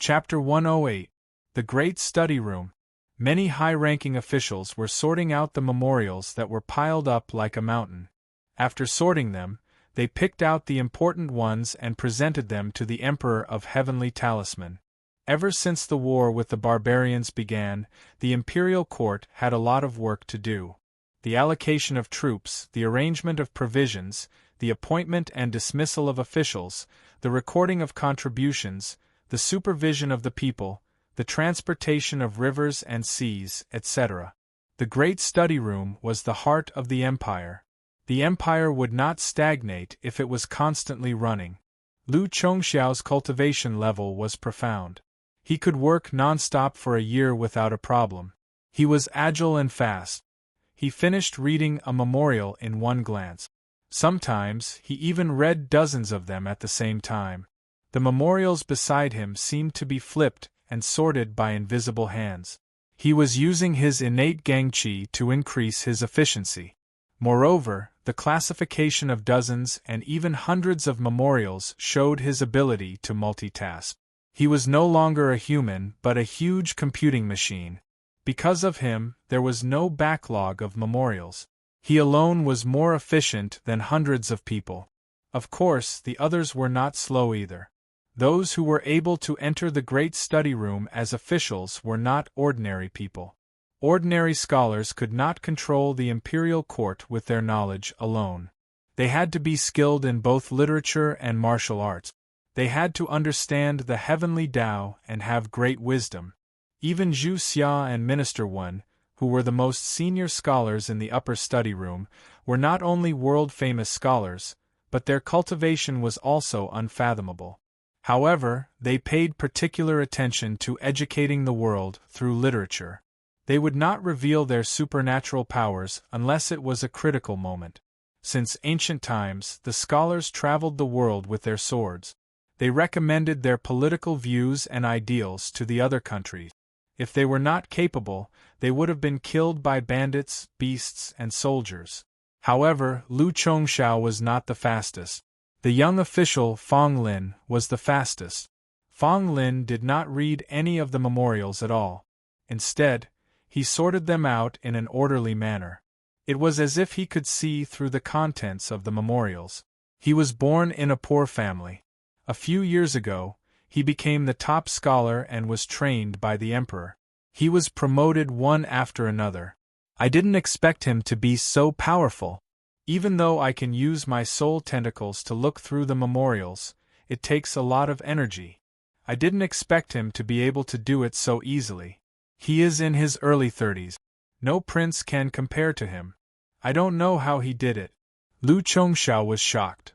Chapter 108. The Great Study Room. Many high-ranking officials were sorting out the memorials that were piled up like a mountain. After sorting them, they picked out the important ones and presented them to the Emperor of Heavenly Talisman. Ever since the war with the barbarians began, the imperial court had a lot of work to do. The allocation of troops, the arrangement of provisions, the appointment and dismissal of officials, the recording of contributions, the supervision of the people, the transportation of rivers and seas, etc. The great study room was the heart of the empire. The empire would not stagnate if it was constantly running. Lu Chongxiao's cultivation level was profound. He could work non-stop for a year without a problem. He was agile and fast. He finished reading a memorial in one glance. Sometimes, he even read dozens of them at the same time. The memorials beside him seemed to be flipped and sorted by invisible hands. He was using his innate gangqi to increase his efficiency. Moreover, the classification of dozens and even hundreds of memorials showed his ability to multitask. He was no longer a human but a huge computing machine. Because of him, there was no backlog of memorials. He alone was more efficient than hundreds of people. Of course, the others were not slow either. Those who were able to enter the great study room as officials were not ordinary people. Ordinary scholars could not control the imperial court with their knowledge alone. They had to be skilled in both literature and martial arts. They had to understand the heavenly Tao and have great wisdom. Even Zhu Xia and Minister Wen, who were the most senior scholars in the upper study room, were not only world-famous scholars, but their cultivation was also unfathomable. However, they paid particular attention to educating the world through literature. They would not reveal their supernatural powers unless it was a critical moment. Since ancient times, the scholars traveled the world with their swords. They recommended their political views and ideals to the other countries. If they were not capable, they would have been killed by bandits, beasts, and soldiers. However, Lu Chongxiao was not the fastest. The young official, Fong Lin, was the fastest. Fong Lin did not read any of the memorials at all. Instead, he sorted them out in an orderly manner. It was as if he could see through the contents of the memorials. He was born in a poor family. A few years ago, he became the top scholar and was trained by the emperor. He was promoted one after another. I didn't expect him to be so powerful. Even though I can use my soul tentacles to look through the memorials, it takes a lot of energy. I didn't expect him to be able to do it so easily. He is in his early 30s. No prince can compare to him. I don't know how he did it. Lu Chongxiao was shocked.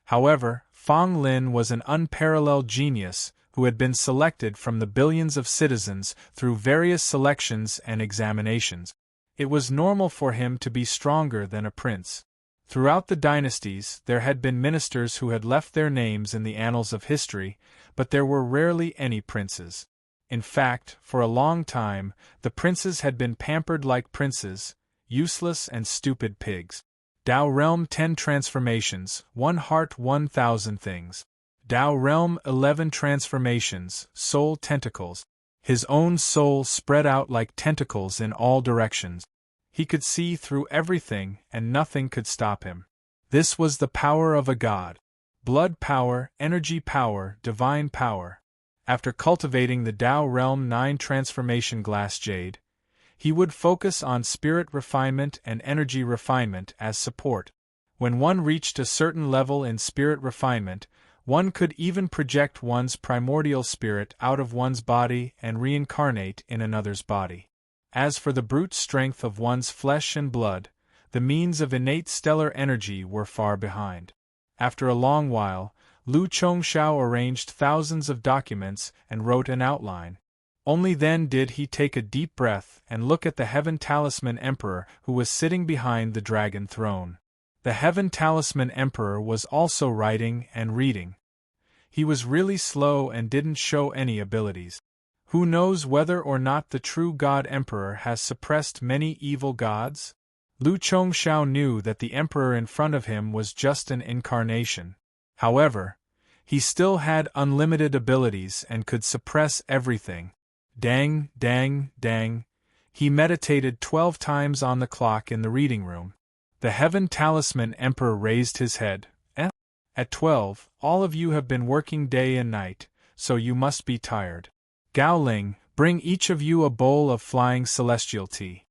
However, Fong Lin was an unparalleled genius who had been selected from the billions of citizens through various selections and examinations. It was normal for him to be stronger than a prince. Throughout the dynasties, there had been ministers who had left their names in the annals of history, but there were rarely any princes. In fact, for a long time, the princes had been pampered like princes, useless and stupid pigs. Tao Realm 10 Transformations, 1 Heart 1000 Things. Tao Realm 11 Transformations, Soul Tentacles. His own soul spread out like tentacles in all directions. He could see through everything and nothing could stop him. This was the power of a god. Blood power, energy power, divine power. After cultivating the Tao Realm 9 Transformation Glass Jade, he would focus on spirit refinement and energy refinement as support. When one reached a certain level in spirit refinement, one could even project one's primordial spirit out of one's body and reincarnate in another's body. As for the brute strength of one's flesh and blood, the means of innate stellar energy were far behind. After a long while, Lu Chongxiao arranged thousands of documents and wrote an outline. Only then did he take a deep breath and look at the Heaven Talisman Emperor who was sitting behind the dragon throne. The Heaven Talisman Emperor was also writing and reading. He was really slow and didn't show any abilities. Who knows whether or not the true God Emperor has suppressed many evil gods? Lu Chongxiao knew that the Emperor in front of him was just an incarnation. However, He still had unlimited abilities and could suppress everything. Dang, dang, dang. He meditated 12 times on the clock in the reading room. The Heaven Talisman Emperor raised his head. At 12, all of you have been working day and night, so you must be tired. Gao Ling, bring each of you a bowl of flying celestial tea.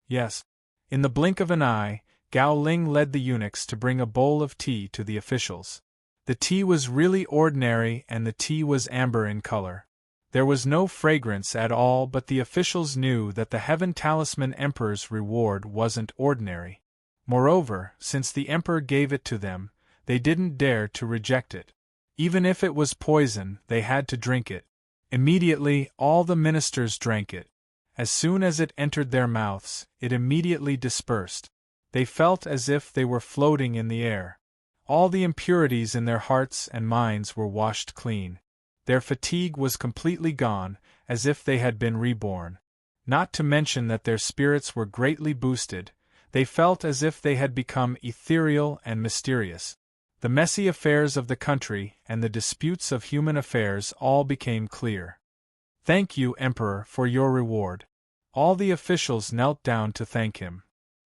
Yes. In the blink of an eye, Gao Ling led the eunuchs to bring a bowl of tea to the officials. The tea was really ordinary and the tea was amber in color. There was no fragrance at all, but the officials knew that the Heaven Talisman Emperor's reward wasn't ordinary. Moreover, since the Emperor gave it to them, they didn't dare to reject it. Even if it was poison, they had to drink it. Immediately, all the ministers drank it. As soon as it entered their mouths, it immediately dispersed. They felt as if they were floating in the air. All the impurities in their hearts and minds were washed clean. Their fatigue was completely gone, as if they had been reborn. Not to mention that their spirits were greatly boosted, they felt as if they had become ethereal and mysterious. The messy affairs of the country and the disputes of human affairs all became clear. Thank you, Emperor, for your reward. All the officials knelt down to thank him.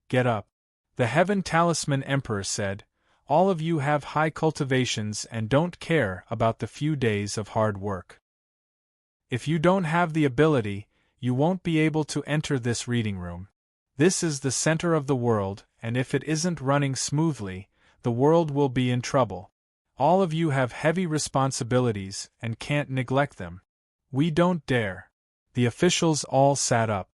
Get up. The Heaven Talisman Emperor said, all of you have high cultivations and don't care about the few days of hard work. If you don't have the ability, you won't be able to enter this reading room. This is the center of the world, and if it isn't running smoothly, the world will be in trouble. All of you have heavy responsibilities and can't neglect them. We don't dare. The officials all sat up.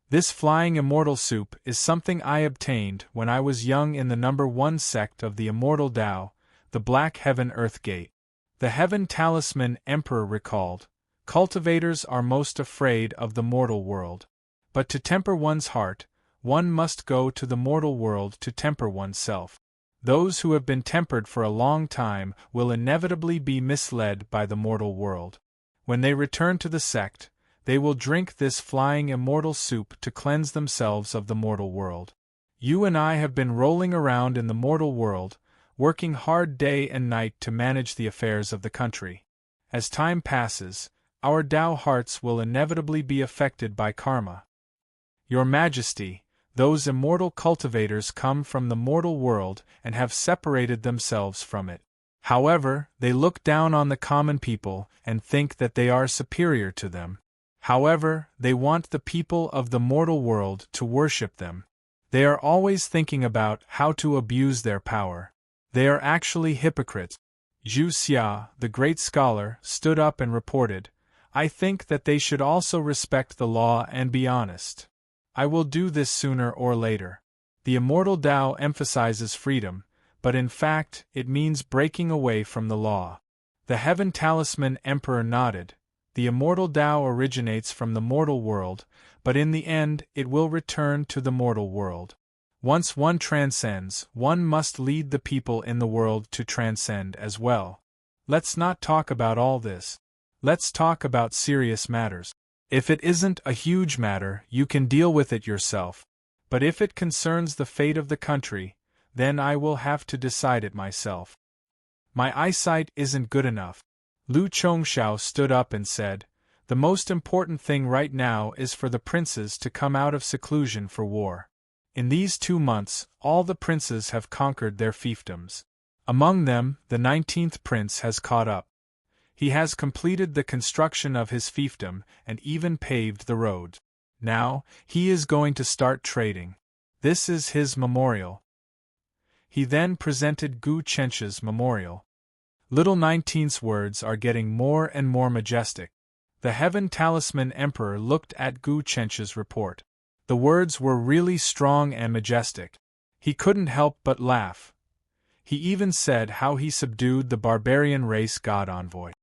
This flying immortal soup is something I obtained when I was young in the number 1 sect of the Immortal Tao, the Black Heaven Earth Gate. The Heaven Talisman Emperor recalled, cultivators are most afraid of the mortal world. But to temper one's heart, one must go to the mortal world to temper oneself. Those who have been tempered for a long time will inevitably be misled by the mortal world. When they return to the sect, they will drink this flying immortal soup to cleanse themselves of the mortal world. You and I have been rolling around in the mortal world, working hard day and night to manage the affairs of the country. As time passes, our Tao hearts will inevitably be affected by karma. Your Majesty, those immortal cultivators come from the mortal world and have separated themselves from it. However, they look down on the common people and think that they are superior to them. However, they want the people of the mortal world to worship them. They are always thinking about how to abuse their power. They are actually hypocrites. Zhu Xia, the great scholar, stood up and reported, I think that they should also respect the law and be honest. I will do this sooner or later. The Immortal Tao emphasizes freedom, but in fact, it means breaking away from the law. The Heaven Talisman Emperor nodded. The Immortal Tao originates from the mortal world, but in the end it will return to the mortal world. Once one transcends, one must lead the people in the world to transcend as well. Let's not talk about all this. Let's talk about serious matters. If it isn't a huge matter, you can deal with it yourself. But if it concerns the fate of the country, then I will have to decide it myself. My eyesight isn't good enough. Lu Chongxiao stood up and said, the most important thing right now is for the princes to come out of seclusion for war. In these 2 months, all the princes have conquered their fiefdoms. Among them, the 19th prince has caught up. He has completed the construction of his fiefdom and even paved the road. Now, he is going to start trading. This is his memorial. He then presented Gu Chencha's memorial. Little 19th's words are getting more and more majestic. The Heaven Talisman Emperor looked at Gu Chencha's report. The words were really strong and majestic. He couldn't help but laugh. He even said how he subdued the barbarian race god envoy.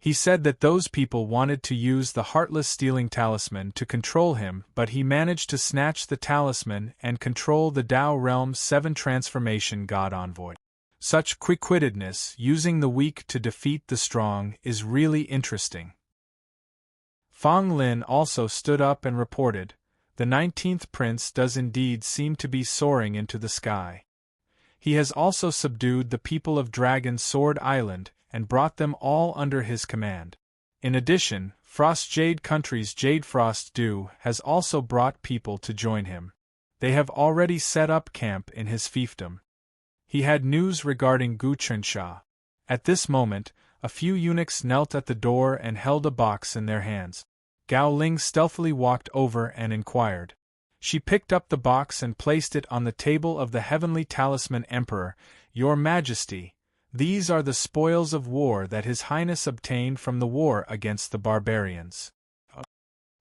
He said that those people wanted to use the heartless stealing talisman to control him, but he managed to snatch the talisman and control the Tao Realm's 7 transformation god envoy. Such quick-wittedness, using the weak to defeat the strong, is really interesting. Fang Lin also stood up and reported, the 19th prince does indeed seem to be soaring into the sky. He has also subdued the people of Dragon Sword Island and brought them all under his command. In addition, Frost Jade Country's Jade Frost Dew has also brought people to join him. They have already set up camp in his fiefdom. He had news regarding Gu Chensha. At this moment, a few eunuchs knelt at the door and held a box in their hands. Gao Ling stealthily walked over and inquired. She picked up the box and placed it on the table of the Heavenly Talisman Emperor. "Your Majesty, these are the spoils of war that His Highness obtained from the war against the barbarians."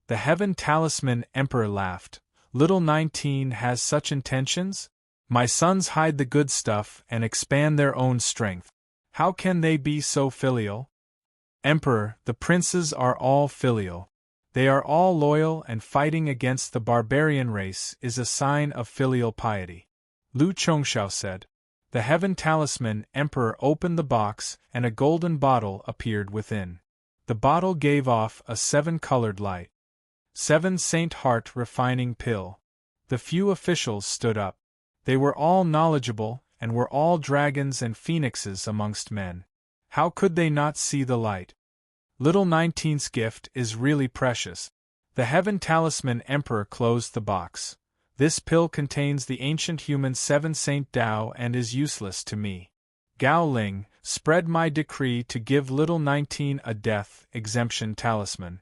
The Heaven Talisman Emperor laughed. "Little 19 has such intentions? My sons hide the good stuff and expand their own strength. How can they be so filial?" "Emperor, the princes are all filial. They are all loyal, and fighting against the barbarian race is a sign of filial piety," Lu Chongshao said. The Heaven Talisman Emperor opened the box, and a golden bottle appeared within. The bottle gave off a 7-colored light. 7 Saint Heart Refining Pill. The few officials stood up. They were all knowledgeable, and were all dragons and phoenixes amongst men. How could they not see the light? Little 19's gift is really precious. The Heaven Talisman Emperor closed the box. "This pill contains the ancient human 7 Saint Tao and is useless to me. Gao Ling, spread my decree to give little 19 a death exemption talisman."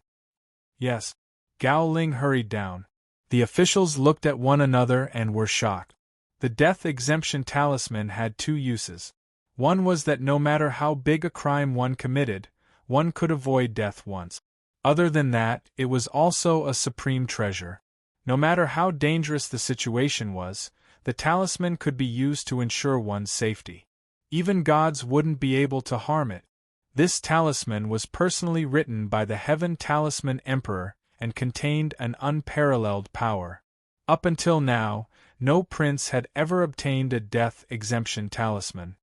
"Yes." Gao Ling hurried down. The officials looked at one another and were shocked. The death exemption talisman had 2 uses. One was that no matter how big a crime one committed, one could avoid death once. Other than that, it was also a supreme treasure. No matter how dangerous the situation was, the talisman could be used to ensure one's safety. Even gods wouldn't be able to harm it. This talisman was personally written by the Heaven Talisman Emperor and contained an unparalleled power. Up until now, no prince had ever obtained a death exemption talisman.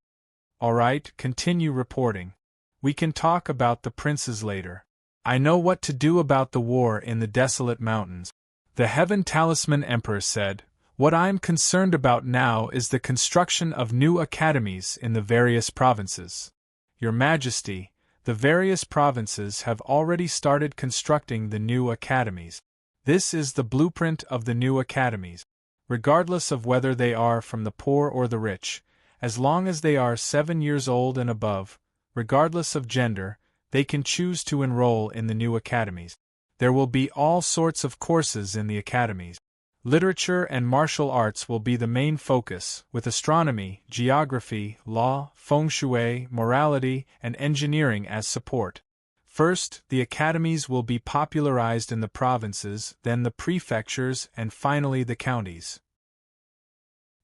"Alright, continue reporting. We can talk about the princes later. I know what to do about the war in the desolate mountains." The Heaven Talisman Emperor said, "What I'm concerned about now is the construction of new academies in the various provinces. Your Majesty, the various provinces have already started constructing the new academies. This is the blueprint of the new academies. Regardless of whether they are from the poor or the rich, as long as they are 7 years old and above, regardless of gender, they can choose to enroll in the new academies. There will be all sorts of courses in the academies. Literature and martial arts will be the main focus, with astronomy, geography, law, feng shui, morality, and engineering as support. First, the academies will be popularized in the provinces, then the prefectures, and finally the counties.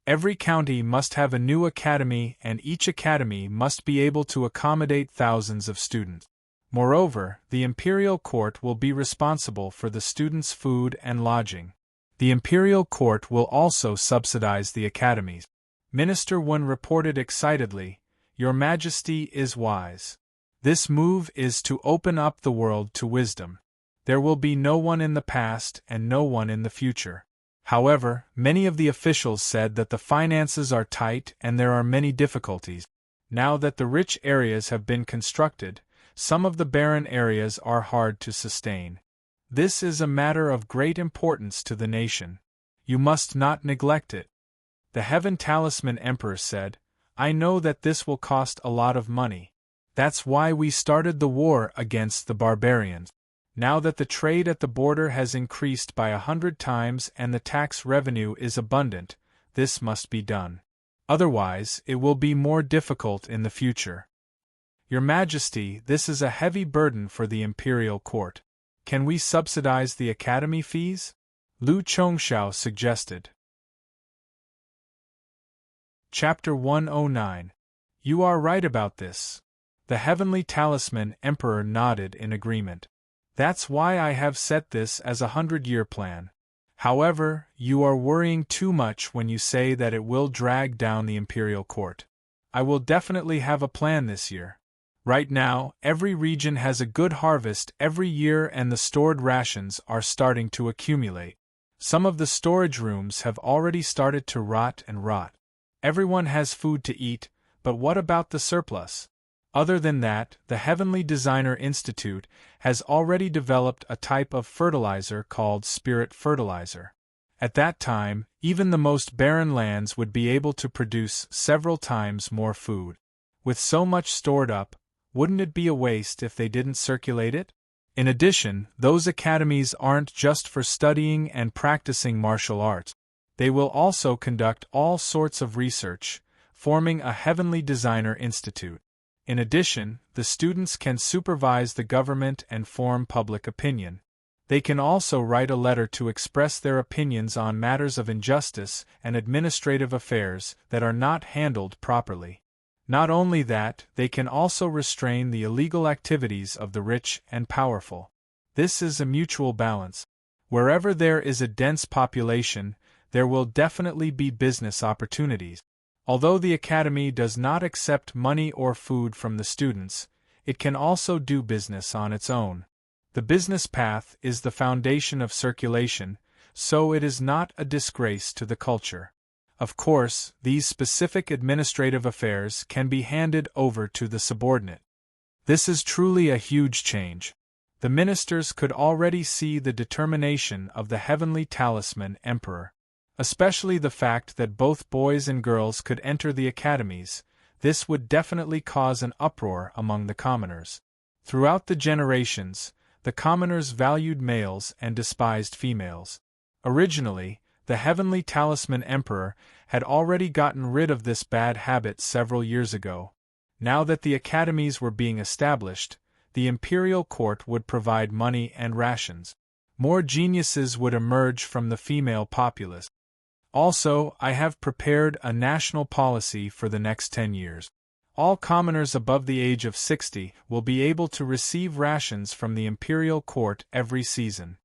Every county must have a new academy, and each academy must be able to accommodate thousands of students. Moreover, the imperial court will be responsible for the students' food and lodging. The imperial court will also subsidize the academies." Minister Wen reported excitedly, "Your Majesty is wise. This move is to open up the world to wisdom. There will be no one in the past and no one in the future." However, many of the officials said that the finances are tight and there are many difficulties. Now that the rich areas have been constructed, some of the barren areas are hard to sustain. This is a matter of great importance to the nation. You must not neglect it. The Heaven Talisman Emperor said, "I know that this will cost a lot of money. That's why we started the war against the barbarians. Now that the trade at the border has increased by 100 times and the tax revenue is abundant, this must be done. Otherwise, it will be more difficult in the future. Your Majesty, this is a heavy burden for the imperial court. Can we subsidize the academy fees?" Lu Chongshao suggested. Chapter 109. You are right about this. The Heavenly Talisman Emperor nodded in agreement. That's why I have set this as a 100-year plan. However, you are worrying too much when you say that it will drag down the imperial court. I will definitely have a plan this year. Right now, every region has a good harvest every year and the stored rations are starting to accumulate. Some of the storage rooms have already started to rot and rot. Everyone has food to eat, but what about the surplus? Other than that, the Heavenly Designer Institute has already developed a type of fertilizer called spirit fertilizer. At that time, even the most barren lands would be able to produce several times more food. With so much stored up, wouldn't it be a waste if they didn't circulate it? In addition, those academies aren't just for studying and practicing martial arts. They will also conduct all sorts of research, forming a Heavenly Designer Institute. In addition, the students can supervise the government and form public opinion. They can also write a letter to express their opinions on matters of injustice and administrative affairs that are not handled properly. Not only that, they can also restrain the illegal activities of the rich and powerful. This is a mutual balance. Wherever there is a dense population, there will definitely be business opportunities. Although the academy does not accept money or food from the students, it can also do business on its own. The business path is the foundation of circulation, so it is not a disgrace to the culture. Of course, these specific administrative affairs can be handed over to the subordinate. This is truly a huge change. The ministers could already see the determination of the Heavenly Talisman Emperor. Especially the fact that both boys and girls could enter the academies. This would definitely cause an uproar among the commoners. Throughout the generations, the commoners valued males and despised females. Originally, the Heavenly Talisman Emperor had already gotten rid of this bad habit several years ago. Now that the academies were being established, the imperial court would provide money and rations. More geniuses would emerge from the female populace. Also, I have prepared a national policy for the next 10 years. All commoners above the age of 60 will be able to receive rations from the imperial court every season.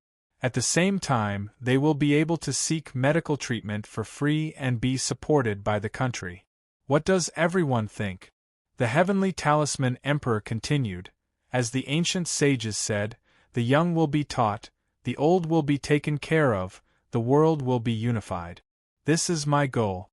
At the same time, they will be able to seek medical treatment for free and be supported by the country. What does everyone think? The Heavenly Talisman Emperor continued. As the ancient sages said, the young will be taught, the old will be taken care of, the world will be unified. This is my goal.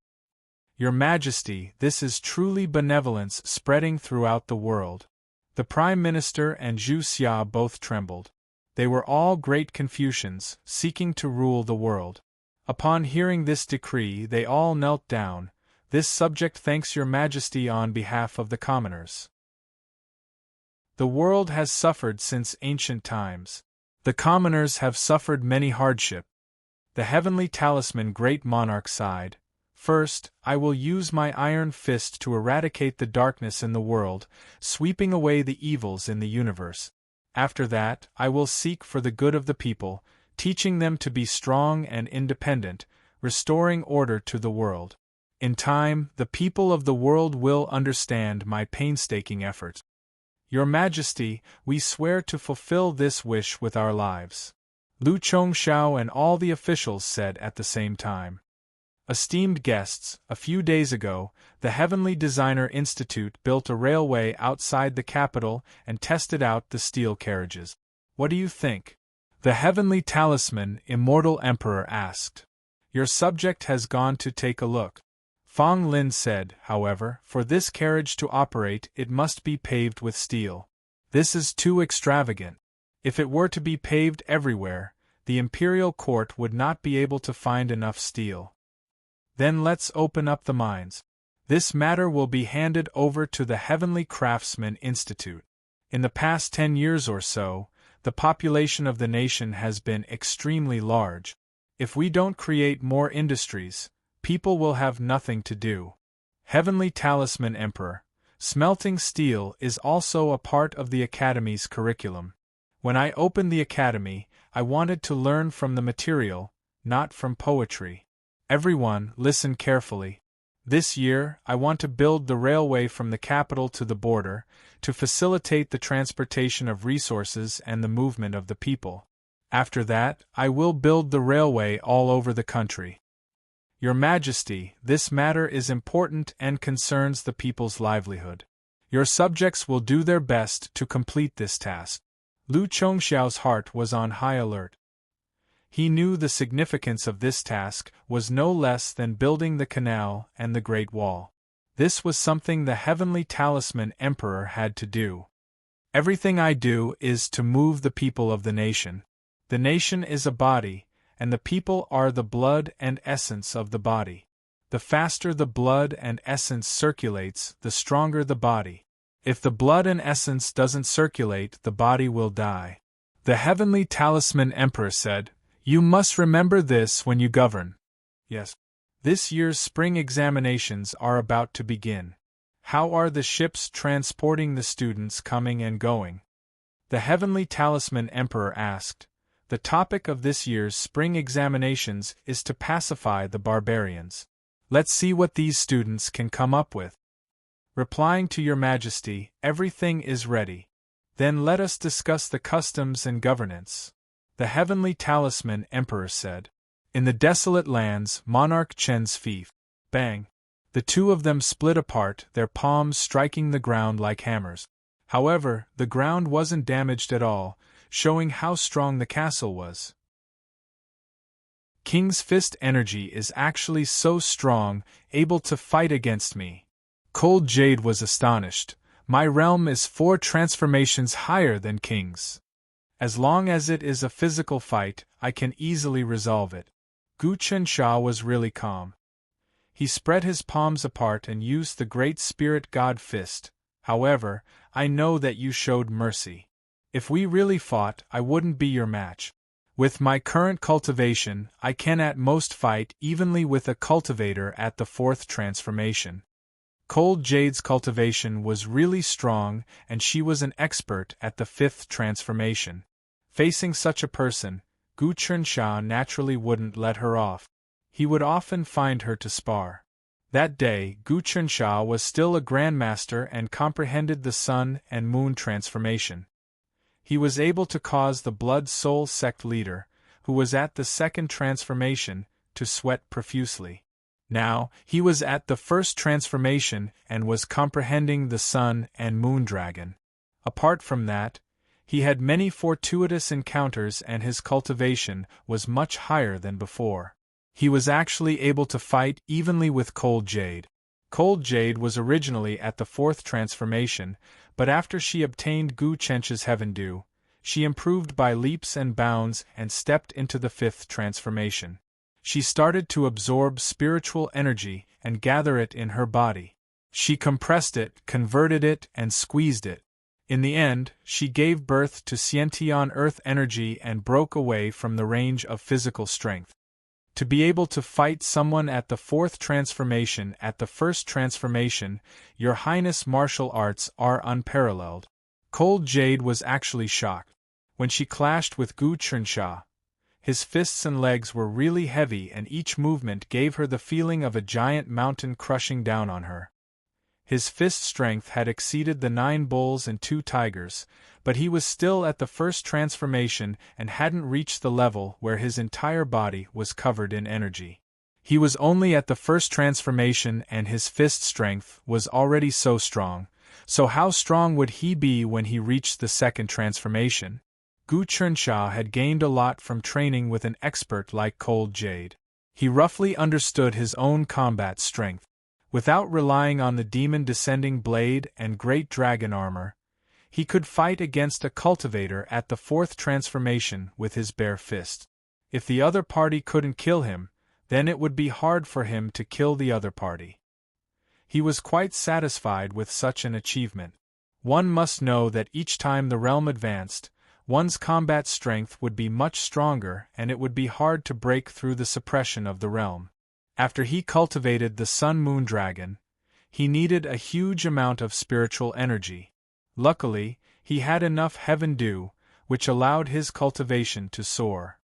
Your Majesty, this is truly benevolence spreading throughout the world. The Prime Minister and Zhu Xia both trembled. They were all great Confucians, seeking to rule the world. Upon hearing this decree, they all knelt down. This subject thanks Your Majesty on behalf of the commoners. The world has suffered since ancient times. The commoners have suffered many hardships. The Heavenly Talisman Great Monarch sighed. First, I will use my iron fist to eradicate the darkness in the world, sweeping away the evils in the universe. After that, I will seek for the good of the people, teaching them to be strong and independent, restoring order to the world. In time, the people of the world will understand my painstaking efforts. Your Majesty, we swear to fulfill this wish with our lives. Lu Chongxiao and all the officials said at the same time. Esteemed guests, a few days ago, the Heavenly Designer Institute built a railway outside the capital and tested out the steel carriages. What do you think? The Heavenly Talisman Immortal Emperor asked. Your subject has gone to take a look. Fang Lin said, however, for this carriage to operate it must be paved with steel. This is too extravagant. If it were to be paved everywhere, the imperial court would not be able to find enough steel. Then let's open up the mines. This matter will be handed over to the Heavenly Craftsman Institute. In the past 10 years or so, the population of the nation has been extremely large. If we don't create more industries, people will have nothing to do. Heavenly Talisman Emperor, smelting steel is also a part of the Academy's curriculum. When I opened the Academy, I wanted to learn from the material, not from poetry. Everyone, listen carefully. This year, I want to build the railway from the capital to the border, to facilitate the transportation of resources and the movement of the people. After that, I will build the railway all over the country. Your Majesty, this matter is important and concerns the people's livelihood. Your subjects will do their best to complete this task. Lu Chongxiao's heart was on high alert. He knew the significance of this task was no less than building the canal and the Great Wall. This was something the Heavenly Talisman Emperor had to do. Everything I do is to move the people of the nation. The nation is a body, and the people are the blood and essence of the body. The faster the blood and essence circulates, the stronger the body. If the blood and essence doesn't circulate, the body will die. The Heavenly Talisman Emperor said, "You must remember this when you govern." Yes. This year's spring examinations are about to begin. How are the ships transporting the students coming and going? The Heavenly Talisman Emperor asked. The topic of this year's spring examinations is to pacify the barbarians. Let's see what these students can come up with. Replying to Your Majesty, everything is ready. Then let us discuss the customs and governance. The Heavenly Talisman Emperor said. In the desolate lands, Monarch Chen's fief. Bang! The two of them split apart, their palms striking the ground like hammers. However, the ground wasn't damaged at all, showing how strong the castle was. King's fist energy is actually so strong, able to fight against me. Cold Jade was astonished. My realm is 4 transformations higher than King's. As long as it is a physical fight, I can easily resolve it. Gu Chensha was really calm. He spread his palms apart and used the Great Spirit God Fist. However, I know that you showed mercy. If we really fought, I wouldn't be your match. With my current cultivation, I can at most fight evenly with a cultivator at the 4th transformation. Cold Jade's cultivation was really strong, and she was an expert at the 5th transformation. Facing such a person, Gu Chensha naturally wouldn't let her off. He would often find her to spar. That day, Gu Chensha was still a grandmaster and comprehended the sun and moon transformation. He was able to cause the Blood Soul sect leader, who was at the 2nd transformation, to sweat profusely. Now, he was at the 1st transformation and was comprehending the sun and moon dragon. Apart from that, he had many fortuitous encounters and his cultivation was much higher than before. He was actually able to fight evenly with Cold Jade. Cold Jade was originally at the 4th transformation, but after she obtained Gu Chensha's Heaven Dew, she improved by leaps and bounds and stepped into the 5th transformation. She started to absorb spiritual energy and gather it in her body. She compressed it, converted it, and squeezed it. In the end, she gave birth to Xiantian earth energy and broke away from the range of physical strength. To be able to fight someone at the 4th transformation at the 1st transformation, Your Highness martial arts are unparalleled. Cold Jade was actually shocked. When she clashed with Gu Chensha, his fists and legs were really heavy and each movement gave her the feeling of a giant mountain crushing down on her. His fist strength had exceeded the 9 bulls and 2 tigers, but he was still at the 1st transformation and hadn't reached the level where his entire body was covered in energy. He was only at the 1st transformation and his fist strength was already so strong, so how strong would he be when he reached the 2nd transformation? Gu Chensha had gained a lot from training with an expert like Cold Jade. He roughly understood his own combat strength. Without relying on the demon descending blade and great dragon armor, he could fight against a cultivator at the 4th transformation with his bare fist. If the other party couldn't kill him, then it would be hard for him to kill the other party. He was quite satisfied with such an achievement. One must know that each time the realm advanced, one's combat strength would be much stronger and it would be hard to break through the suppression of the realm. After he cultivated the Sun-Moon Dragon, he needed a huge amount of spiritual energy. Luckily, he had enough Heaven Dew, which allowed his cultivation to soar.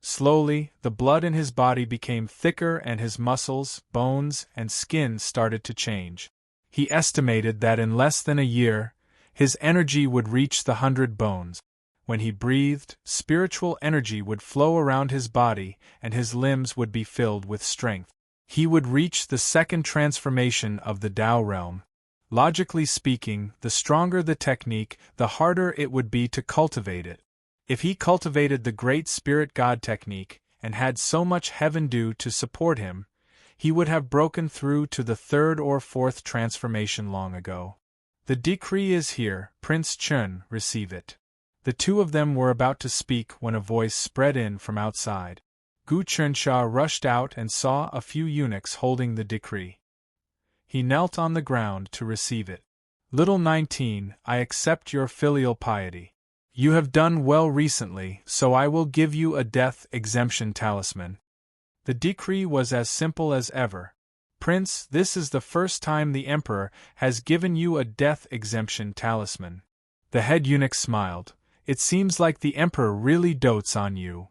Slowly, the blood in his body became thicker and his muscles, bones, and skin started to change. He estimated that in less than a year, his energy would reach the 100 bones. When he breathed, spiritual energy would flow around his body and his limbs would be filled with strength. He would reach the 2nd transformation of the Tao realm. Logically speaking, the stronger the technique, the harder it would be to cultivate it. If he cultivated the Great Spirit God technique and had so much Heaven Dew to support him, he would have broken through to the third or fourth transformation long ago. The decree is here, Prince Chun, receive it. The two of them were about to speak when a voice spread in from outside. Gu Chunsha rushed out and saw a few eunuchs holding the decree. He knelt on the ground to receive it. Little 19, I accept your filial piety. You have done well recently, so I will give you a death exemption talisman. The decree was as simple as ever. Prince, this is the first time the Emperor has given you a death exemption talisman. The head eunuch smiled. It seems like the Emperor really dotes on you.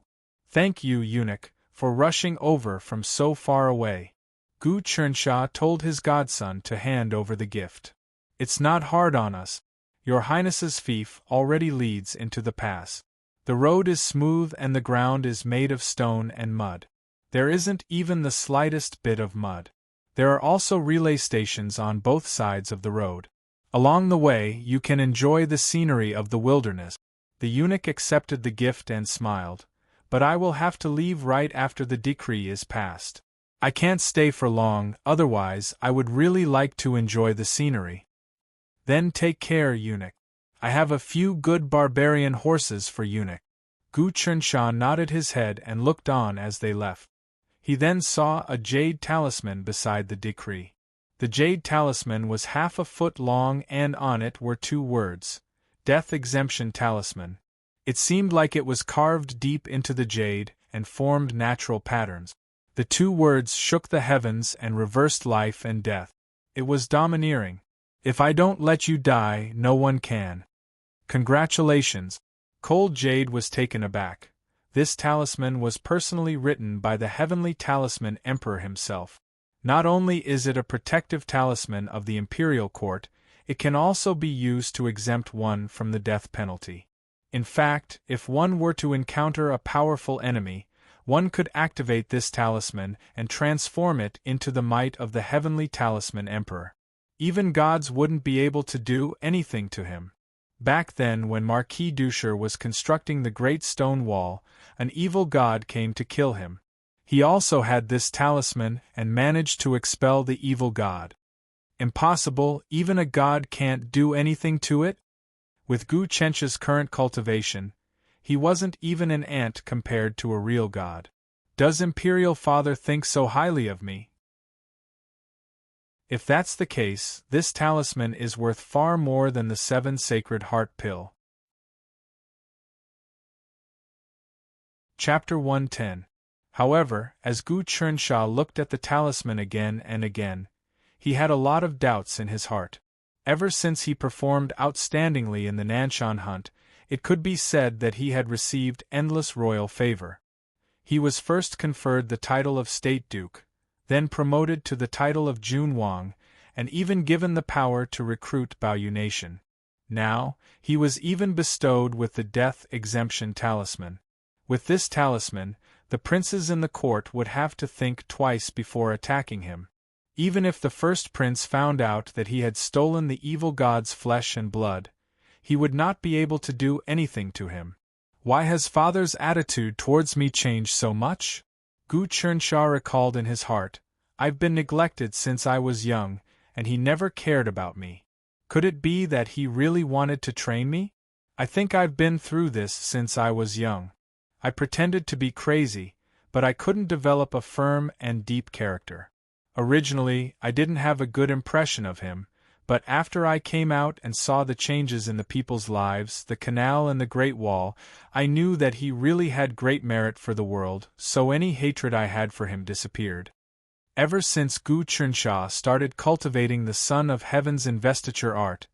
Thank you, eunuch, for rushing over from so far away. Gu Chunsha told his godson to hand over the gift. It's not hard on us. Your Highness's fief already leads into the pass. The road is smooth and the ground is made of stone and mud. There isn't even the slightest bit of mud. There are also relay stations on both sides of the road. Along the way, you can enjoy the scenery of the wilderness. The eunuch accepted the gift and smiled. But I will have to leave right after the decree is passed. I can't stay for long, otherwise I would really like to enjoy the scenery. Then take care, eunuch. I have a few good barbarian horses for eunuch. Gu Chunsha nodded his head and looked on as they left. He then saw a jade talisman beside the decree. The jade talisman was half a foot long and on it were two words, Death Exemption Talisman. It seemed like it was carved deep into the jade and formed natural patterns. The two words shook the heavens and reversed life and death. It was domineering. If I don't let you die, no one can. Congratulations. Cold Jade was taken aback. This talisman was personally written by the Heavenly Talisman Emperor himself. Not only is it a protective talisman of the Imperial Court, it can also be used to exempt one from the death penalty. In fact, if one were to encounter a powerful enemy, one could activate this talisman and transform it into the might of the Heavenly Talisman Emperor. Even gods wouldn't be able to do anything to him. Back then, when Marquis Dusher was constructing the Great Stone Wall, an evil god came to kill him. He also had this talisman and managed to expel the evil god. Impossible, even a god can't do anything to it? With Gu Chensha's current cultivation, he wasn't even an ant compared to a real god. Does Imperial Father think so highly of me? If that's the case, this talisman is worth far more than the 7 Sacred Heart Pill. Chapter 110. However, as Gu Chunsha looked at the talisman again and again, he had a lot of doubts in his heart. Ever since he performed outstandingly in the Nanshan hunt, it could be said that he had received endless royal favor. He was first conferred the title of State Duke, then promoted to the title of Jun Wang, and even given the power to recruit Baoyu Nation. Now, he was even bestowed with the Death Exemption Talisman. With this talisman, the princes in the court would have to think twice before attacking him. Even if the first prince found out that he had stolen the evil god's flesh and blood, he would not be able to do anything to him. Why has father's attitude towards me changed so much? Gu Chunsha recalled in his heart, I've been neglected since I was young, and he never cared about me. Could it be that he really wanted to train me? I think I've been through this since I was young. I pretended to be crazy, but I couldn't develop a firm and deep character. Originally, I didn't have a good impression of him, but after I came out and saw the changes in the people's lives, the canal and the Great Wall, I knew that he really had great merit for the world, so any hatred I had for him disappeared. Ever since Gu Chunsha started cultivating the Son of Heaven's investiture art,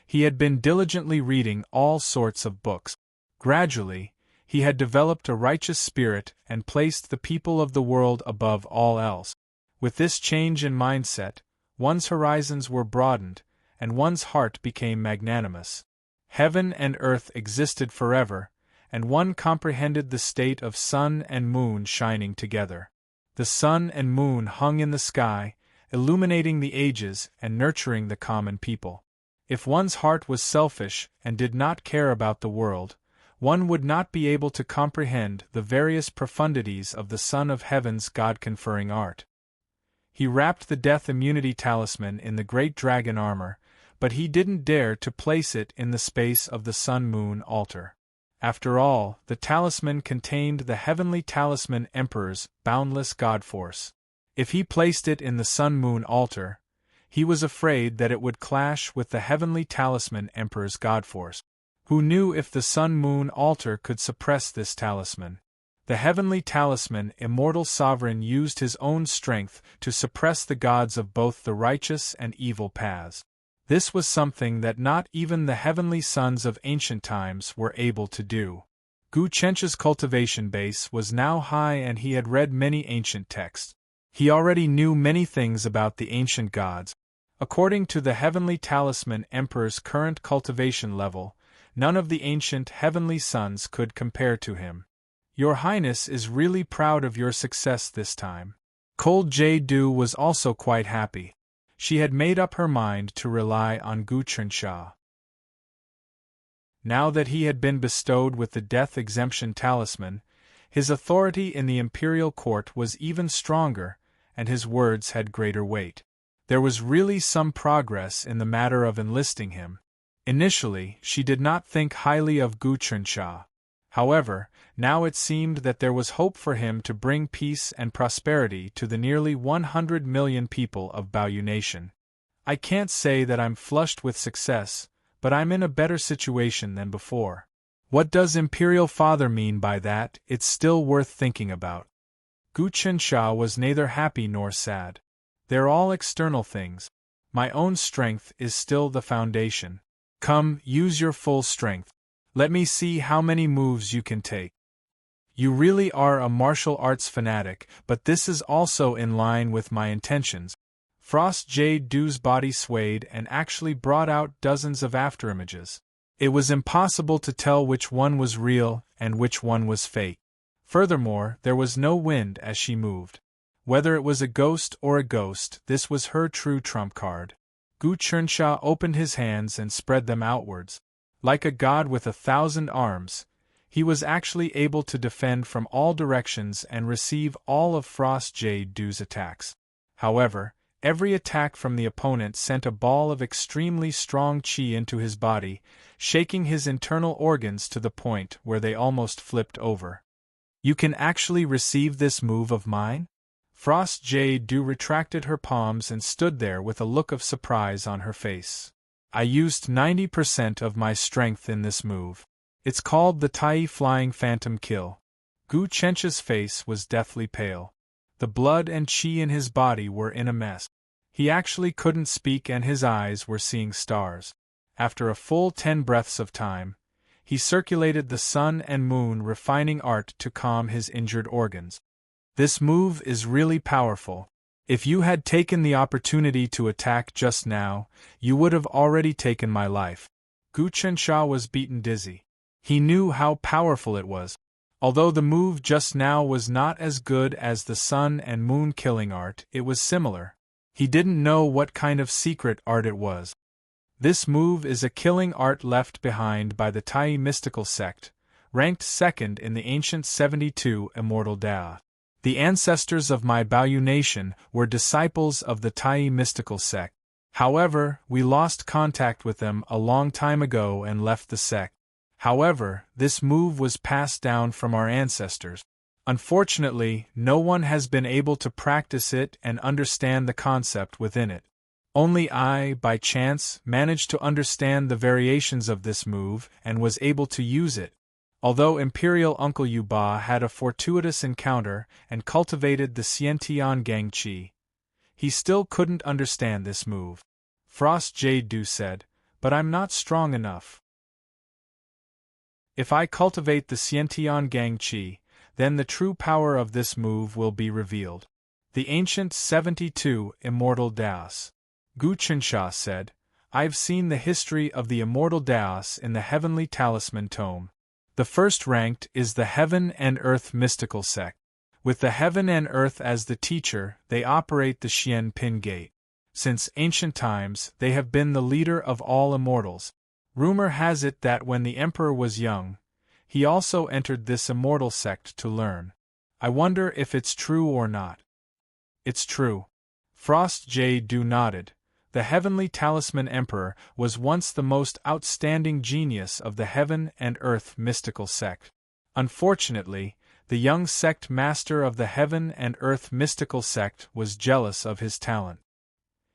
he had been diligently reading all sorts of books. Gradually, he had developed a righteous spirit and placed the people of the world above all else. With this change in mindset, one's horizons were broadened, and one's heart became magnanimous. Heaven and earth existed forever, and one comprehended the state of sun and moon shining together. The sun and moon hung in the sky, illuminating the ages and nurturing the common people. If one's heart was selfish and did not care about the world, one would not be able to comprehend the various profundities of the Son of Heaven's God-conferring art. He wrapped the death immunity talisman in the great dragon armor, but he didn't dare to place it in the space of the sun-moon altar. After all, the talisman contained the heavenly talisman emperor's boundless god force. If he placed it in the sun-moon altar, he was afraid that it would clash with the heavenly talisman emperor's god force. Who knew if the sun-moon altar could suppress this talisman? The heavenly talisman immortal sovereign used his own strength to suppress the gods of both the righteous and evil paths. This was something that not even the heavenly sons of ancient times were able to do. Gu Chencha's cultivation base was now high and he had read many ancient texts. He already knew many things about the ancient gods. According to the heavenly talisman emperor's current cultivation level, none of the ancient heavenly sons could compare to him. Your Highness is really proud of your success this time. Cold Jade was also quite happy. She had made up her mind to rely on Gu Chencha. Now that he had been bestowed with the death exemption talisman, his authority in the imperial court was even stronger, and his words had greater weight. There was really some progress in the matter of enlisting him. Initially, she did not think highly of Gu Chencha. However, now it seemed that there was hope for him to bring peace and prosperity to the nearly 100 million people of Baoyu Nation. I can't say that I'm flushed with success, but I'm in a better situation than before. What does Imperial Father mean by that? It's still worth thinking about. Gu Chencha was neither happy nor sad. They're all external things. My own strength is still the foundation. Come, use your full strength. Let me see how many moves you can take. You really are a martial arts fanatic, but this is also in line with my intentions. Frost Jade's body swayed and actually brought out dozens of afterimages. It was impossible to tell which one was real and which one was fake. Furthermore, there was no wind as she moved. Whether it was a ghost, this was her true trump card. Gu Chencha opened his hands and spread them outwards. Like a god with 1,000 arms, he was actually able to defend from all directions and receive all of Frost Jade's attacks. However, every attack from the opponent sent a ball of extremely strong qi into his body, shaking his internal organs to the point where they almost flipped over. You can actually receive this move of mine? Frost Jade retracted her palms and stood there with a look of surprise on her face. I used 90% of my strength in this move. It's called the Tai Flying Phantom Kill. Gu Chencha's face was deathly pale. The blood and qi in his body were in a mess. He actually couldn't speak and his eyes were seeing stars. After a full 10 breaths of time, he circulated the sun and moon refining art to calm his injured organs. This move is really powerful. If you had taken the opportunity to attack just now, you would have already taken my life. Gu Chencha was beaten dizzy. He knew how powerful it was. Although the move just now was not as good as the sun and moon killing art, it was similar. He didn't know what kind of secret art it was. This move is a killing art left behind by the Tai mystical sect, ranked second in the ancient 72 immortal Dao. The ancestors of my Baoyu Nation were disciples of the Tai mystical sect. However, we lost contact with them a long time ago and left the sect. However, this move was passed down from our ancestors. Unfortunately, no one has been able to practice it and understand the concept within it. Only I, by chance, managed to understand the variations of this move and was able to use it. Although Imperial Uncle Yuba had a fortuitous encounter and cultivated the Xiantian Gang Qi, he still couldn't understand this move. Frost Jade said, "But I'm not strong enough. If I cultivate the Xiantian Gang Qi, then the true power of this move will be revealed." The ancient 72 immortal Daos. Gu Chencha said, "I've seen the history of the immortal Daos in the Heavenly Talisman Tome. The first ranked is the Heaven and Earth mystical sect. With the Heaven and Earth as the teacher, they operate the Xian Pin Gate. Since ancient times, they have been the leader of all immortals. Rumor has it that when the Emperor was young, he also entered this immortal sect to learn. I wonder if it's true or not." "It's true." Frost J. nodded. The Heavenly Talisman Emperor was once the most outstanding genius of the Heaven and Earth mystical sect. Unfortunately, the young sect master of the Heaven and Earth mystical sect was jealous of his talent.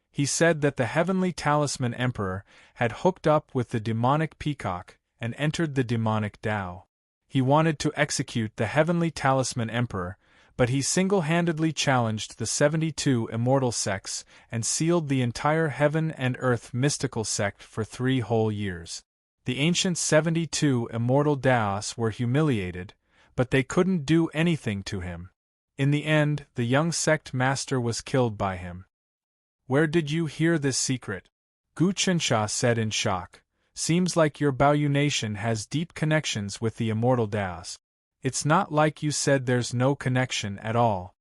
He said that the Heavenly Talisman Emperor had hooked up with the demonic peacock and entered the demonic Tao. He wanted to execute the Heavenly Talisman Emperor, but he single-handedly challenged the 72 immortal sects and sealed the entire Heaven and Earth mystical sect for 3 whole years. The ancient 72 immortal Daos were humiliated, but they couldn't do anything to him. In the end, the young sect master was killed by him. Where did you hear this secret? Gu Qinsha said in shock. Seems like your Baoyu nation has deep connections with the immortal Daos. It's not like you said there's no connection at all.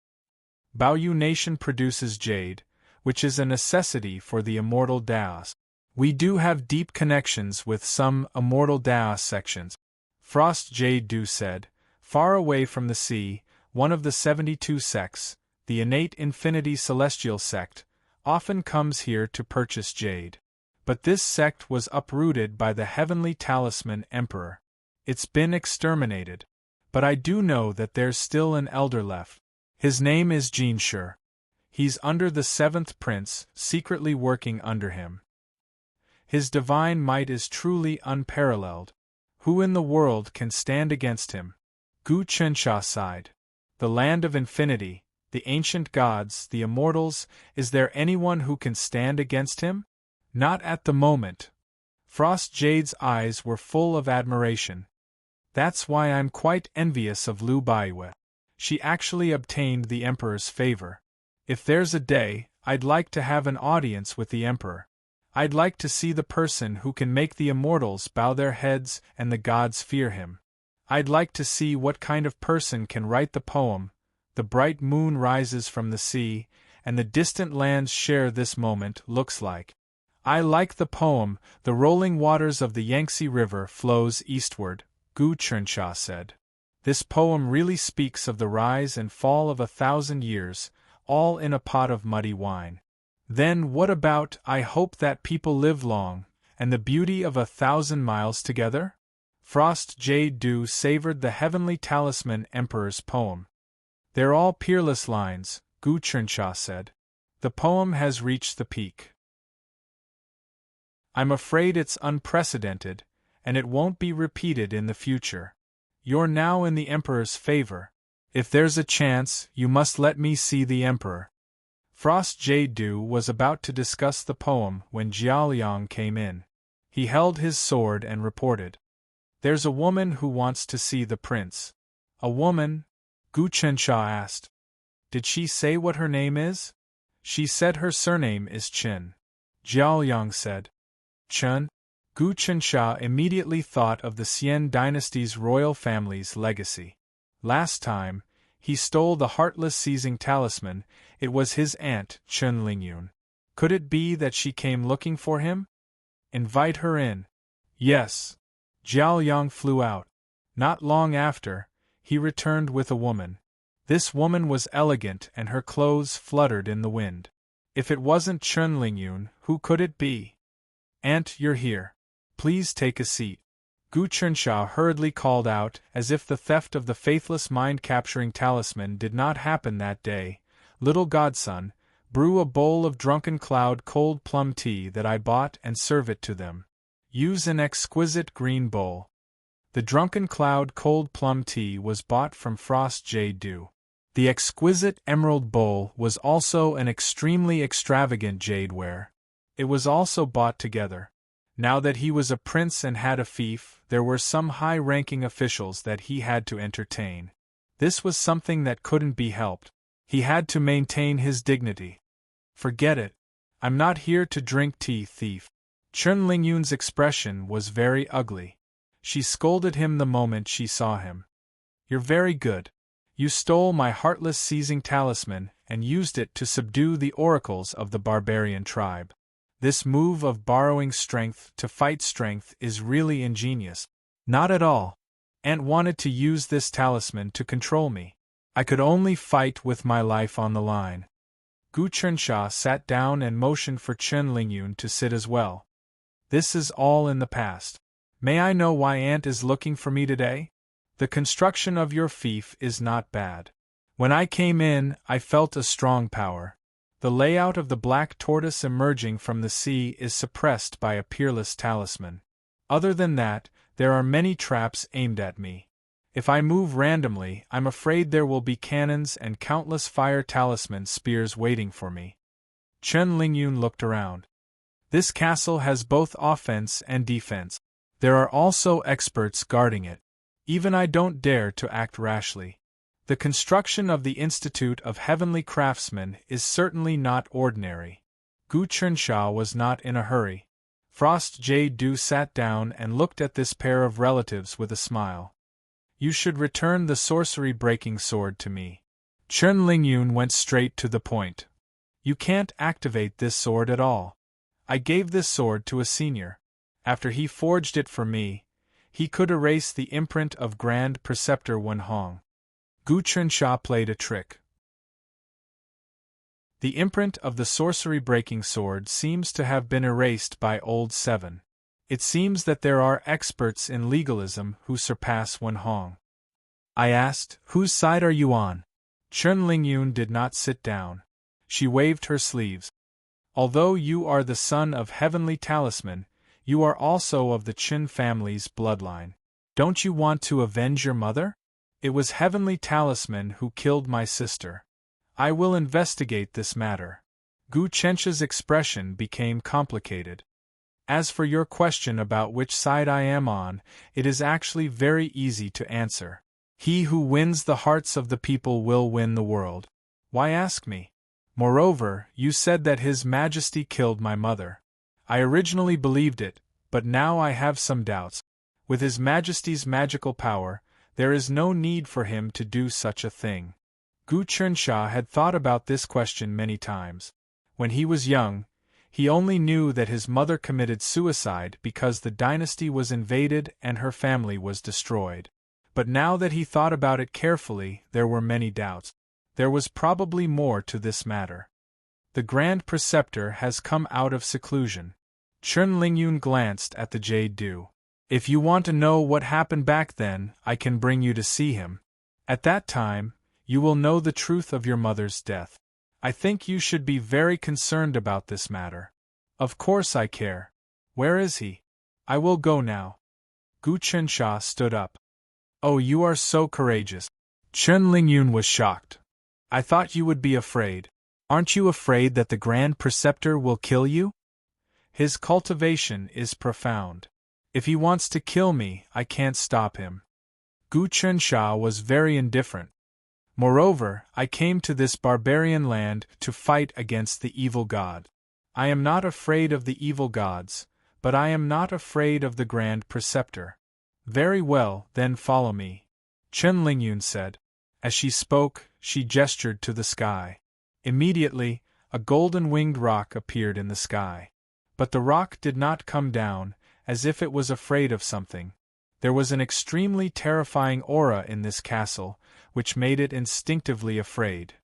Baoyu nation produces jade, which is a necessity for the immortal Daos. We do have deep connections with some immortal Daos sections. Frost J. said. Far away from the sea, one of the 72 sects, the innate infinity celestial sect, often comes here to purchase jade. But this sect was uprooted by the Heavenly Talisman Emperor. It's been exterminated. But I do know that there's still an elder left. His name is Jinshi. He's under the 7th prince, secretly working under him. His divine might is truly unparalleled. Who in the world can stand against him? Gu Qinsha sighed. The land of infinity, the ancient gods, the immortals, is there anyone who can stand against him? Not at the moment. Frost Jade's eyes were full of admiration. That's why I'm quite envious of Lu Baiwe. She actually obtained the Emperor's favor. If there's a day, I'd like to have an audience with the Emperor. I'd like to see the person who can make the immortals bow their heads and the gods fear him. I'd like to see what kind of person can write the poem, "The bright moon rises from the sea, and the distant lands share this moment" looks like. I like the poem, "The rolling waters of the Yangtze River flows eastward," Gu Qinsha said. This poem really speaks of the rise and fall of 1,000 years, all in a pot of muddy wine. Then what about "I hope that people live long, and the beauty of 1,000 miles together"? Frost J. savored the Heavenly Talisman Emperor's poem. They're all peerless lines, Gu Qinsha said. The poem has reached the peak. I'm afraid it's unprecedented, and it won't be repeated in the future. You're now in the Emperor's favor. If there's a chance, you must let me see the Emperor. Frost J. was about to discuss the poem when Jialiang came in. He held his sword and reported. There's a woman who wants to see the prince. A woman? Gu Qinsha asked. Did she say what her name is? She said her surname is Qin. Jialiang said. Qin? Gu Qinsha immediately thought of the Xian dynasty's royal family's legacy. Last time, he stole the heartless seizing talisman. It was his aunt, Qin Lingyun. Could it be that she came looking for him? Invite her in. Yes. Jialiang flew out. Not long after, he returned with a woman. This woman was elegant and her clothes fluttered in the wind. If it wasn't Qin Lingyun, who could it be? Aunt, you're here. Please take a seat. Gu Qinsha hurriedly called out, as if the theft of the faithless mind-capturing talisman did not happen that day. Little godson, brew a bowl of drunken cloud cold plum tea that I bought and serve it to them. Use an exquisite green bowl. The drunken cloud cold plum tea was bought from Frost J. The exquisite emerald bowl was also an extremely extravagant jadeware. It was also bought together. Now that he was a prince and had a fief, there were some high-ranking officials that he had to entertain. This was something that couldn't be helped. He had to maintain his dignity. Forget it. I'm not here to drink tea, thief. Qin Lingyun's expression was very ugly. She scolded him the moment she saw him. You're very good. You stole my heartless seizing talisman and used it to subdue the oracles of the barbarian tribe. This move of borrowing strength to fight strength is really ingenious. Not at all. Aunt wanted to use this talisman to control me. I could only fight with my life on the line. Gu Chensha sat down and motioned for Chen Lingyun to sit as well. This is all in the past. May I know why Aunt is looking for me today? The construction of your fief is not bad. When I came in, I felt a strong power. The layout of the black tortoise emerging from the sea is suppressed by a peerless talisman. Other than that, there are many traps aimed at me. If I move randomly, I'm afraid there will be cannons and countless fire talisman spears waiting for me. Chen Lingyun looked around. This castle has both offense and defense. There are also experts guarding it. Even I don't dare to act rashly. The construction of the Institute of Heavenly Craftsmen is certainly not ordinary. Gu Chensha was not in a hurry. Frost Jade sat down and looked at this pair of relatives with a smile. You should return the sorcery-breaking sword to me. Chen Lingyun went straight to the point. You can't activate this sword at all. I gave this sword to a senior. After he forged it for me, he could erase the imprint of Grand Preceptor Wenhong. Gu Chensha played a trick. The imprint of the sorcery-breaking sword seems to have been erased by Old Seven. It seems that there are experts in legalism who surpass Wenhong. I asked, whose side are you on? Chen Lingyun did not sit down. She waved her sleeves. Although you are the son of Heavenly Talisman, you are also of the Qin family's bloodline. Don't you want to avenge your mother? It was Heavenly Talisman who killed my sister. I will investigate this matter. Gu Chensha's expression became complicated. As for your question about which side I am on, it is actually very easy to answer. He who wins the hearts of the people will win the world. Why ask me? Moreover, you said that His Majesty killed my mother. I originally believed it, but now I have some doubts. With His Majesty's magical power, there is no need for him to do such a thing. Gu Chensha had thought about this question many times. When he was young, he only knew that his mother committed suicide because the dynasty was invaded and her family was destroyed. But now that he thought about it carefully, there were many doubts. There was probably more to this matter. The Grand Preceptor has come out of seclusion. Chen Lingyun glanced at the Jade Dew. If you want to know what happened back then, I can bring you to see him. At that time, you will know the truth of your mother's death. I think you should be very concerned about this matter. Of course I care. Where is he? I will go now. Gu Chensha stood up. Oh, you are so courageous. Chen Lingyun was shocked. I thought you would be afraid. Aren't you afraid that the Grand Preceptor will kill you? His cultivation is profound. If he wants to kill me, I can't stop him. Gu Chensha was very indifferent. Moreover, I came to this barbarian land to fight against the evil god. I am not afraid of the evil gods, but I am not afraid of the Grand Preceptor. Very well, then follow me, Chen Lingyun said. As she spoke, she gestured to the sky. Immediately, a golden-winged rock appeared in the sky. But the rock did not come down, as if it was afraid of something. There was an extremely terrifying aura in this castle, which made it instinctively afraid.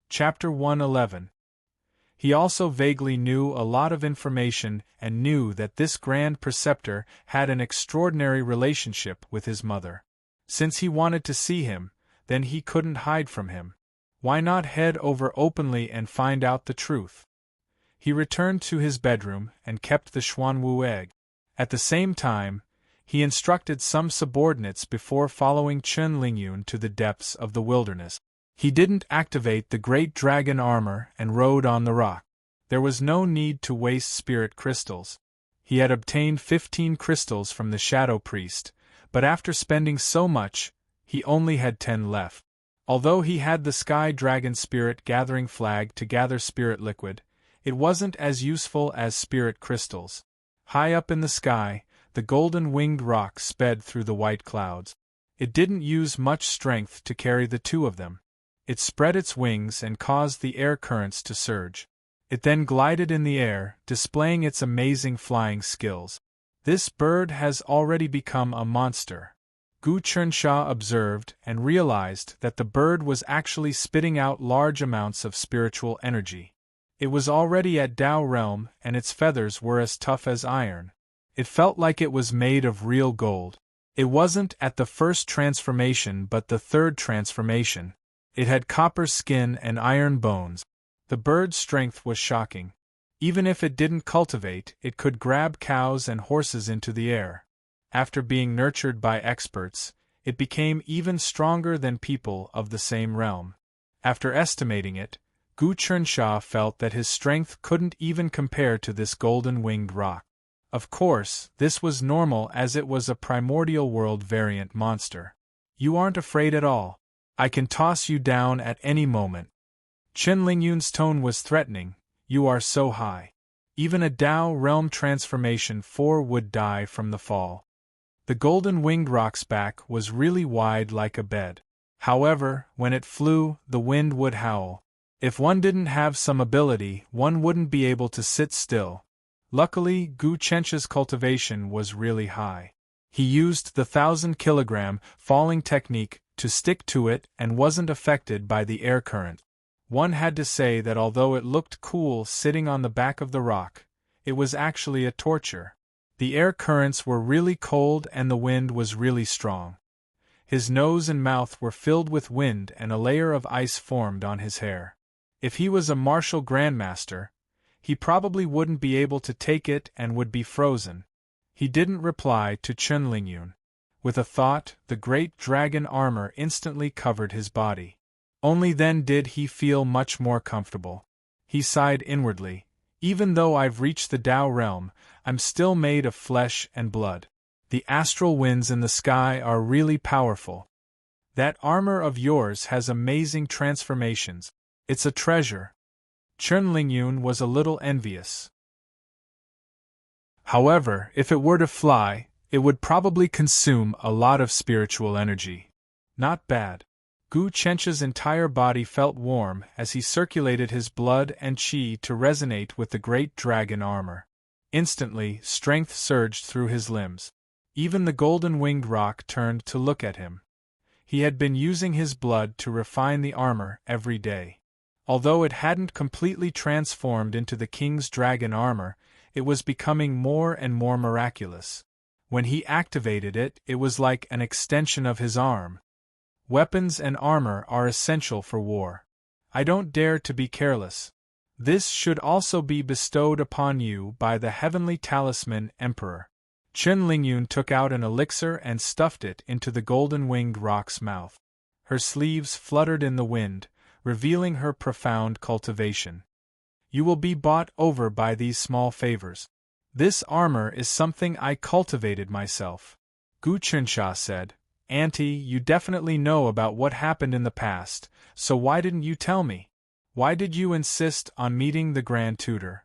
Chapter 111. He also vaguely knew a lot of information and knew that this Grand Preceptor had an extraordinary relationship with his mother. Since he wanted to see him, then he couldn't hide from him. Why not head over openly and find out the truth? He returned to his bedroom and kept the Xuanwu egg. At the same time, he instructed some subordinates before following Chen Lingyun to the depths of the wilderness. He didn't activate the great dragon armor and rode on the rock. There was no need to waste spirit crystals. He had obtained 15 crystals from the Shadow Priest, but after spending so much, he only had 10 left. Although he had the Sky Dragon Spirit Gathering Flag to gather spirit liquid, it wasn't as useful as spirit crystals. High up in the sky, the golden-winged rock sped through the white clouds. It didn't use much strength to carry the two of them. It spread its wings and caused the air currents to surge. It then glided in the air, displaying its amazing flying skills. This bird has already become a monster. Gu Chernsha observed and realized that the bird was actually spitting out large amounts of spiritual energy. It was already at Tao realm and its feathers were as tough as iron. It felt like it was made of real gold. It wasn't at the first transformation but the third transformation. It had copper skin and iron bones. The bird's strength was shocking. Even if it didn't cultivate, it could grab cows and horses into the air. After being nurtured by experts, it became even stronger than people of the same realm. After estimating it, Gu Chernsha felt that his strength couldn't even compare to this golden-winged roc. Of course, this was normal as it was a primordial world variant monster. You aren't afraid at all. I can toss you down at any moment. Chen Lingyun's tone was threatening. You are so high. Even a Tao realm transformation 4 would die from the fall. The golden-winged roc's back was really wide like a bed. However, when it flew, the wind would howl. If one didn't have some ability, one wouldn't be able to sit still. Luckily, Gu Chensha's cultivation was really high. He used the 1,000-kilogram falling technique to stick to it and wasn't affected by the air current. One had to say that although it looked cool sitting on the back of the rock, it was actually a torture. The air currents were really cold and the wind was really strong. His nose and mouth were filled with wind and a layer of ice formed on his hair. If he was a martial grandmaster, he probably wouldn't be able to take it and would be frozen. He didn't reply to Chen Lingyun. With a thought, the great dragon armor instantly covered his body. Only then did he feel much more comfortable. He sighed inwardly. Even though I've reached the Tao realm, I'm still made of flesh and blood. The astral winds in the sky are really powerful. That armor of yours has amazing transformations. It's a treasure. Chen Lingyun was a little envious. However, if it were to fly, it would probably consume a lot of spiritual energy. Not bad. Gu Chensha's entire body felt warm as he circulated his blood and qi to resonate with the great dragon armor. Instantly, strength surged through his limbs. Even the golden-winged roc turned to look at him. He had been using his blood to refine the armor every day. Although it hadn't completely transformed into the king's dragon armor, it was becoming more and more miraculous. When he activated it, it was like an extension of his arm. Weapons and armor are essential for war. I don't dare to be careless. This should also be bestowed upon you by the heavenly talisman Emperor. Chen Lingyun took out an elixir and stuffed it into the golden-winged roc's mouth. Her sleeves fluttered in the wind, revealing her profound cultivation. You will be bought over by these small favors. This armor is something I cultivated myself. Gu Chernsha said, Auntie, you definitely know about what happened in the past, so why didn't you tell me? Why did you insist on meeting the Grand Tutor?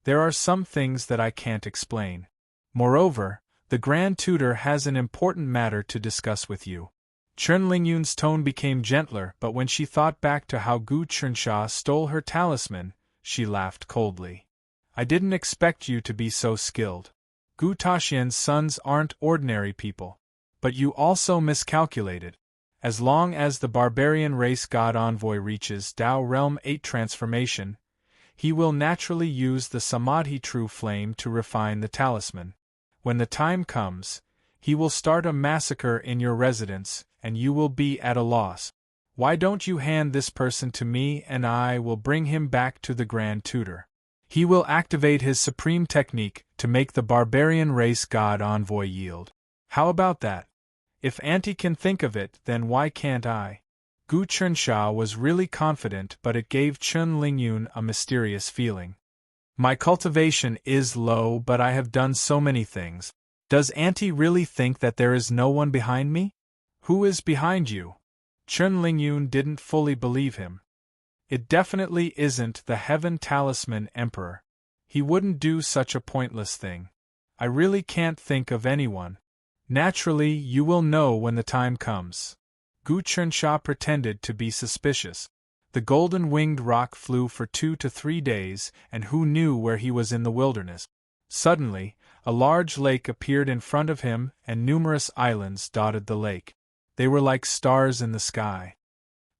There are some things that I can't explain. Moreover, the Grand Tutor has an important matter to discuss with you. Chen Lingyun's tone became gentler, but when she thought back to how Gu Chernsha stole her talisman, she laughed coldly. I didn't expect you to be so skilled. Gu Taxian's sons aren't ordinary people. But you also miscalculated. As long as the barbarian race god envoy reaches Tao Realm 8 transformation, he will naturally use the Samadhi True Flame to refine the talisman. When the time comes, he will start a massacre in your residence, and you will be at a loss. Why don't you hand this person to me and I will bring him back to the Grand Tutor. He will activate his supreme technique to make the barbarian race god envoy yield. How about that? If Auntie can think of it, then why can't I? Gu Chernsha was really confident, but it gave Chen Lingyun a mysterious feeling. My cultivation is low, but I have done so many things. Does Auntie really think that there is no one behind me? Who is behind you? Chen Lingyun didn't fully believe him. It definitely isn't the Heaven Talisman Emperor. He wouldn't do such a pointless thing. I really can't think of anyone. Naturally, you will know when the time comes. Gu Chernsha pretended to be suspicious. The golden-winged roc flew for 2 to 3 days, and who knew where he was in the wilderness. Suddenly, A large lake appeared in front of him, and numerous islands dotted the lake. They were like stars in the sky.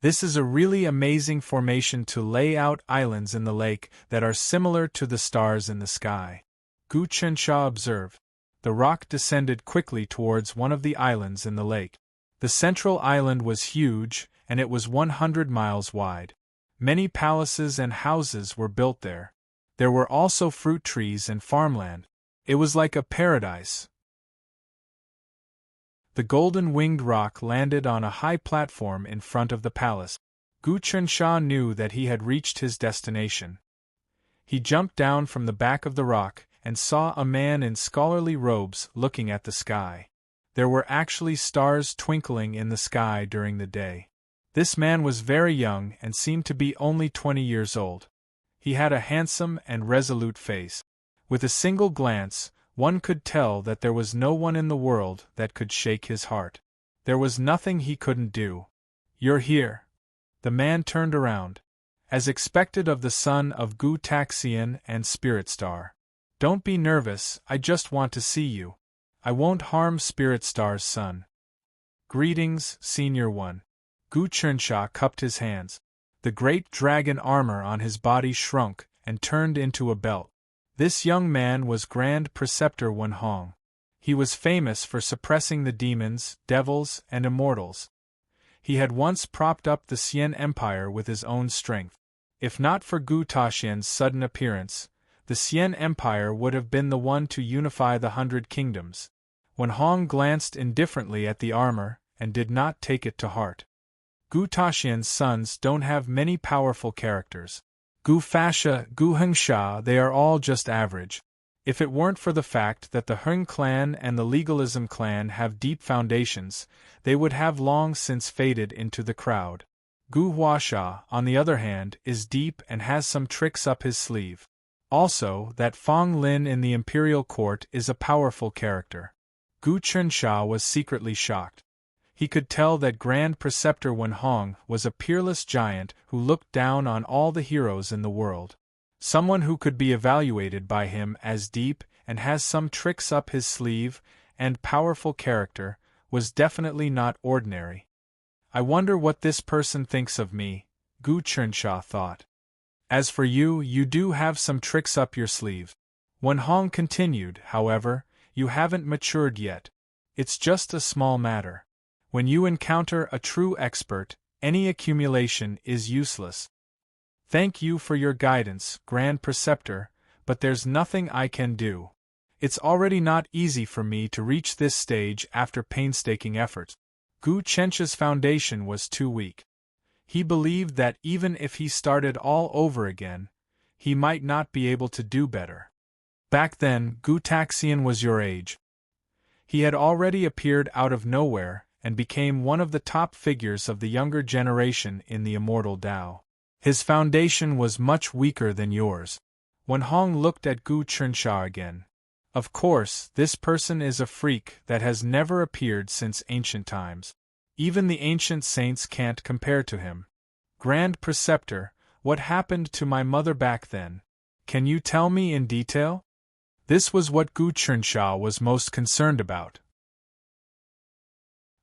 This is a really amazing formation to lay out islands in the lake that are similar to the stars in the sky, Gu Chensha observed. The rock descended quickly towards one of the islands in the lake. The central island was huge, and it was 100 miles wide. Many palaces and houses were built there. There were also fruit trees and farmland. It was like a paradise. The golden-winged rock landed on a high platform in front of the palace. Gu Chensha knew that he had reached his destination. He jumped down from the back of the rock and saw a man in scholarly robes looking at the sky. There were actually stars twinkling in the sky during the day. This man was very young and seemed to be only 20 years old. He had a handsome and resolute face. With a single glance, one could tell that there was no one in the world that could shake his heart. There was nothing he couldn't do. "You're here." The man turned around. As expected of the son of Gu Taxian and Spirit Star. "Don't be nervous, I just want to see you. I won't harm Spirit Star's son." "Greetings, Senior One." Gu Chensha cupped his hands. The great dragon armor on his body shrunk and turned into a belt. This young man was Grand Preceptor Wen Hong. He was famous for suppressing the demons, devils, and immortals. He had once propped up the Xian Empire with his own strength. If not for Gu Taxian's sudden appearance, the Xian Empire would have been the one to unify the 100 kingdoms. Wen Hong glanced indifferently at the armor and did not take it to heart. Gu Taxian's sons don't have many powerful characters. Gu Fasha, Gu Hengsha, they are all just average. If it weren't for the fact that the Heng clan and the Legalism clan have deep foundations, they would have long since faded into the crowd. Gu Huasha, on the other hand, is deep and has some tricks up his sleeve. Also, that Fong Lin in the imperial court is a powerful character. Gu Chensha was secretly shocked. He could tell that Grand Preceptor Wen Hong was a peerless giant who looked down on all the heroes in the world. Someone who could be evaluated by him as deep and has some tricks up his sleeve and powerful character was definitely not ordinary. I wonder what this person thinks of me, Gu Chensha thought. As for you, you do have some tricks up your sleeve. Wen Hong continued, however, you haven't matured yet. It's just a small matter. When you encounter a true expert, any accumulation is useless. Thank you for your guidance, Grand Preceptor, but there's nothing I can do. It's already not easy for me to reach this stage after painstaking effort. Gu Chensha's foundation was too weak. He believed that even if he started all over again, he might not be able to do better. Back then, Gu Taxian was your age. He had already appeared out of nowhere and became one of the top figures of the younger generation in the immortal Tao. His foundation was much weaker than yours. Wen Hong looked at Gu Chensha again. Of course, this person is a freak that has never appeared since ancient times. Even the ancient saints can't compare to him. Grand Preceptor, what happened to my mother back then? Can you tell me in detail? This was what Gu Chensha was most concerned about.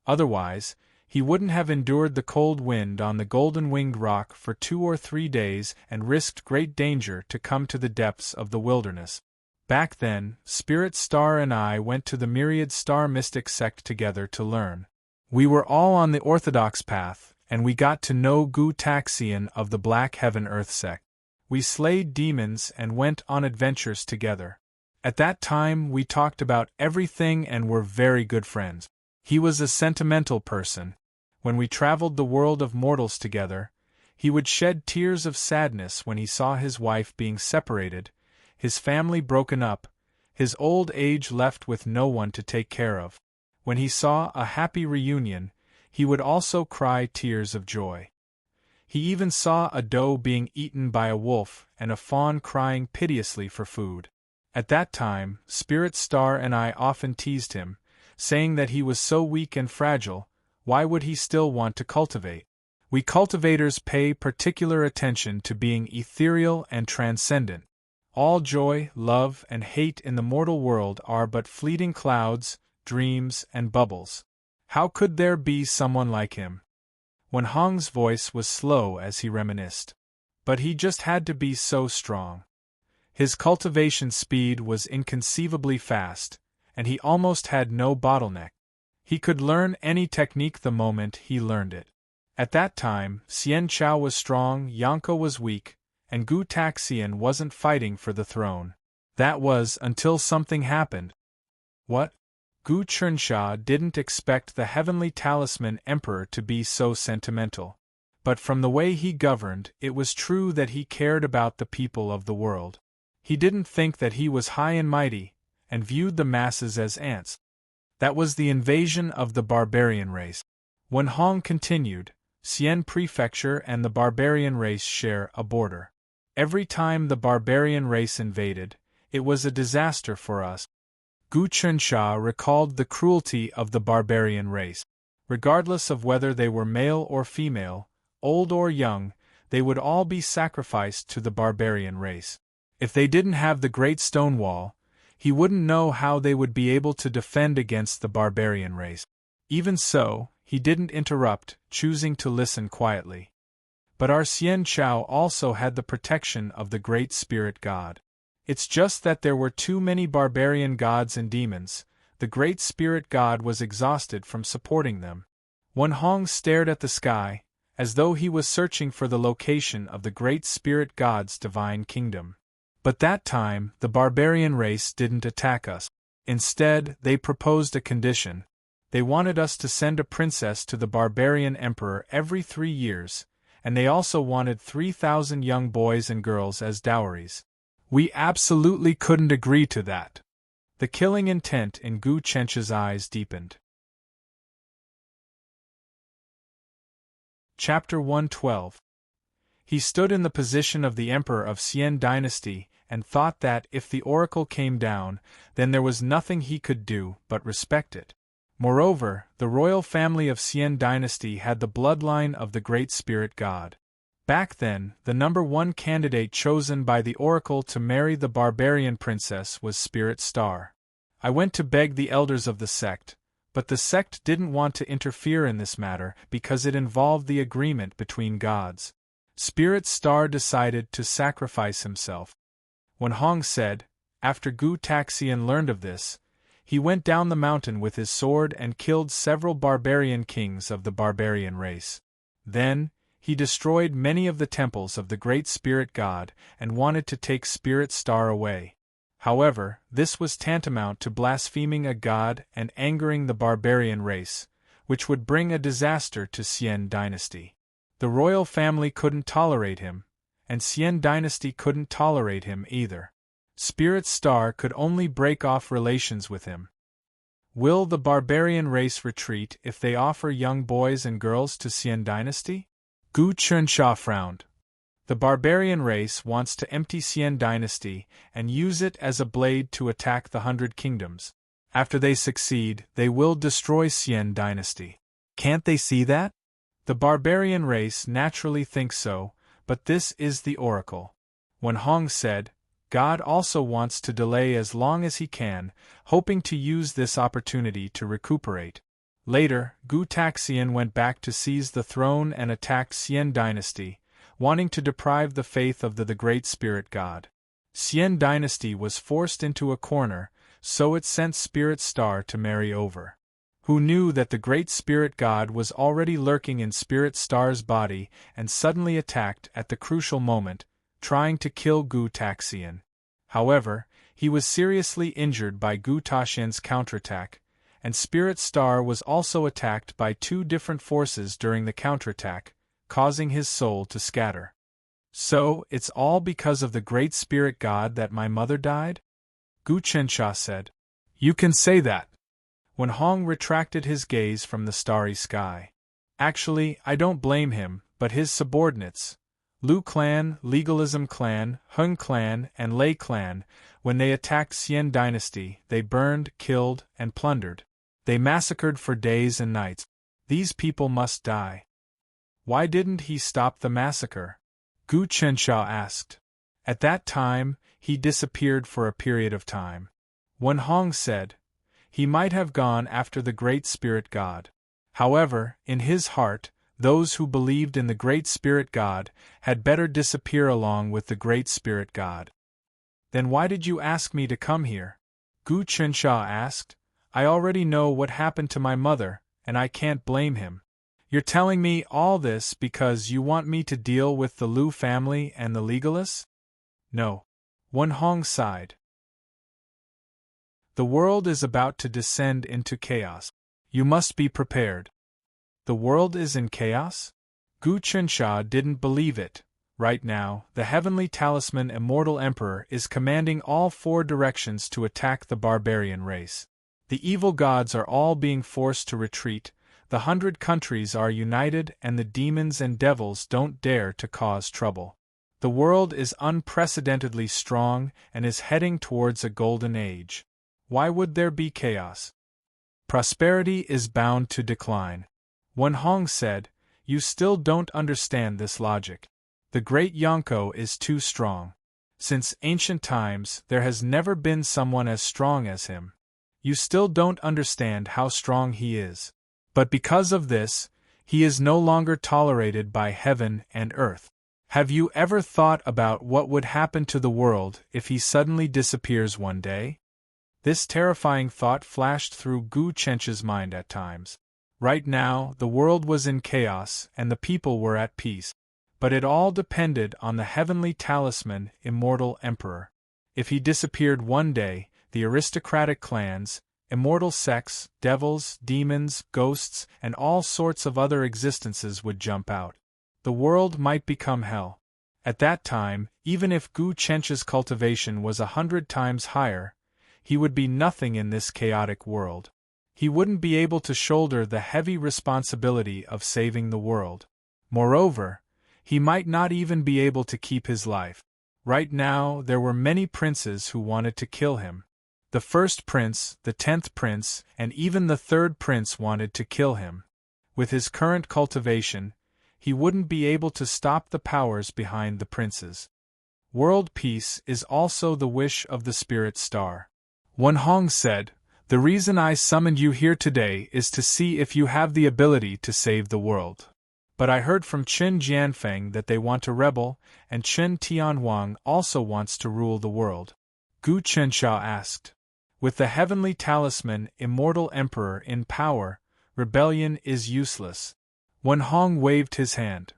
Otherwise, he wouldn't have endured the cold wind on the golden-winged rock for 2 or 3 days and risked great danger to come to the depths of the wilderness. Back then, Spirit Star and I went to the Myriad Star Mystic sect together to learn. We were all on the orthodox path, and we got to know Gu Taxian of the Black Heaven Earth sect. We slayed demons and went on adventures together. At that time we talked about everything and were very good friends. He was a sentimental person. When we traveled the world of mortals together, he would shed tears of sadness when he saw his wife being separated, his family broken up, his old age left with no one to take care of. When he saw a happy reunion, he would also cry tears of joy. He even saw a doe being eaten by a wolf and a fawn crying piteously for food. At that time, Spirit Star and I often teased him, saying that he was so weak and fragile, why would he still want to cultivate? We cultivators pay particular attention to being ethereal and transcendent. All joy, love, and hate in the mortal world are but fleeting clouds, dreams, and bubbles. How could there be someone like him? Wen Hong's voice was slow as he reminisced. But he just had to be so strong. His cultivation speed was inconceivably fast, and he almost had no bottleneck. He could learn any technique the moment he learned it. At that time, Xian Chao was strong, Yanko was weak, and Gu Taxian wasn't fighting for the throne. That was until something happened. What? Gu Chensha didn't expect the heavenly talisman emperor to be so sentimental. But from the way he governed, it was true that he cared about the people of the world. He didn't think that he was high and mighty, and viewed the masses as ants. That was the invasion of the barbarian race. Wen Hong continued, Xian Prefecture and the barbarian race share a border. Every time the barbarian race invaded, it was a disaster for us. Gu Chensha recalled the cruelty of the barbarian race. Regardless of whether they were male or female, old or young, they would all be sacrificed to the barbarian race. If they didn't have the Great Stone Wall, he wouldn't know how they would be able to defend against the barbarian race. Even so, he didn't interrupt, choosing to listen quietly. But our Xian Chao also had the protection of the Great Spirit God. It's just that there were too many barbarian gods and demons. The Great Spirit God was exhausted from supporting them. Wen Hong stared at the sky, as though he was searching for the location of the Great Spirit God's divine kingdom. But that time, the barbarian race didn't attack us. Instead, they proposed a condition. They wanted us to send a princess to the barbarian emperor every 3 years, and they also wanted 3,000 young boys and girls as dowries. We absolutely couldn't agree to that. The killing intent in Gu Chensha's eyes deepened. Chapter 112. He stood in the position of the emperor of Xian dynasty and thought that if the oracle came down, then there was nothing he could do but respect it. Moreover, the royal family of Xian dynasty had the bloodline of the Great Spirit God. Back then, the #1 candidate chosen by the oracle to marry the barbarian princess was Spirit Star. I went to beg the elders of the sect, but the sect didn't want to interfere in this matter because it involved the agreement between gods. Spirit Star decided to sacrifice himself. Wen Hong said, after Gu Taxian learned of this, he went down the mountain with his sword and killed several barbarian kings of the barbarian race. Then, he destroyed many of the temples of the Great Spirit God and wanted to take Spirit Star away. However, this was tantamount to blaspheming a god and angering the barbarian race, which would bring a disaster to Xian dynasty. The royal family couldn't tolerate him, and Xian dynasty couldn't tolerate him either. Spirit Star could only break off relations with him. Will the barbarian race retreat if they offer young boys and girls to Xian dynasty? Gu Chensha frowned. The barbarian race wants to empty Xian dynasty and use it as a blade to attack the 100 Kingdoms. After they succeed, they will destroy Xian dynasty. Can't they see that? The barbarian race naturally thinks so, but this is the oracle. Wen Hong said, God also wants to delay as long as he can, hoping to use this opportunity to recuperate. Later, Gu Taxian went back to seize the throne and attack Xian dynasty, wanting to deprive the faith of the Great Spirit God. Xian dynasty was forced into a corner, so it sent Spirit Star to marry over. Who knew that the Great Spirit God was already lurking in Spirit Star's body and suddenly attacked at the crucial moment, trying to kill Gu Taxian. However, he was seriously injured by Gu Taxian's counterattack, and Spirit Star was also attacked by 2 different forces during the counterattack, causing his soul to scatter. So, it's all because of the Great Spirit God that my mother died? Gu Chensha said. You can say that. Wen Hong retracted his gaze from the starry sky. Actually, I don't blame him, but his subordinates, Lu clan, Legalism clan, Hung clan, and Lei clan, when they attacked Xian dynasty, they burned, killed, and plundered. They massacred for days and nights. These people must die. Why didn't he stop the massacre? Gu Chensha asked. At that time, he disappeared for a period of time. Wen Hong said, he might have gone after the Great Spirit God. However, in his heart, those who believed in the Great Spirit God had better disappear along with the Great Spirit God. Then why did you ask me to come here? Gu Qinsha asked. I already know what happened to my mother, and I can't blame him. You're telling me all this because you want me to deal with the Liu family and the legalists? No. Wen Hong sighed. The world is about to descend into chaos. You must be prepared. The world is in chaos? Gu Qinsha didn't believe it. Right now, the heavenly talisman Immortal Emperor is commanding all 4 directions to attack the barbarian race. The evil gods are all being forced to retreat, the 100 countries are united, and the demons and devils don't dare to cause trouble. The world is unprecedentedly strong and is heading towards a golden age. Why would there be chaos? Prosperity is bound to decline. Wen Hong said, you still don't understand this logic. The great Yonko is too strong. Since ancient times, there has never been someone as strong as him. You still don't understand how strong he is. But because of this, he is no longer tolerated by heaven and earth. Have you ever thought about what would happen to the world if he suddenly disappears one day? This terrifying thought flashed through Gu Qinsha's mind at times. Right now, the world was in chaos and the people were at peace. But it all depended on the heavenly talisman Immortal Emperor. If he disappeared one day, the aristocratic clans, immortal sects, devils, demons, ghosts, and all sorts of other existences would jump out. The world might become hell. At that time, even if Gu Qinsha's cultivation was 100 times higher, he would be nothing in this chaotic world. He wouldn't be able to shoulder the heavy responsibility of saving the world. Moreover, he might not even be able to keep his life. Right now, there were many princes who wanted to kill him. The first prince, the 10th prince, and even the 3rd prince wanted to kill him. With his current cultivation, he wouldn't be able to stop the powers behind the princes. World peace is also the wish of the Spirit Star. Wen Hong said, the reason I summoned you here today is to see if you have the ability to save the world. But I heard from Qin Jianfeng that they want to rebel, and Qin Tianhuang also wants to rule the world. Gu Qinsha asked. With the heavenly talisman Immortal Emperor in power, rebellion is useless. Wen Hong waved his hand.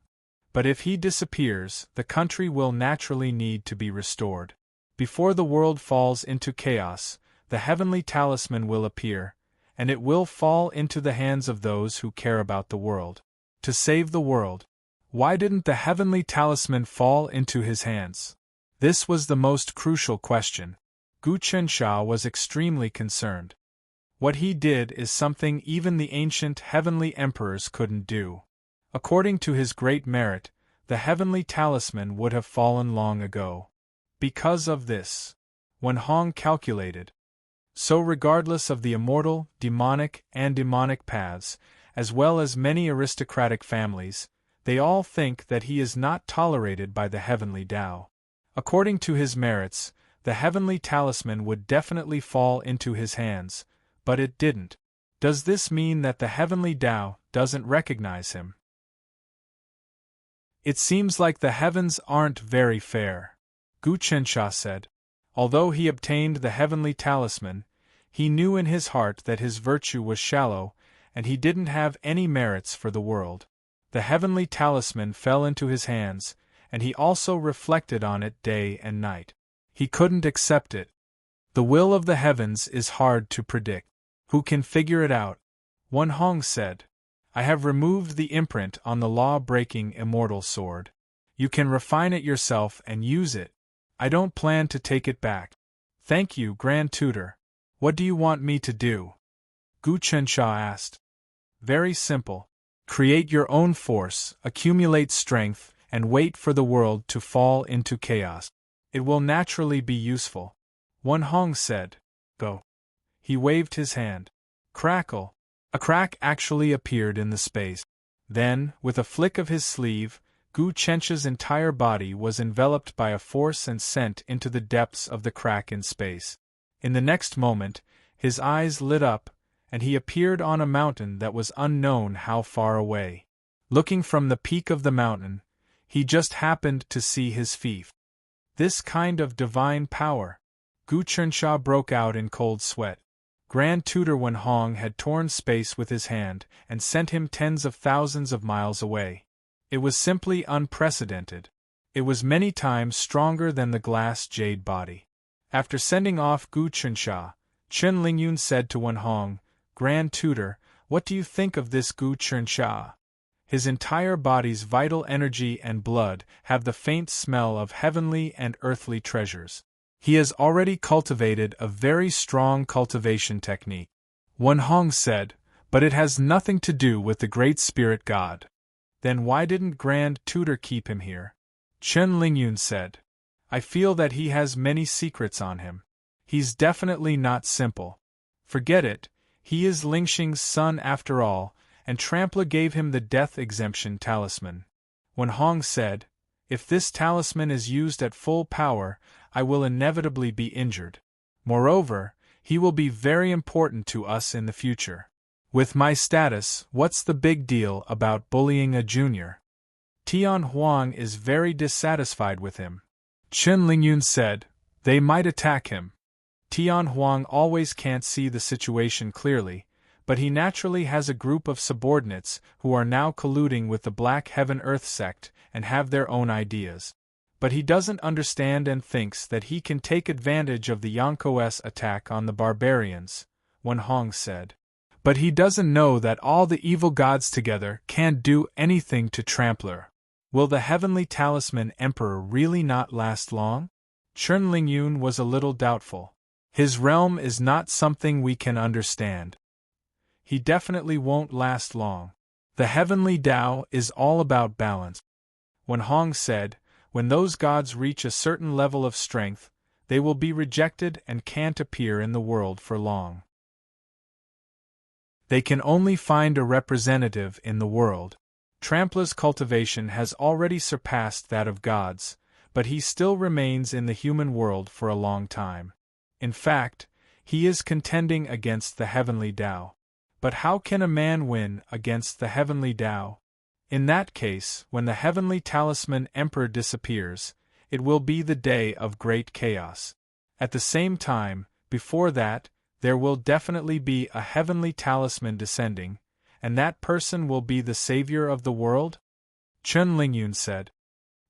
But if he disappears, the country will naturally need to be restored. Before the world falls into chaos, the heavenly talisman will appear, and it will fall into the hands of those who care about the world. To save the world. Why didn't the heavenly talisman fall into his hands? This was the most crucial question. Gu Qinsha was extremely concerned. What he did is something even the ancient heavenly emperors couldn't do. According to his great merit, the heavenly talisman would have fallen long ago. Because of this, Wen Hong calculated. So regardless of the immortal, demonic, and demonic paths, as well as many aristocratic families, they all think that he is not tolerated by the heavenly Tao. According to his merits, the heavenly talisman would definitely fall into his hands, but it didn't. Does this mean that the heavenly Tao doesn't recognize him? It seems like the heavens aren't very fair, Gu Qinsha said. Although he obtained the heavenly talisman, he knew in his heart that his virtue was shallow, and he didn't have any merits for the world. The heavenly talisman fell into his hands, and he also reflected on it day and night. He couldn't accept it. The will of the heavens is hard to predict. Who can figure it out? Wen Hong said. I have removed the imprint on the law-breaking immortal sword. You can refine it yourself and use it. I don't plan to take it back. Thank you, Grand Tutor. What do you want me to do? Gu Qinsha asked. Very simple. Create your own force, accumulate strength, and wait for the world to fall into chaos. It will naturally be useful. Wen Hong said. Go. He waved his hand. Crackle. A crack actually appeared in the space. Then, with a flick of his sleeve, Gu Chencha's entire body was enveloped by a force and sent into the depths of the crack in space. In the next moment, his eyes lit up, and he appeared on a mountain that was unknown how far away. Looking from the peak of the mountain, he just happened to see his fief. This kind of divine power! Gu Chencha broke out in cold sweat. Grand Tutor Wen Hong had torn space with his hand and sent him tens of thousands of miles away. It was simply unprecedented. It was many times stronger than the glass jade body. After sending off Gu Chencha, Chen Lingyun said to Wen Hong, "Grand Tutor, what do you think of this Gu Chencha? His entire body's vital energy and blood have the faint smell of heavenly and earthly treasures. He has already cultivated a very strong cultivation technique." Wen Hong said, "But it has nothing to do with the Great Spirit God." "Then why didn't Grand Tutor keep him here?" Chen Lingyun said. "I feel that he has many secrets on him. He's definitely not simple. Forget it, he is Lingxing's son after all, and Trampler gave him the death exemption talisman." Wen Hong said, "If this talisman is used at full power, I will inevitably be injured. Moreover, he will be very important to us in the future. With my status, what's the big deal about bullying a junior? Tian Huang is very dissatisfied with him." Chen Lingyun said, "They might attack him. Tian Huang always can't see the situation clearly, but he naturally has a group of subordinates who are now colluding with the Black Heaven Earth sect and have their own ideas. But he doesn't understand and thinks that he can take advantage of the Yanko's attack on the barbarians," Wen Hong said. "But he doesn't know that all the evil gods together can't do anything to Trampler. Will the Heavenly Talisman Emperor really not last long?" Chen Lingyun was a little doubtful. "His realm is not something we can understand. He definitely won't last long. The Heavenly Tao is all about balance." Wen Hong said, "When those gods reach a certain level of strength, they will be rejected and can't appear in the world for long. They can only find a representative in the world. Trampler's cultivation has already surpassed that of gods, but he still remains in the human world for a long time. In fact, he is contending against the Heavenly Tao. But how can a man win against the Heavenly Tao? In that case, when the Heavenly Talisman Emperor disappears, it will be the day of great chaos. At the same time, before that, there will definitely be a Heavenly Talisman descending, and that person will be the savior of the world?" Chen Lingyun said.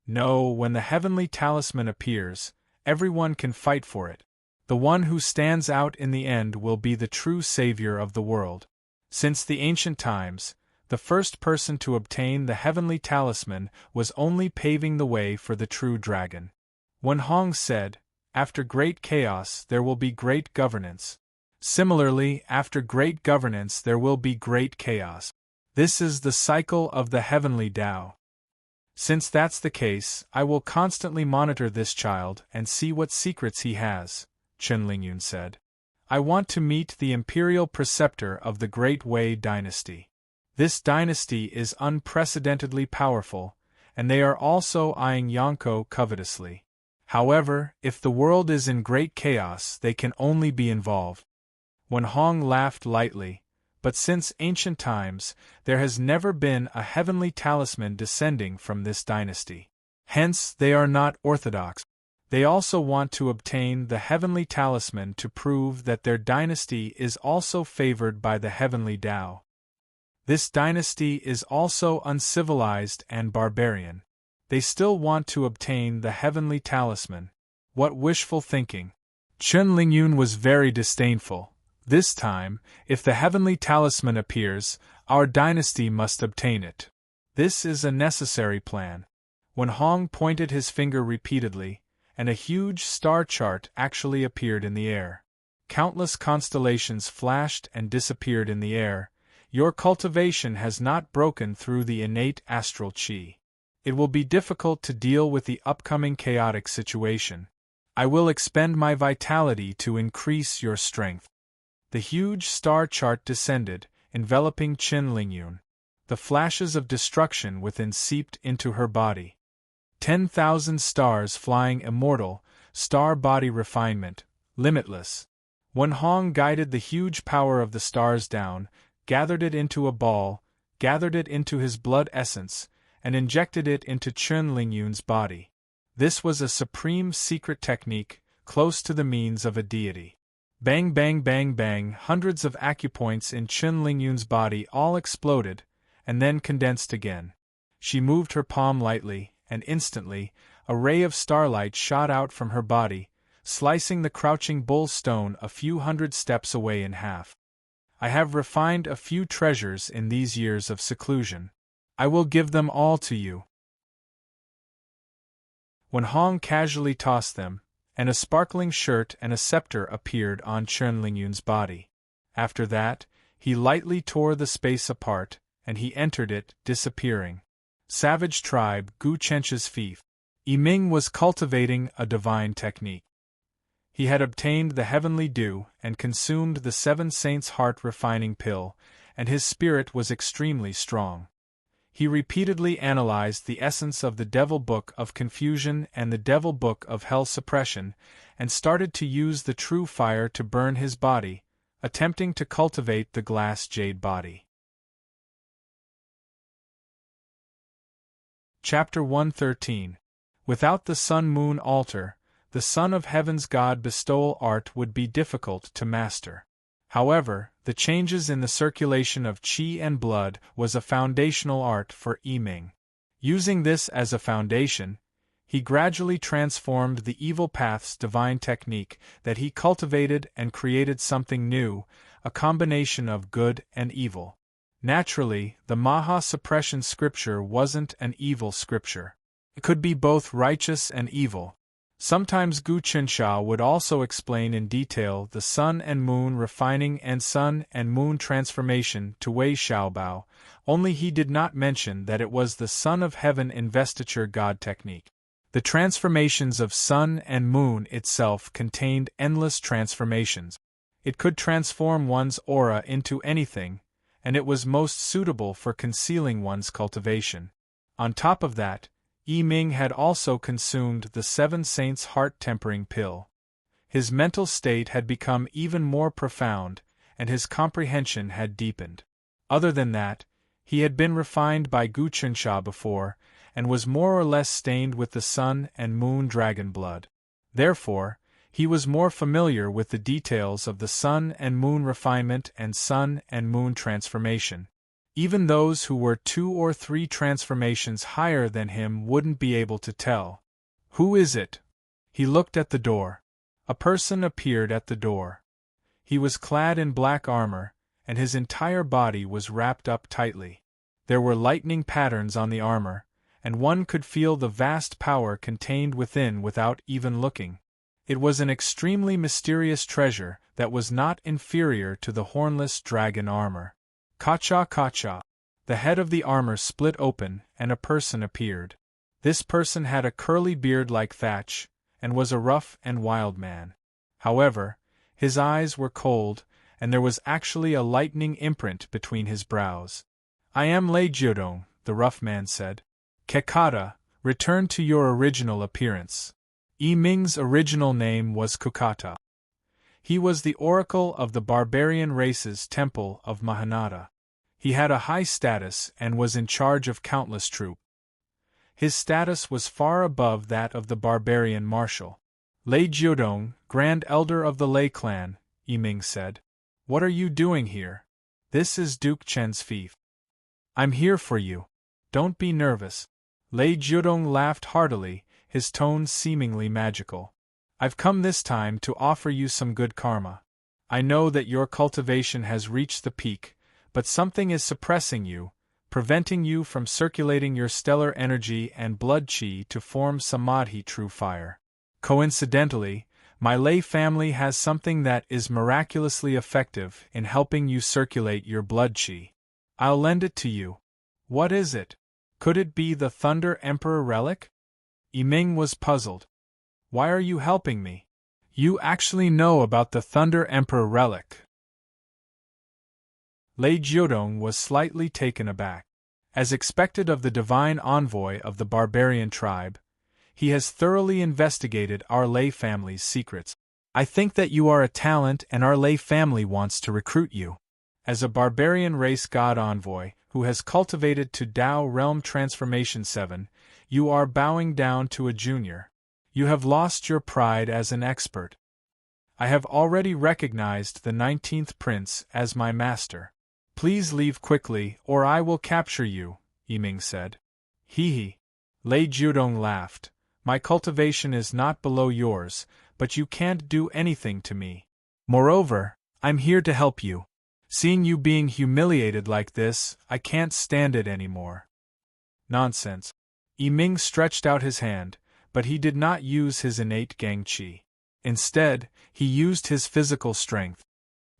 "No, when the Heavenly Talisman appears, everyone can fight for it. The one who stands out in the end will be the true savior of the world. Since the ancient times, the first person to obtain the Heavenly Talisman was only paving the way for the true dragon." Wen Hong said, "After great chaos there will be great governance. Similarly, after great governance there will be great chaos. This is the cycle of the Heavenly Tao. Since that's the case, I will constantly monitor this child and see what secrets he has," Chen Lingyun said. "I want to meet the imperial preceptor of the Great Wei dynasty. This dynasty is unprecedentedly powerful, and they are also eyeing Yanko covetously. However, if the world is in great chaos, they can only be involved." Wen Hong laughed lightly, "But since ancient times, there has never been a heavenly talisman descending from this dynasty. Hence, they are not orthodox. They also want to obtain the heavenly talisman to prove that their dynasty is also favored by the Heavenly Tao. This dynasty is also uncivilized and barbarian. They still want to obtain the heavenly talisman. What wishful thinking!" Chen Lingyun was very disdainful. "This time, if the heavenly talisman appears, our dynasty must obtain it. This is a necessary plan." Wen Hong pointed his finger repeatedly, and a huge star chart actually appeared in the air. Countless constellations flashed and disappeared in the air. "Your cultivation has not broken through the innate astral qi. It will be difficult to deal with the upcoming chaotic situation. I will expend my vitality to increase your strength." The huge star chart descended, enveloping Chen Lingyun. The flashes of destruction within seeped into her body. 10,000 stars flying immortal, star body refinement, limitless. Wen Hong guided the huge power of the stars down, gathered it into a ball, gathered it into his blood essence, and injected it into Chen Lingyun's body. This was a supreme secret technique, close to the means of a deity. Bang bang bang bang, hundreds of acupoints in Chen Lingyun's body all exploded, and then condensed again. She moved her palm lightly, and instantly, a ray of starlight shot out from her body, slicing the crouching bull's stone a few hundred steps away in half. I have refined a few treasures in these years of seclusion. I will give them all to you. Wen Hong casually tossed them, and a sparkling shirt and a scepter appeared on Chen Lingyun's body. After that, he lightly tore the space apart, and he entered it, disappearing. Savage tribe Gu Chench's fief. Yiming was cultivating a divine technique. He had obtained the heavenly dew and consumed the 7 saints' heart-refining pill, and his spirit was extremely strong. He repeatedly analyzed the essence of the Devil Book of Confusion and the Devil Book of Hell Suppression, and started to use the true fire to burn his body, attempting to cultivate the glass jade body. Chapter 113. Without the Sun-Moon altar, the Son of Heaven's God bestowal art would be difficult to master. However, the changes in the circulation of qi and blood was a foundational art for Yiming. Using this as a foundation, he gradually transformed the evil path's divine technique that he cultivated and created something new, a combination of good and evil. Naturally, the Maha suppression scripture wasn't an evil scripture. It could be both righteous and evil. Sometimes Gu Qinsha would also explain in detail the sun and moon refining and sun and moon transformation to Wei Xiaobao, only he did not mention that it was the Son of Heaven investiture god technique. The transformations of sun and moon itself contained endless transformations. It could transform one's aura into anything, and it was most suitable for concealing one's cultivation. On top of that, Yiming had also consumed the 7 saints' heart-tempering pill. His mental state had become even more profound, and his comprehension had deepened. Other than that, he had been refined by Gu Qinsha before, and was more or less stained with the sun and moon dragon blood. Therefore, he was more familiar with the details of the sun and moon refinement and sun and moon transformation. Even those who were 2 or 3 transformations higher than him wouldn't be able to tell. Who is it? He looked at the door. A person appeared at the door. He was clad in black armor, and his entire body was wrapped up tightly. There were lightning patterns on the armor, and one could feel the vast power contained within without even looking. It was an extremely mysterious treasure that was not inferior to the hornless dragon armor. Kacha kacha. The head of the armor split open, and a person appeared. This person had a curly beard like thatch, and was a rough and wild man. However, his eyes were cold, and there was actually a lightning imprint between his brows. "I am Lei Jiodong," the rough man said. "Kekata, return to your original appearance." Yiming's original name was Kukata. He was the oracle of the barbarian race's temple of Mahanata. He had a high status and was in charge of countless troops. His status was far above that of the barbarian marshal. "Lei Jiodong, Grand Elder of the Lei clan," Yiming said. "What are you doing here? This is Duke Chen's fief." "I'm here for you. Don't be nervous." Lei Jiodong laughed heartily, his tone seemingly magical. "I've come this time to offer you some good karma. I know that your cultivation has reached the peak, but something is suppressing you, preventing you from circulating your stellar energy and blood qi to form samadhi true fire. Coincidentally, my Lei family has something that is miraculously effective in helping you circulate your blood qi. I'll lend it to you." "What is it? Could it be the Thunder Emperor relic?" Yiming was puzzled. "Why are you helping me? You actually know about the Thunder Emperor relic?" Lei Jiodong was slightly taken aback. As expected of the divine envoy of the barbarian tribe, he has thoroughly investigated our lay family's secrets. I think that you are a talent and our lay family wants to recruit you. As a barbarian race god envoy, who has cultivated to Tao Realm Transformation 7, you are bowing down to a junior. You have lost your pride as an expert. I have already recognized the 19th prince as my master. Please leave quickly or I will capture you, Yiming said. Hee hee. Lei Jiudong laughed. My cultivation is not below yours, but you can't do anything to me. Moreover, I'm here to help you. Seeing you being humiliated like this, I can't stand it anymore. Nonsense. Yiming stretched out his hand, but he did not use his innate gang qi. Instead, he used his physical strength.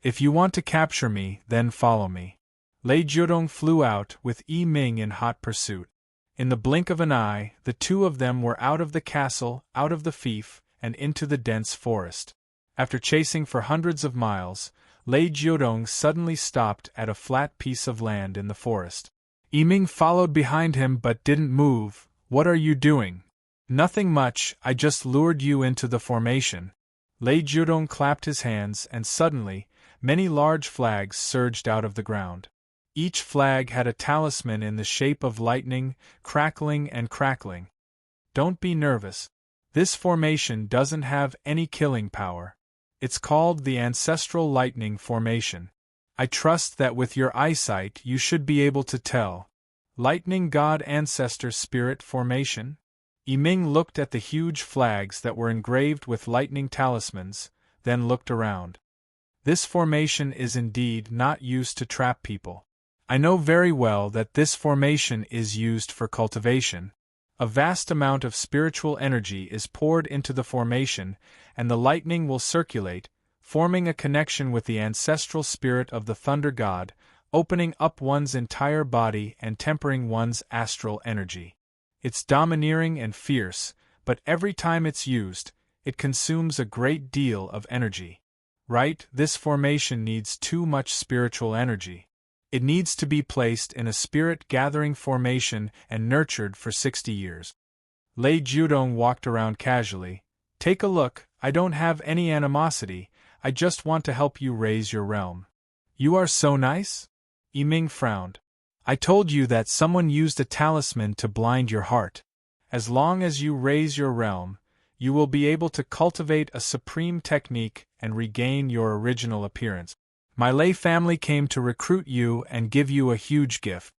If you want to capture me, then follow me. Lei Jiudong flew out with Yiming in hot pursuit. In the blink of an eye, the two of them were out of the castle, out of the fief, and into the dense forest. After chasing for hundreds of miles, Lei Jiudong suddenly stopped at a flat piece of land in the forest. Yiming followed behind him but didn't move. What are you doing? Nothing much, I just lured you into the formation. Lei Jiudong clapped his hands and suddenly, many large flags surged out of the ground. Each flag had a talisman in the shape of lightning, crackling and crackling. Don't be nervous. This formation doesn't have any killing power. It's called the Ancestral Lightning Formation. I trust that with your eyesight you should be able to tell. Lightning God Ancestor Spirit Formation? Yiming looked at the huge flags that were engraved with lightning talismans, then looked around. This formation is indeed not used to trap people. I know very well that this formation is used for cultivation. A vast amount of spiritual energy is poured into the formation, and the lightning will circulate, forming a connection with the ancestral spirit of the thunder god, opening up one's entire body and tempering one's astral energy. It's domineering and fierce, but every time it's used, it consumes a great deal of energy. Right, this formation needs too much spiritual energy. It needs to be placed in a spirit-gathering formation and nurtured for 60 years. Lei Jiudong walked around casually. Take a look, I don't have any animosity, I just want to help you raise your realm. You are so nice? Yiming frowned. I told you that someone used a talisman to blind your heart. As long as you raise your realm, you will be able to cultivate a supreme technique and regain your original appearance. My Lei family came to recruit you and give you a huge gift.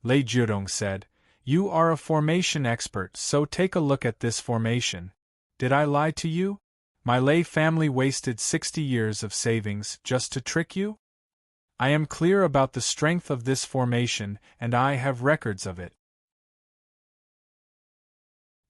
Lei Jiudong said, You are a formation expert, so take a look at this formation. Did I lie to you? My Lei family wasted 60 years of savings just to trick you? I am clear about the strength of this formation and I have records of it.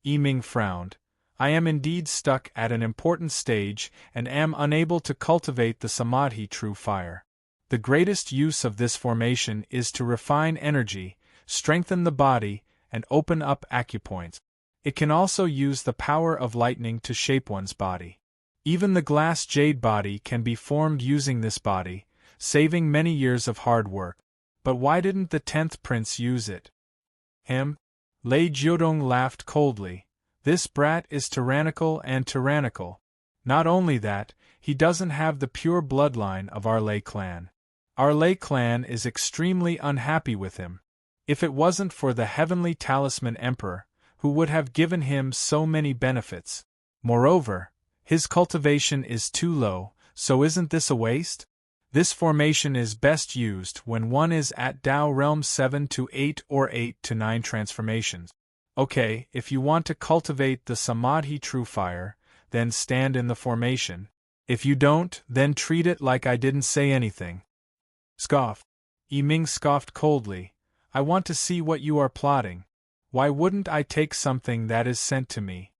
Yiming frowned. I am indeed stuck at an important stage and am unable to cultivate the Samadhi true fire. The greatest use of this formation is to refine energy, strengthen the body, and open up acupoints. It can also use the power of lightning to shape one's body. Even the glass jade body can be formed using this body, saving many years of hard work. But why didn't the 10th prince use it? Lei Jiudong laughed coldly. This brat is tyrannical and tyrannical. Not only that, he doesn't have the pure bloodline of our Lei clan. Our Lei clan is extremely unhappy with him. If it wasn't for the heavenly talisman emperor, who would have given him so many benefits. Moreover, his cultivation is too low, so isn't this a waste? This formation is best used when one is at Tao Realm 7 to 8 or 8 to 9 transformations. Okay, if you want to cultivate the Samadhi true fire, then stand in the formation. If you don't, then treat it like I didn't say anything. Scoff. Yiming scoffed coldly. I want to see what you are plotting. Why wouldn't I take something that is sent to me?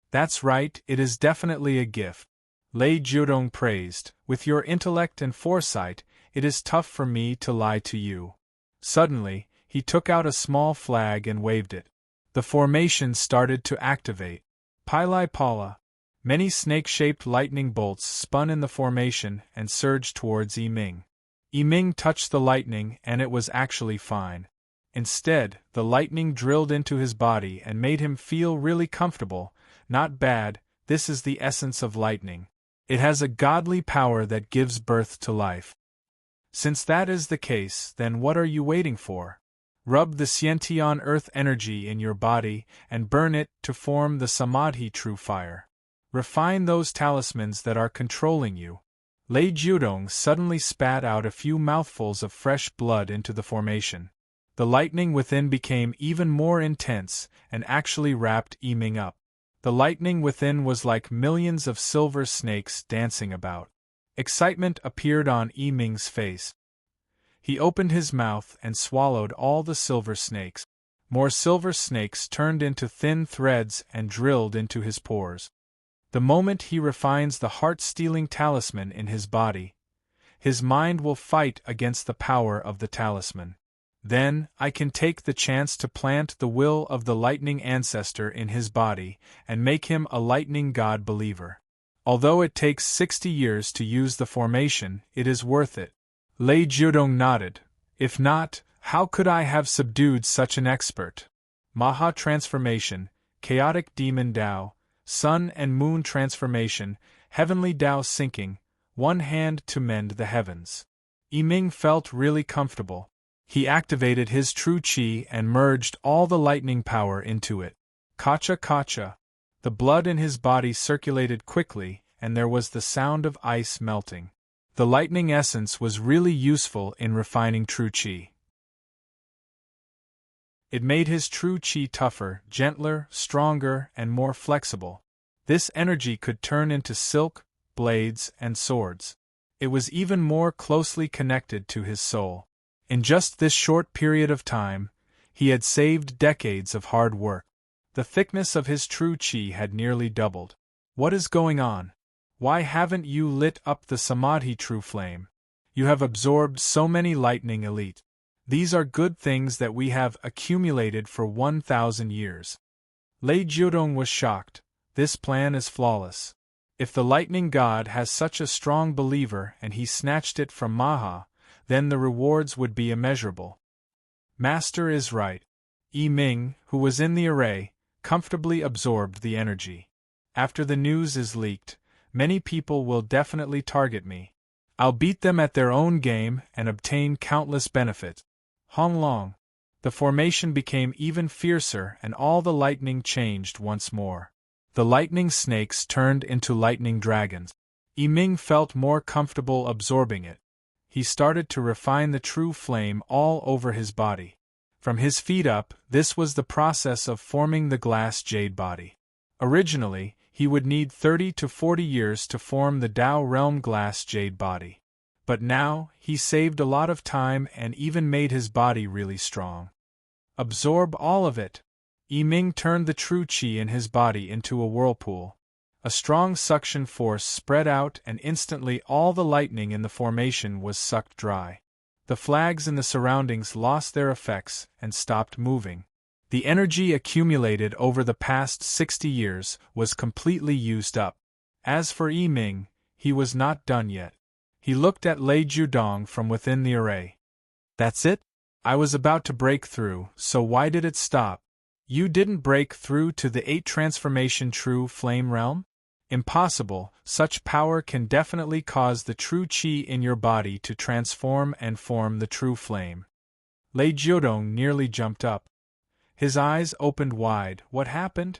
That's right, it is definitely a gift. Lei Jiudong praised. With your intellect and foresight, it is tough for me to lie to you. Suddenly, he took out a small flag and waved it. The formation started to activate. Pilai Pala. Many snake-shaped lightning bolts spun in the formation and surged towards Yiming. Yiming touched the lightning and it was actually fine. Instead, the lightning drilled into his body and made him feel really comfortable. Not bad, this is the essence of lightning. It has a godly power that gives birth to life. Since that is the case, then what are you waiting for? Rub the Sciention earth energy in your body and burn it to form the Samadhi true fire. Refine those talismans that are controlling you. Lei Jiudong suddenly spat out a few mouthfuls of fresh blood into the formation. The lightning within became even more intense and actually wrapped Yiming up. The lightning within was like millions of silver snakes dancing about. Excitement appeared on Yiming's face. He opened his mouth and swallowed all the silver snakes. More silver snakes turned into thin threads and drilled into his pores. The moment he refines the heart-stealing talisman in his body, his mind will fight against the power of the talisman. Then, I can take the chance to plant the will of the lightning ancestor in his body and make him a lightning god believer. Although it takes 60 years to use the formation, it is worth it. Lei Jiudong nodded. If not, how could I have subdued such an expert? Maha transformation, chaotic demon Tao, sun and moon transformation, heavenly Tao sinking, one hand to mend the heavens. Yiming felt really comfortable. He activated his true qi and merged all the lightning power into it. Kacha kacha. The blood in his body circulated quickly, and there was the sound of ice melting. The lightning essence was really useful in refining true qi. It made his true qi tougher, gentler, stronger, and more flexible. This energy could turn into silk, blades, and swords. It was even more closely connected to his soul. In just this short period of time, he had saved decades of hard work. The thickness of his true qi had nearly doubled. What is going on? Why haven't you lit up the Samadhi true flame? You have absorbed so many lightning elite. These are good things that we have accumulated for 1,000 years. Lei Jiudong was shocked. This plan is flawless. If the lightning god has such a strong believer and he snatched it from Maha, then the rewards would be immeasurable. Master is right. Yiming, who was in the array, comfortably absorbed the energy. After the news is leaked, many people will definitely target me. I'll beat them at their own game and obtain countless benefits. Honglong. The formation became even fiercer and all the lightning changed once more. The lightning snakes turned into lightning dragons. Yiming felt more comfortable absorbing it. He started to refine the true flame all over his body. From his feet up, this was the process of forming the glass jade body. Originally, he would need 30 to 40 years to form the Tao realm glass jade body. But now, he saved a lot of time and even made his body really strong. Absorb all of it. Yiming turned the true qi in his body into a whirlpool. A strong suction force spread out and instantly all the lightning in the formation was sucked dry. The flags in the surroundings lost their effects and stopped moving. The energy accumulated over the past 60 years was completely used up. As for Yiming, he was not done yet. He looked at Lei Jiudong from within the array. That's it? I was about to break through, so why did it stop? You didn't break through to the 8 transformation true flame realm? Impossible, such power can definitely cause the true qi in your body to transform and form the true flame. Lei Jiudong nearly jumped up. His eyes opened wide. What happened?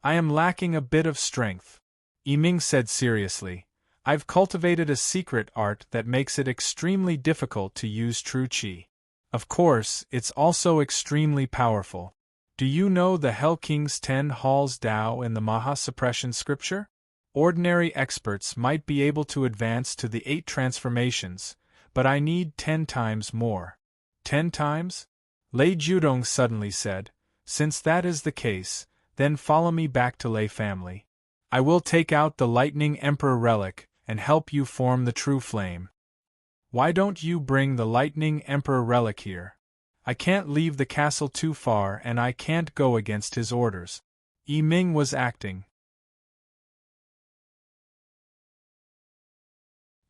I am lacking a bit of strength. Yiming said seriously. I've cultivated a secret art that makes it extremely difficult to use true qi. Of course, it's also extremely powerful. Do you know the Hell King's 10 halls Tao in the Maha suppression scripture? Ordinary experts might be able to advance to the 8 transformations, but I need 10 times more. 10 times? Lei Jiudong suddenly said. Since that is the case, then follow me back to Lei family. I will take out the Lightning Emperor relic and help you form the true flame. Why don't you bring the Lightning Emperor relic here? I can't leave the castle too far and I can't go against his orders. Yiming was acting.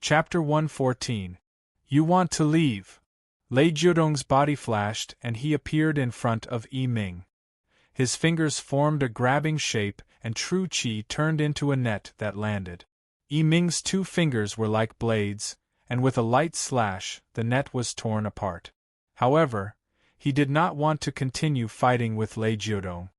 Chapter 114. You want to leave? Lei Jiudong's body flashed and he appeared in front of Yi Ming. His fingers formed a grabbing shape and true qi turned into a net that landed. Yi Ming's 2 fingers were like blades, and with a light slash, the net was torn apart. However, he did not want to continue fighting with Lei Jiudong.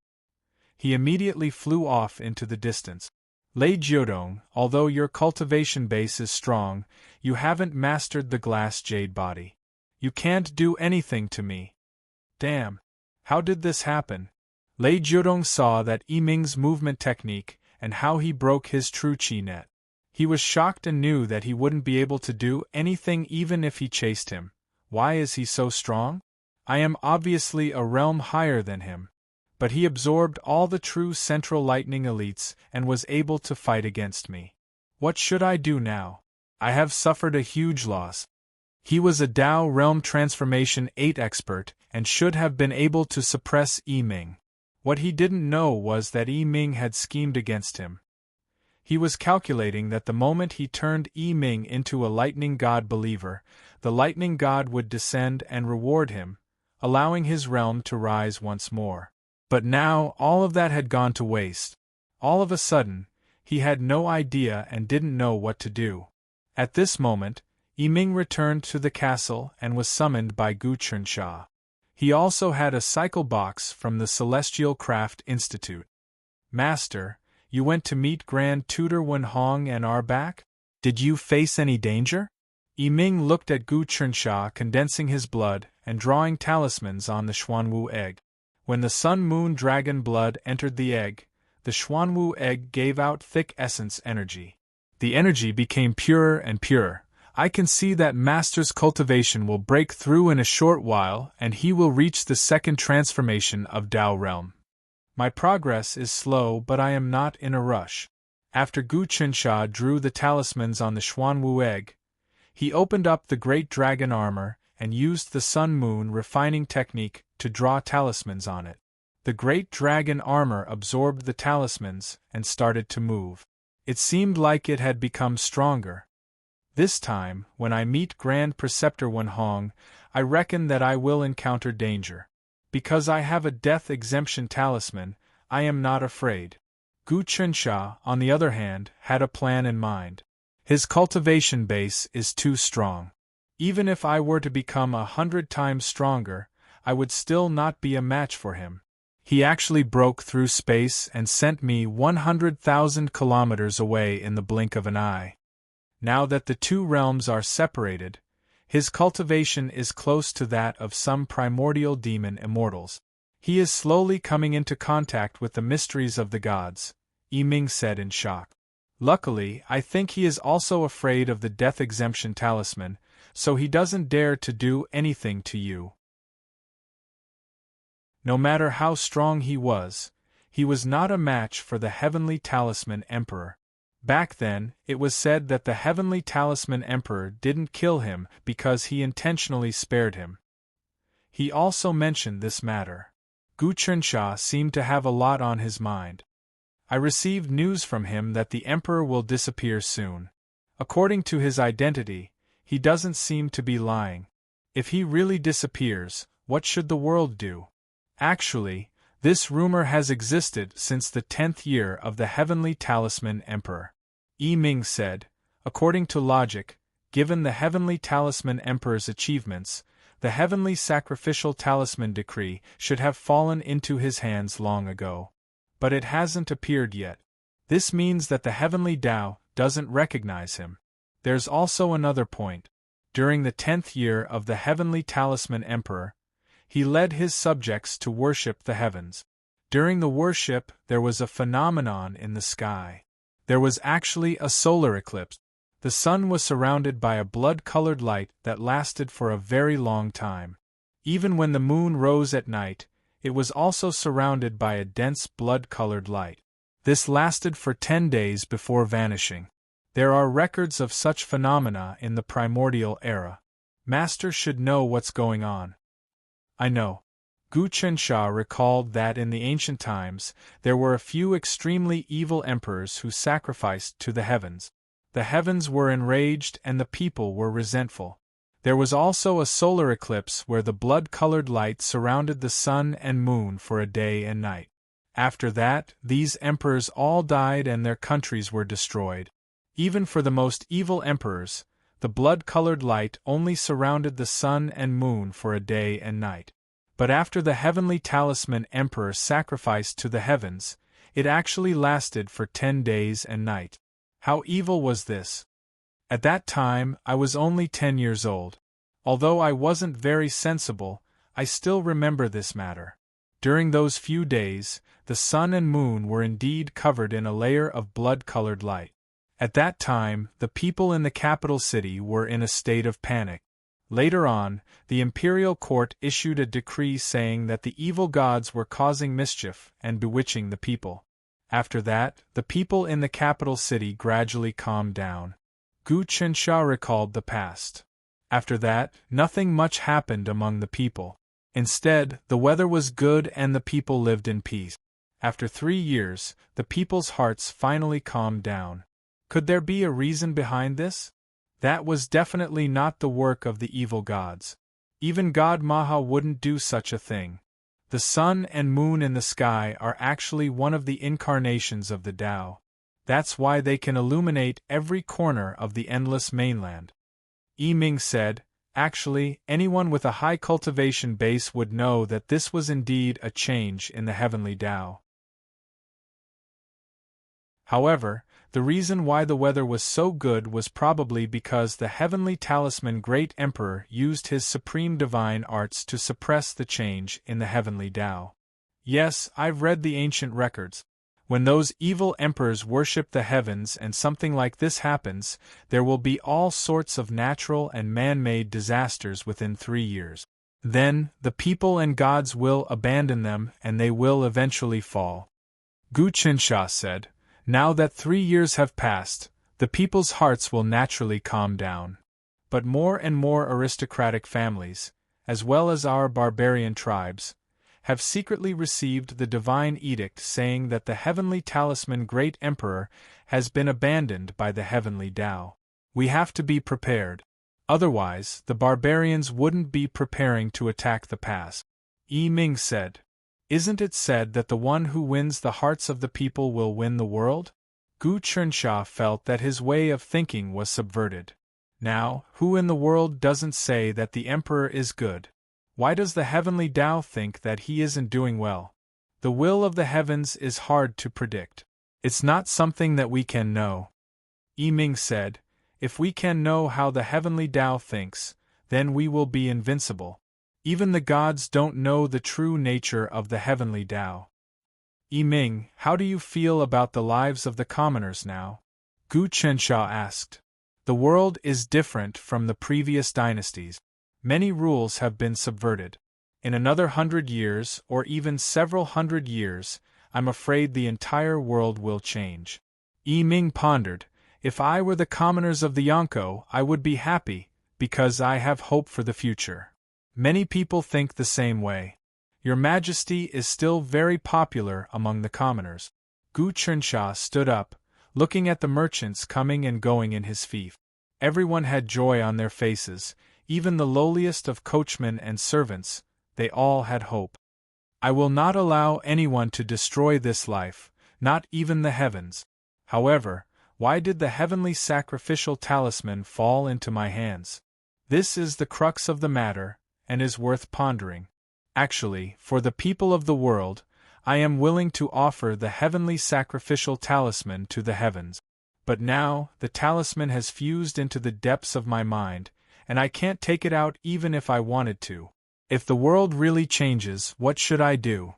He immediately flew off into the distance. Lei Jiudong, although your cultivation base is strong, you haven't mastered the glass jade body. You can't do anything to me. Damn. How did this happen? Lei Jiudong saw that Yi Ming's movement technique and how he broke his true qi net. He was shocked and knew that he wouldn't be able to do anything even if he chased him. Why is he so strong? I am obviously a realm higher than him. But he absorbed all the true central lightning elites and was able to fight against me. What should I do now? I have suffered a huge loss. He was a Dao Realm Transformation 8 expert and should have been able to suppress Yi Ming. What he didn't know was that Yi Ming had schemed against him. He was calculating that the moment he turned Yi Ming into a lightning god believer, the lightning god would descend and reward him, allowing his realm to rise once more. But now all of that had gone to waste. All of a sudden, he had no idea and didn't know what to do. At this moment, Yi Ming returned to the castle and was summoned by Gu Chunsha. He also had a cycle box from the Celestial Craft Institute. Master, you went to meet Grand Tutor Wen Hong and are back? Did you face any danger? Yi Ming looked at Gu Chunsha condensing his blood and drawing talismans on the Xuanwu egg. When the Sun-Moon Dragon blood entered the egg, the Xuanwu egg gave out thick essence energy. The energy became purer and purer. I can see that Master's cultivation will break through in a short while and he will reach the second transformation of Dao Realm. My progress is slow but I am not in a rush. After Gu Chunsha drew the talismans on the Xuanwu egg, he opened up the Great Dragon armor and used the Sun-Moon refining technique to draw talismans on it. The Great Dragon armor absorbed the talismans and started to move. It seemed like it had become stronger. This time, when I meet Grand Preceptor Wen Hong, I reckon that I will encounter danger. Because I have a death exemption talisman, I am not afraid. Gu Chunsha, on the other hand, had a plan in mind. His cultivation base is too strong. Even if I were to become 100 times stronger, I would still not be a match for him. He actually broke through space and sent me 100,000 kilometers away in the blink of an eye. Now that the 2 realms are separated, his cultivation is close to that of some primordial demon immortals. He is slowly coming into contact with the mysteries of the gods, Yi Ming said in shock. Luckily, I think he is also afraid of the death exemption talisman, so he doesn't dare to do anything to you. No matter how strong he was not a match for the Heavenly Talisman Emperor. Back then, it was said that the Heavenly Talisman Emperor didn't kill him because he intentionally spared him. He also mentioned this matter. Gu Chunsha seemed to have a lot on his mind. I received news from him that the Emperor will disappear soon. According to his identity, he doesn't seem to be lying. If he really disappears, what should the world do? Actually, this rumor has existed since the 10th year of the Heavenly Talisman Emperor. Yi Ming said, according to logic, given the Heavenly Talisman Emperor's achievements, the Heavenly Sacrificial Talisman Decree should have fallen into his hands long ago. But it hasn't appeared yet. This means that the Heavenly Tao doesn't recognize him. There's also another point. During the 10th year of the Heavenly Talisman Emperor, he led his subjects to worship the heavens. During the worship, there was a phenomenon in the sky. There was actually a solar eclipse. The sun was surrounded by a blood-colored light that lasted for a very long time. Even when the moon rose at night, it was also surrounded by a dense blood-colored light. This lasted for 10 days before vanishing. There are records of such phenomena in the primordial era. Master should know what's going on. I know. Gu Chunsha recalled that in the ancient times, there were a few extremely evil emperors who sacrificed to the heavens. The heavens were enraged and the people were resentful. There was also a solar eclipse where the blood-colored light surrounded the sun and moon for a day and night. After that, these emperors all died and their countries were destroyed. Even for the most evil emperors, the blood-colored light only surrounded the sun and moon for a day and night. But after the heavenly talisman emperor sacrificed to the heavens, it actually lasted for 10 days and night. How evil was this? At that time, I was only 10 years old. Although I wasn't very sensible, I still remember this matter. During those few days, the sun and moon were indeed covered in a layer of blood-colored light. At that time, the people in the capital city were in a state of panic. Later on, the imperial court issued a decree saying that the evil gods were causing mischief and bewitching the people. After that, the people in the capital city gradually calmed down. Gu Qinsha recalled the past. After that, nothing much happened among the people. Instead, the weather was good and the people lived in peace. After 3 years, the people's hearts finally calmed down. Could there be a reason behind this? That was definitely not the work of the evil gods. Even God Maha wouldn't do such a thing. The sun and moon in the sky are actually one of the incarnations of the Tao. That's why they can illuminate every corner of the endless mainland. Yi Ming said, actually, anyone with a high cultivation base would know that this was indeed a change in the heavenly Tao. However, the reason why the weather was so good was probably because the heavenly talisman Great Emperor used his supreme divine arts to suppress the change in the heavenly Tao. Yes, I've read the ancient records. When those evil emperors worship the heavens and something like this happens, there will be all sorts of natural and man-made disasters within 3 years. Then, the people and gods will abandon them and they will eventually fall. Gu Qinsha said, now that 3 years have passed, the people's hearts will naturally calm down. But more and more aristocratic families, as well as our barbarian tribes, have secretly received the divine edict saying that the heavenly talisman Great Emperor has been abandoned by the heavenly Tao. We have to be prepared. Otherwise, the barbarians wouldn't be preparing to attack the pass. Yi Ming said, isn't it said that the one who wins the hearts of the people will win the world? Gu Qinsha felt that his way of thinking was subverted. Now, who in the world doesn't say that the emperor is good? Why does the heavenly Tao think that he isn't doing well? The will of the heavens is hard to predict. It's not something that we can know. Yi Ming said, if we can know how the heavenly Tao thinks, then we will be invincible. Even the gods don't know the true nature of the heavenly Tao. Yi Ming, how do you feel about the lives of the commoners now? Gu Qinsha asked. The world is different from the previous dynasties. Many rules have been subverted. In another 100 years, or even several hundred years, I'm afraid the entire world will change. Yi Ming pondered, if I were the commoners of the Yonko, I would be happy, because I have hope for the future. Many people think the same way. Your Majesty is still very popular among the commoners. Gu Qinsha stood up, looking at the merchants coming and going in his fief. Everyone had joy on their faces. Even the lowliest of coachmen and servants, they all had hope. I will not allow anyone to destroy this life, not even the heavens. However, why did the heavenly sacrificial talisman fall into my hands? This is the crux of the matter, and is worth pondering. Actually, for the people of the world, I am willing to offer the heavenly sacrificial talisman to the heavens. But now, the talisman has fused into the depths of my mind, and I can't take it out even if I wanted to. If the world really changes, what should I do?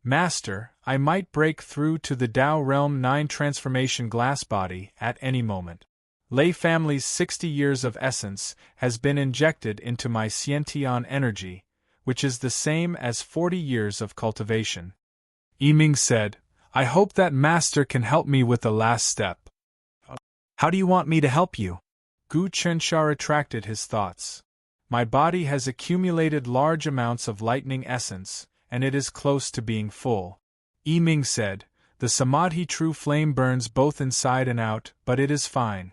Master, I might break through to the Tao Realm 9 transformation glass body at any moment. Lei family's 60 years of essence has been injected into my Xiantian energy, which is the same as 40 years of cultivation. Yi Ming said, I hope that Master can help me with the last step. How do you want me to help you? Gu Qinsha retracted his thoughts. My body has accumulated large amounts of lightning essence, and it is close to being full. Yi Ming said, the Samadhi true flame burns both inside and out, but it is fine.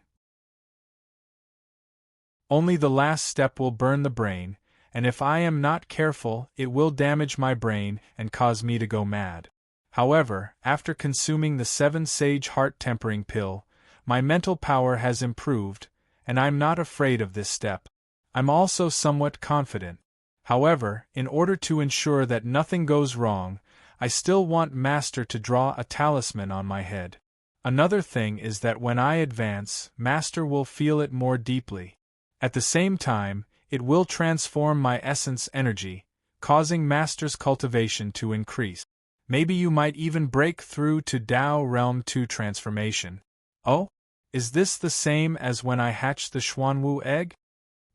Only the last step will burn the brain, and if I am not careful, it will damage my brain and cause me to go mad. However, after consuming the 7-sage heart-tempering pill, my mental power has improved, and I'm not afraid of this step. I'm also somewhat confident. However, in order to ensure that nothing goes wrong, I still want Master to draw a talisman on my head. Another thing is that when I advance, Master will feel it more deeply. At the same time, it will transform my essence energy, causing Master's cultivation to increase. Maybe you might even break through to Tao Realm 2 transformation. Oh? Is this the same as when I hatched the Xuanwu egg?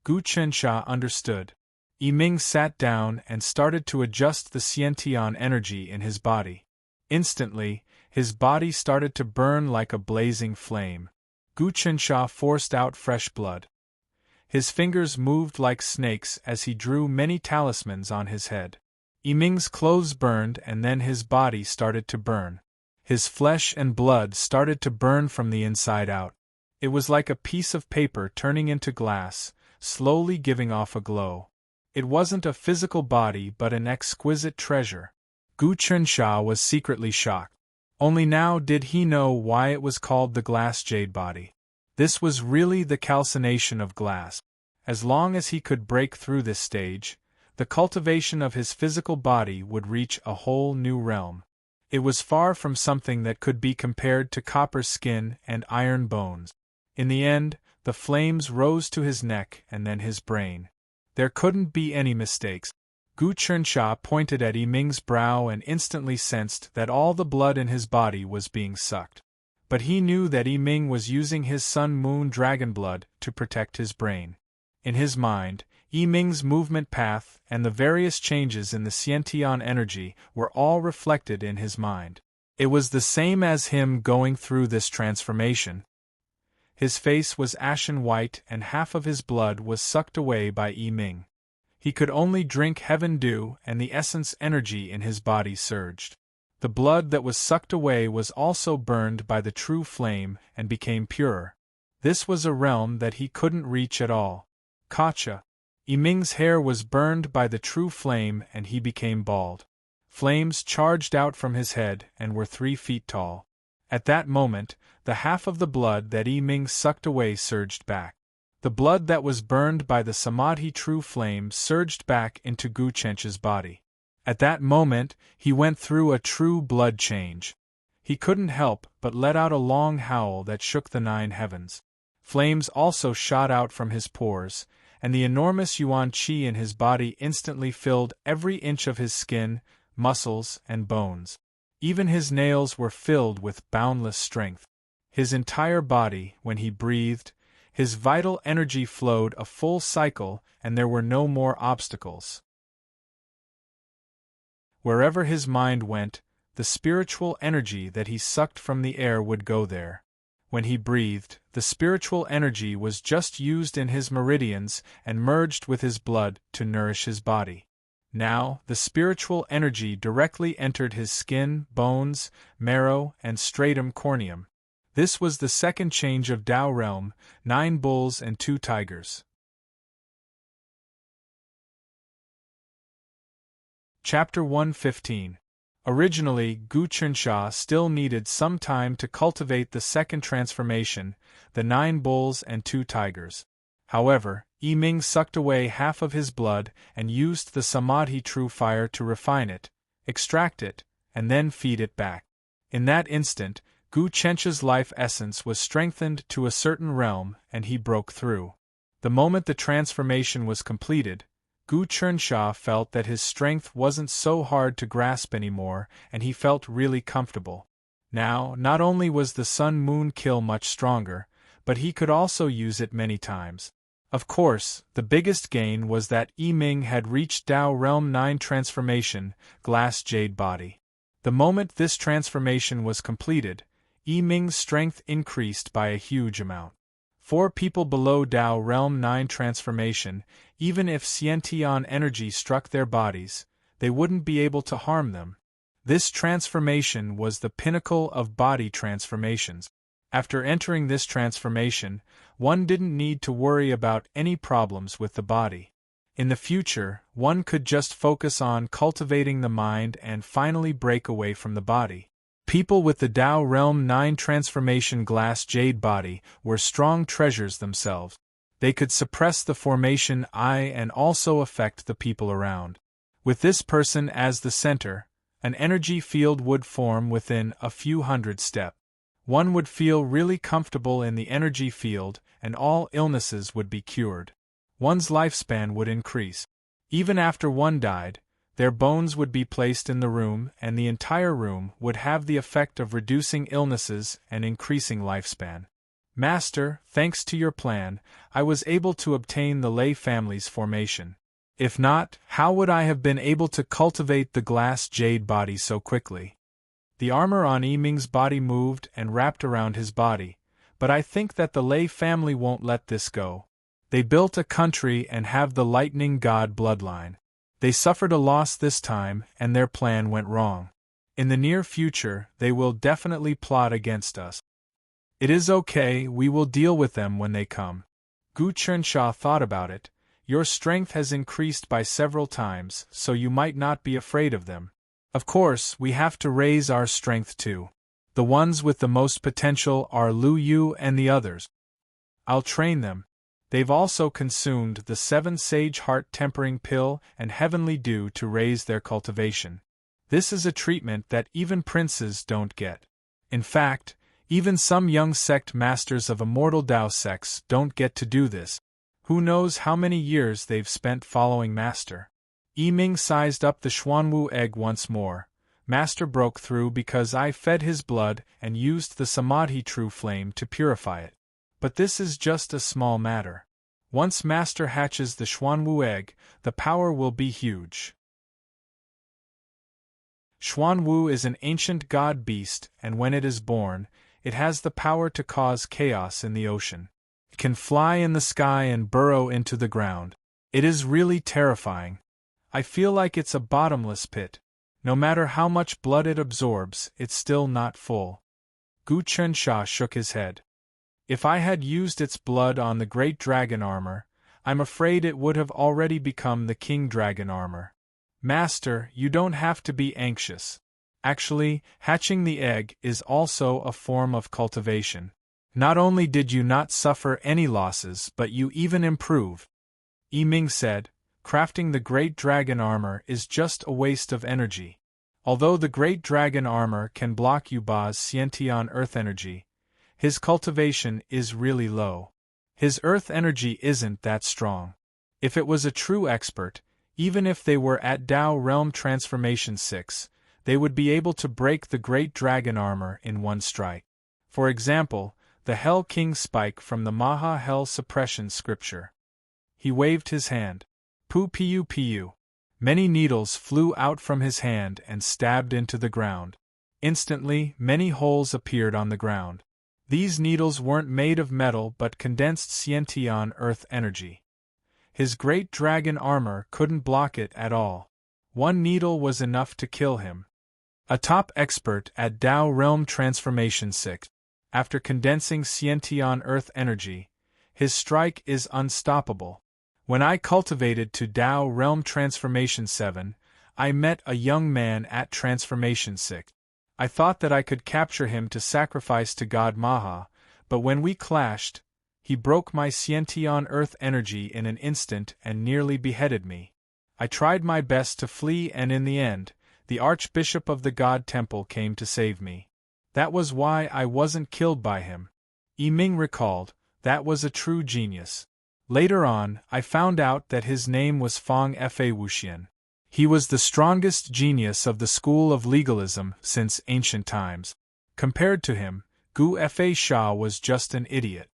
Gu Chensha understood. Yiming sat down and started to adjust the Xiantian energy in his body. Instantly, his body started to burn like a blazing flame. Gu Chensha forced out fresh blood. His fingers moved like snakes as he drew many talismans on his head. Yiming's clothes burned and then his body started to burn. His flesh and blood started to burn from the inside out. It was like a piece of paper turning into glass, slowly giving off a glow. It wasn't a physical body but an exquisite treasure. Gu Chensha was secretly shocked. Only now did he know why it was called the glass jade body. This was really the calcination of glass. As long as he could break through this stage, the cultivation of his physical body would reach a whole new realm. It was far from something that could be compared to copper skin and iron bones. In the end, the flames rose to his neck and then his brain. There couldn't be any mistakes. Gu Chensha pointed at Yiming's brow and instantly sensed that all the blood in his body was being sucked. But he knew that Yiming was using his Sun-Moon Dragon blood to protect his brain. In his mind, Yiming's movement path and the various changes in the Xiantian energy were all reflected in his mind. It was the same as him going through this transformation. His face was ashen white and half of his blood was sucked away by Yiming. He could only drink heaven dew and the essence energy in his body surged. The blood that was sucked away was also burned by the true flame and became purer. This was a realm that he couldn't reach at all. Kacha. Yiming's hair was burned by the true flame and he became bald. Flames charged out from his head and were 3 feet tall. At that moment, the half of the blood that Yiming sucked away surged back. The blood that was burned by the Samadhi true flame surged back into Gu Chensha's body. At that moment, he went through a true blood change. He couldn't help but let out a long howl that shook the 9 heavens. Flames also shot out from his pores, and the enormous yuan qi in his body instantly filled every inch of his skin, muscles, and bones. Even his nails were filled with boundless strength. His entire body, when he breathed, his vital energy flowed a full cycle and there were no more obstacles. Wherever his mind went, the spiritual energy that he sucked from the air would go there. When he breathed, the spiritual energy was just used in his meridians and merged with his blood to nourish his body. Now, the spiritual energy directly entered his skin, bones, marrow, and stratum corneum. This was the second change of Tao Realm, 9 bulls and 2 tigers. Chapter 115. Originally, Gu Chensha still needed some time to cultivate the second transformation, the 9 bulls and 2 tigers. However, Yiming sucked away half of his blood and used the Samadhi true fire to refine it, extract it, and then feed it back. In that instant, Gu Chensha's life essence was strengthened to a certain realm and he broke through. The moment the transformation was completed, Gu Chensha felt that his strength wasn't so hard to grasp anymore and he felt really comfortable. Now, not only was the Sun-Moon kill much stronger, but he could also use it many times. Of course, the biggest gain was that Yiming had reached Tao Realm 9 transformation, glass jade body. The moment this transformation was completed, Yiming's strength increased by a huge amount. 4 people below Tao Realm 9 transformation, even if Xiantian energy struck their bodies, they wouldn't be able to harm them. This transformation was the pinnacle of body transformations. After entering this transformation, one didn't need to worry about any problems with the body. In the future, one could just focus on cultivating the mind and finally break away from the body. People with the Tao Realm 9 transformation glass jade body were strong treasures themselves. They could suppress the formation I and also affect the people around. With this person as the center, an energy field would form within a few hundred steps. One would feel really comfortable in the energy field, and all illnesses would be cured. One's lifespan would increase. Even after one died, their bones would be placed in the room, and the entire room would have the effect of reducing illnesses and increasing lifespan. Master, thanks to your plan, I was able to obtain the Lei family's formation. If not, how would I have been able to cultivate the glass jade body so quickly? The armor on Yiming's body moved and wrapped around his body, but I think that the Lei family won't let this go. They built a country and have the lightning god bloodline. They suffered a loss this time, and their plan went wrong. In the near future, they will definitely plot against us. It is okay, we will deal with them when they come. Gu Chensha thought about it. Your strength has increased by several times, so you might not be afraid of them. Of course, we have to raise our strength too. The ones with the most potential are Lu Yu and the others. I'll train them. They've also consumed the 7 Sage Heart Tempering Pill and Heavenly Dew to raise their cultivation. This is a treatment that even princes don't get. In fact, even some young sect masters of immortal Tao sects don't get to do this. Who knows how many years they've spent following Master. Yiming sized up the Xuanwu egg once more. Master broke through because I fed his blood and used the Samadhi true flame to purify it. But this is just a small matter. Once Master hatches the Xuanwu egg, the power will be huge. Xuanwu is an ancient god beast, and when it is born, it has the power to cause chaos in the ocean. It can fly in the sky and burrow into the ground. It is really terrifying. I feel like it's a bottomless pit. No matter how much blood it absorbs, it's still not full. Gu Chensha shook his head. If I had used its blood on the great dragon armor, I'm afraid it would have already become the king dragon armor. Master, you don't have to be anxious. Actually, hatching the egg is also a form of cultivation. Not only did you not suffer any losses, but you even improve. Yiming said, crafting the great dragon armor is just a waste of energy. Although the great dragon armor can block Yuba's Xiantian earth energy, his cultivation is really low. His earth energy isn't that strong. If it was a true expert, even if they were at Tao Realm Transformation 6, they would be able to break the great dragon armor in one strike. For example, the Hell King spike from the Maha Hell Suppression scripture. He waved his hand. Pu. Many needles flew out from his hand and stabbed into the ground. Instantly, many holes appeared on the ground. These needles weren't made of metal but condensed Xiantian earth energy. His great dragon armor couldn't block it at all. One needle was enough to kill him. A top expert at Tao Realm Transformation 6. After condensing Xiantian earth energy, his strike is unstoppable. When I cultivated to Tao Realm Transformation 7, I met a young man at Transformation 6. I thought that I could capture him to sacrifice to God Maha, but when we clashed, he broke my Xiantian earth energy in an instant and nearly beheaded me. I tried my best to flee and in the end, the Archbishop of the God Temple came to save me. That was why I wasn't killed by him. Yiming recalled, that was a true genius. Later on, I found out that his name was Fang Fa Wuxian. He was the strongest genius of the school of legalism since ancient times. Compared to him, Gu Fa Sha was just an idiot.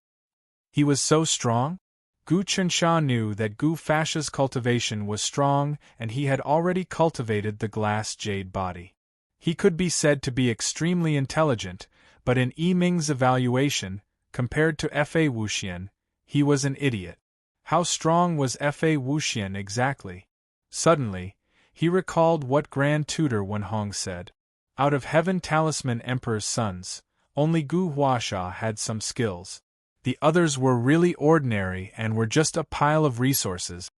He was so strong? Gu Chensha knew that Gu Fasha's cultivation was strong and he had already cultivated the glass jade body. He could be said to be extremely intelligent, but in Yiming's evaluation, compared to Fa Wuxian, he was an idiot. How strong was Fa Wuxian exactly? Suddenly, he recalled what Grand Tutor Wenhong said. Out of heaven talisman emperor's sons, only Gu Huasha had some skills. The others were really ordinary and were just a pile of resources.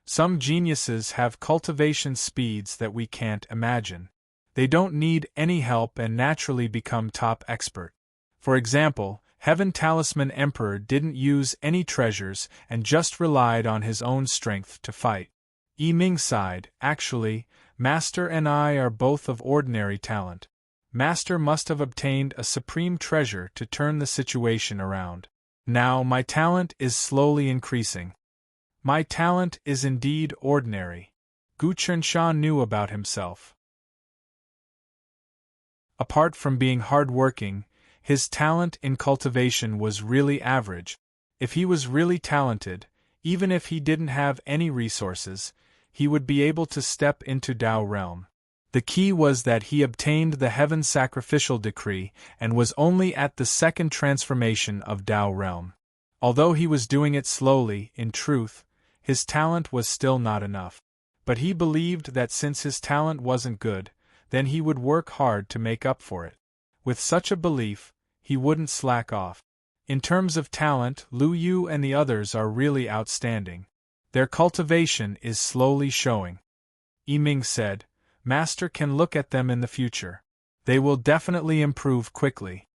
Some geniuses have cultivation speeds that we can't imagine. They don't need any help and naturally become top expert. For example, Heaven Talisman Emperor didn't use any treasures and just relied on his own strength to fight. Yi Ming sighed, actually, Master and I are both of ordinary talent. Master must have obtained a supreme treasure to turn the situation around. Now my talent is slowly increasing. My talent is indeed ordinary. Gu Chensha knew about himself. Apart from being hard-working, his talent in cultivation was really average. If he was really talented, even if he didn't have any resources, he would be able to step into Tao realm. The key was that he obtained the Heaven Sacrificial Decree and was only at the second transformation of Tao realm. Although he was doing it slowly, in truth, his talent was still not enough. But he believed that since his talent wasn't good, then he would work hard to make up for it. With such a belief, he wouldn't slack off. In terms of talent, Lu Yu and the others are really outstanding. Their cultivation is slowly showing. Yi Ming said, Master can look at them in the future. They will definitely improve quickly.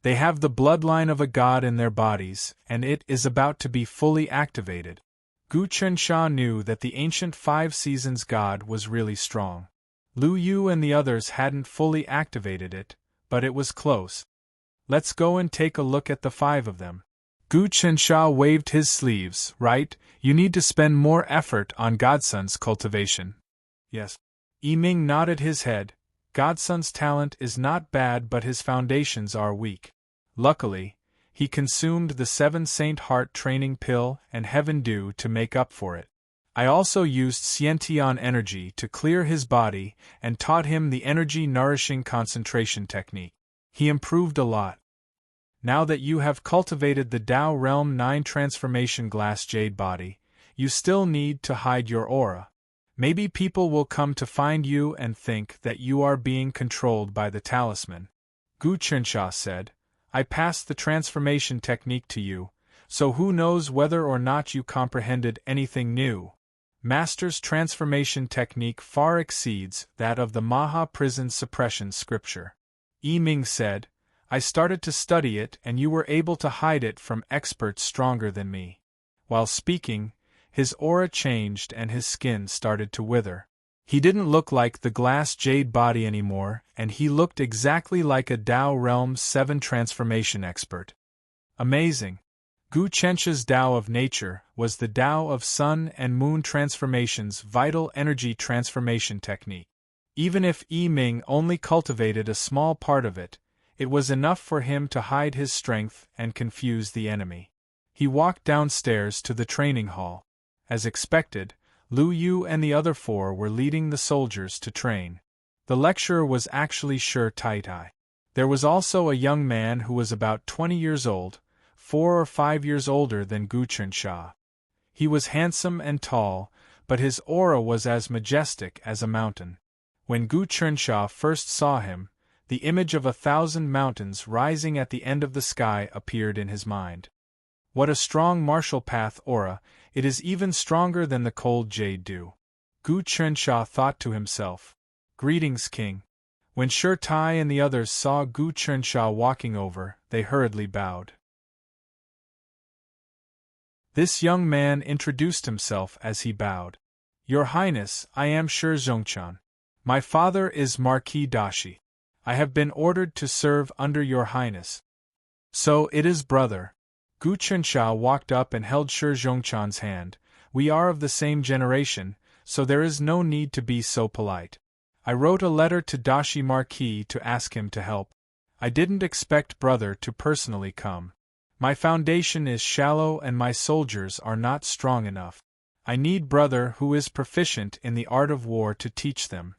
They have the bloodline of a god in their bodies, and it is about to be fully activated. Gu Chensha knew that the ancient 5 seasons god was really strong. Lu Yu and the others hadn't fully activated it, but it was close. Let's go and take a look at the 5 of them. Gu Chensha waved his sleeves. Right, you need to spend more effort on Godson's cultivation. Yes. Yi Ming nodded his head. Godson's talent is not bad, but his foundations are weak. Luckily, he consumed the 7 Saint Heart training pill and Heaven Dew to make up for it. I also used Xiantian energy to clear his body and taught him the energy-nourishing concentration technique. He improved a lot. Now that you have cultivated the Tao Realm 9 transformation glass jade body, you still need to hide your aura. Maybe people will come to find you and think that you are being controlled by the talisman. Gu Chensha said, I passed the transformation technique to you, so who knows whether or not you comprehended anything new. Master's transformation technique far exceeds that of the Maha Prison Suppression scripture. Yi Ming said, I started to study it and you were able to hide it from experts stronger than me. While speaking, his aura changed and his skin started to wither. He didn't look like the glass jade body anymore, and he looked exactly like a Tao Realm 7 transformation expert. Amazing! Gu Chensha's Tao of Nature was the Tao of Sun and Moon transformation's vital energy transformation technique. Even if Yi Ming only cultivated a small part of it, it was enough for him to hide his strength and confuse the enemy. He walked downstairs to the training hall. As expected, Lu Yu and the other 4 were leading the soldiers to train. The lecturer was actually Shi Taitai. There was also a young man who was about 20 years old, 4 or 5 years older than Gu Chensha. He was handsome and tall, but his aura was as majestic as a mountain. When Gu Chensha first saw him, the image of 1,000 mountains rising at the end of the sky appeared in his mind. What a strong martial path aura, it is even stronger than the cold jade dew. Gu Chensha thought to himself. Greetings, King. When Shi Tai and the others saw Gu Chensha walking over, they hurriedly bowed. This young man introduced himself as he bowed. Your Highness, I am Shi Zhongchan. My father is Marquis Dashi. I have been ordered to serve under your Highness. So it is, brother. Gu Chensha walked up and held Shi Zhongchan's hand. We are of the same generation, so there is no need to be so polite. I wrote a letter to Dashi Marquis to ask him to help. I didn't expect brother to personally come. My foundation is shallow and my soldiers are not strong enough. I need brother who is proficient in the art of war to teach them.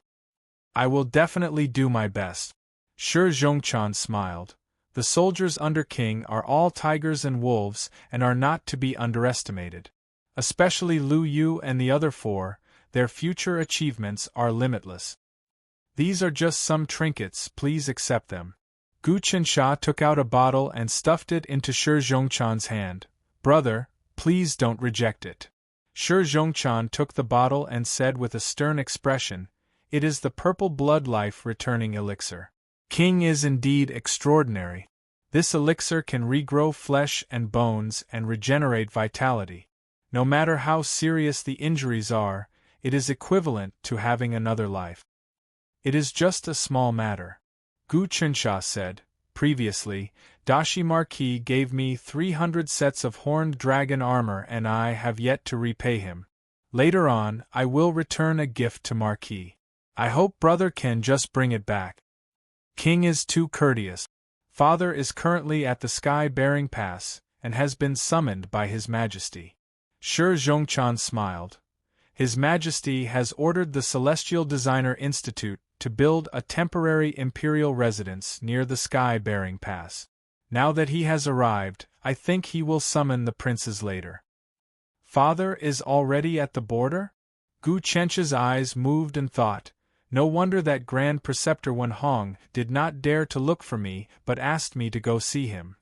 I will definitely do my best. Shi Zhongchan smiled. The soldiers under King are all tigers and wolves and are not to be underestimated. Especially Lu Yu and the other 4, their future achievements are limitless. These are just some trinkets, please accept them. Gu Qinsha took out a bottle and stuffed it into Shi Zhongchan's hand. "Brother, please don't reject it." Shi Zhongchan took the bottle and said with a stern expression, "It is the purple blood life returning elixir. King is indeed extraordinary. This elixir can regrow flesh and bones and regenerate vitality. No matter how serious the injuries are, it is equivalent to having another life." "It is just a small matter," Gu Qinsha said. "Previously, Dashi Marquis gave me 300 sets of horned dragon armor and I have yet to repay him. Later on, I will return a gift to Marquis. I hope brother can just bring it back. King is too courteous. Father is currently at the Sky-Bearing Pass, and has been summoned by His Majesty." Shi Zhongchan smiled. "His Majesty has ordered the Celestial Designer Institute to build a temporary imperial residence near the Sky-Bearing Pass. Now that he has arrived, I think he will summon the princes later." "Father is already at the border?" Gu Qinsha's eyes moved and thought, "No wonder that Grand Preceptor Wen Hong did not dare to look for me but asked me to go see him.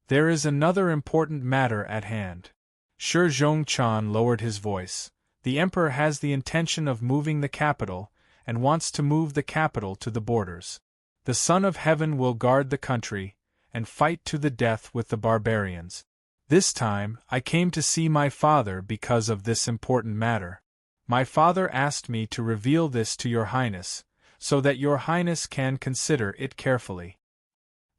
There is another important matter at hand." Shi Zhongchan lowered his voice. "The Emperor has the intention of moving the capital, and wants to move the capital to the borders. The Son of Heaven will guard the country, and fight to the death with the barbarians. This time, I came to see my father because of this important matter. My father asked me to reveal this to Your Highness, so that Your Highness can consider it carefully.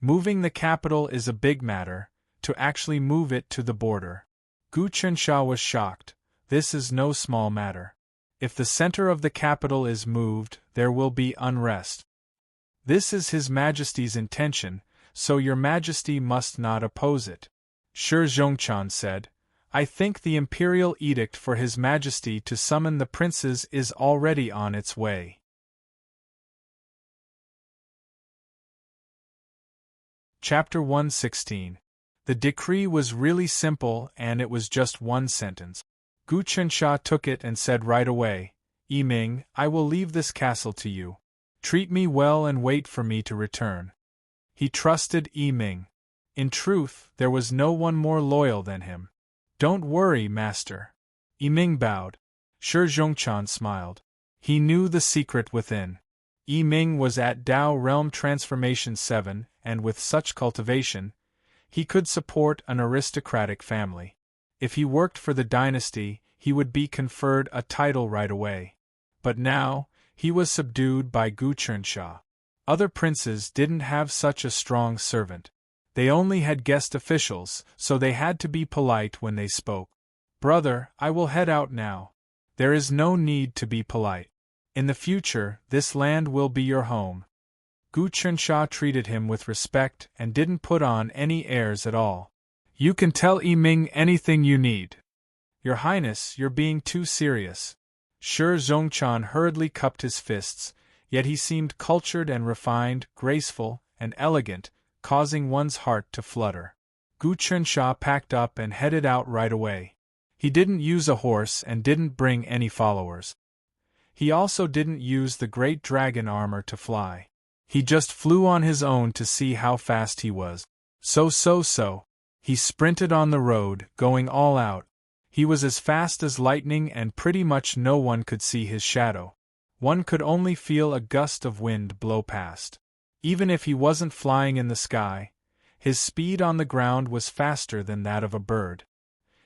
Moving the capital is a big matter, to actually move it to the border." Gu Qinsha was shocked. This is no small matter. If the center of the capital is moved, there will be unrest. This is His Majesty's intention, so Your Majesty must not oppose it. Shi Zhongchan said, "I think the imperial edict for His Majesty to summon the princes is already on its way." Chapter 116. The decree was really simple and it was just one sentence. Gu Qinsha took it and said right away, "Yiming, I will leave this castle to you. Treat me well and wait for me to return." He trusted Yiming. In truth, there was no one more loyal than him. "Don't worry, master." Yiming bowed. Shi Zhongchan smiled. He knew the secret within. Yiming was at Dao Realm Transformation 7, and with such cultivation, he could support an aristocratic family. If he worked for the dynasty, he would be conferred a title right away. But now, he was subdued by Gu Qinsha. Other princes didn't have such a strong servant. They only had guest officials, so they had to be polite when they spoke. "Brother, I will head out now." "There is no need to be polite. In the future, this land will be your home." Gu Qinsha treated him with respect and didn't put on any airs at all. "You can tell Yiming anything you need." "Your Highness, you're being too serious." Shi Zhongchan hurriedly cupped his fists, yet he seemed cultured and refined, graceful, and elegant, causing one's heart to flutter. Gu Qinsha packed up and headed out right away. He didn't use a horse and didn't bring any followers. He also didn't use the great dragon armor to fly. He just flew on his own to see how fast he was. So. He sprinted on the road, going all out. He was as fast as lightning and pretty much no one could see his shadow. One could only feel a gust of wind blow past. Even if he wasn't flying in the sky, his speed on the ground was faster than that of a bird.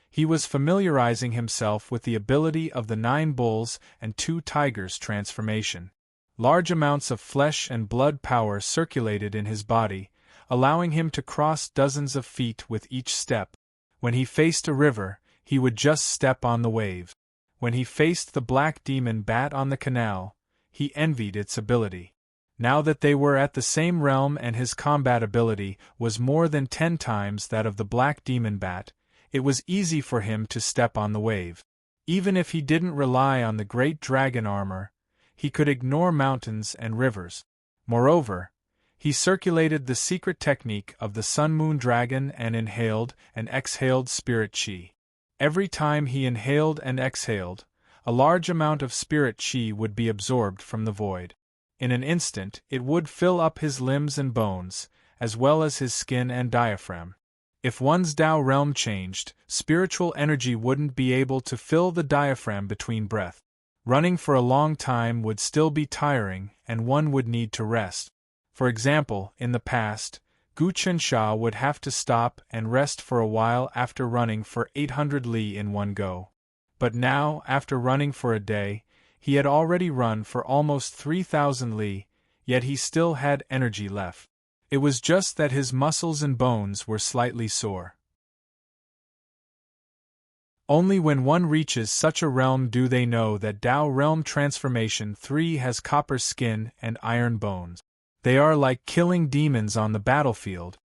He was familiarizing himself with the ability of the 9 bulls and 2 tigers transformation. Large amounts of flesh and blood power circulated in his body, allowing him to cross dozens of feet with each step. When he faced a river, he would just step on the wave. When he faced the black demon bat on the canal, he envied its ability. Now that they were at the same realm and his combat ability was more than 10 times that of the black demon bat, it was easy for him to step on the wave. Even if he didn't rely on the great dragon armor, he could ignore mountains and rivers. Moreover, he circulated the secret technique of the Sun-Moon Dragon and inhaled and exhaled spirit chi. Every time he inhaled and exhaled, a large amount of spirit chi would be absorbed from the void. In an instant, it would fill up his limbs and bones, as well as his skin and diaphragm. If one's Tao realm changed, spiritual energy wouldn't be able to fill the diaphragm between breath. Running for a long time would still be tiring, and one would need to rest. For example, in the past, Gu Qinsha would have to stop and rest for a while after running for 800 li in one go. But now, after running for a day, he had already run for almost 3,000 li, yet he still had energy left. It was just that his muscles and bones were slightly sore. Only when one reaches such a realm do they know that Tao Realm Transformation 3 has copper skin and iron bones. They are like killing demons on the battlefield.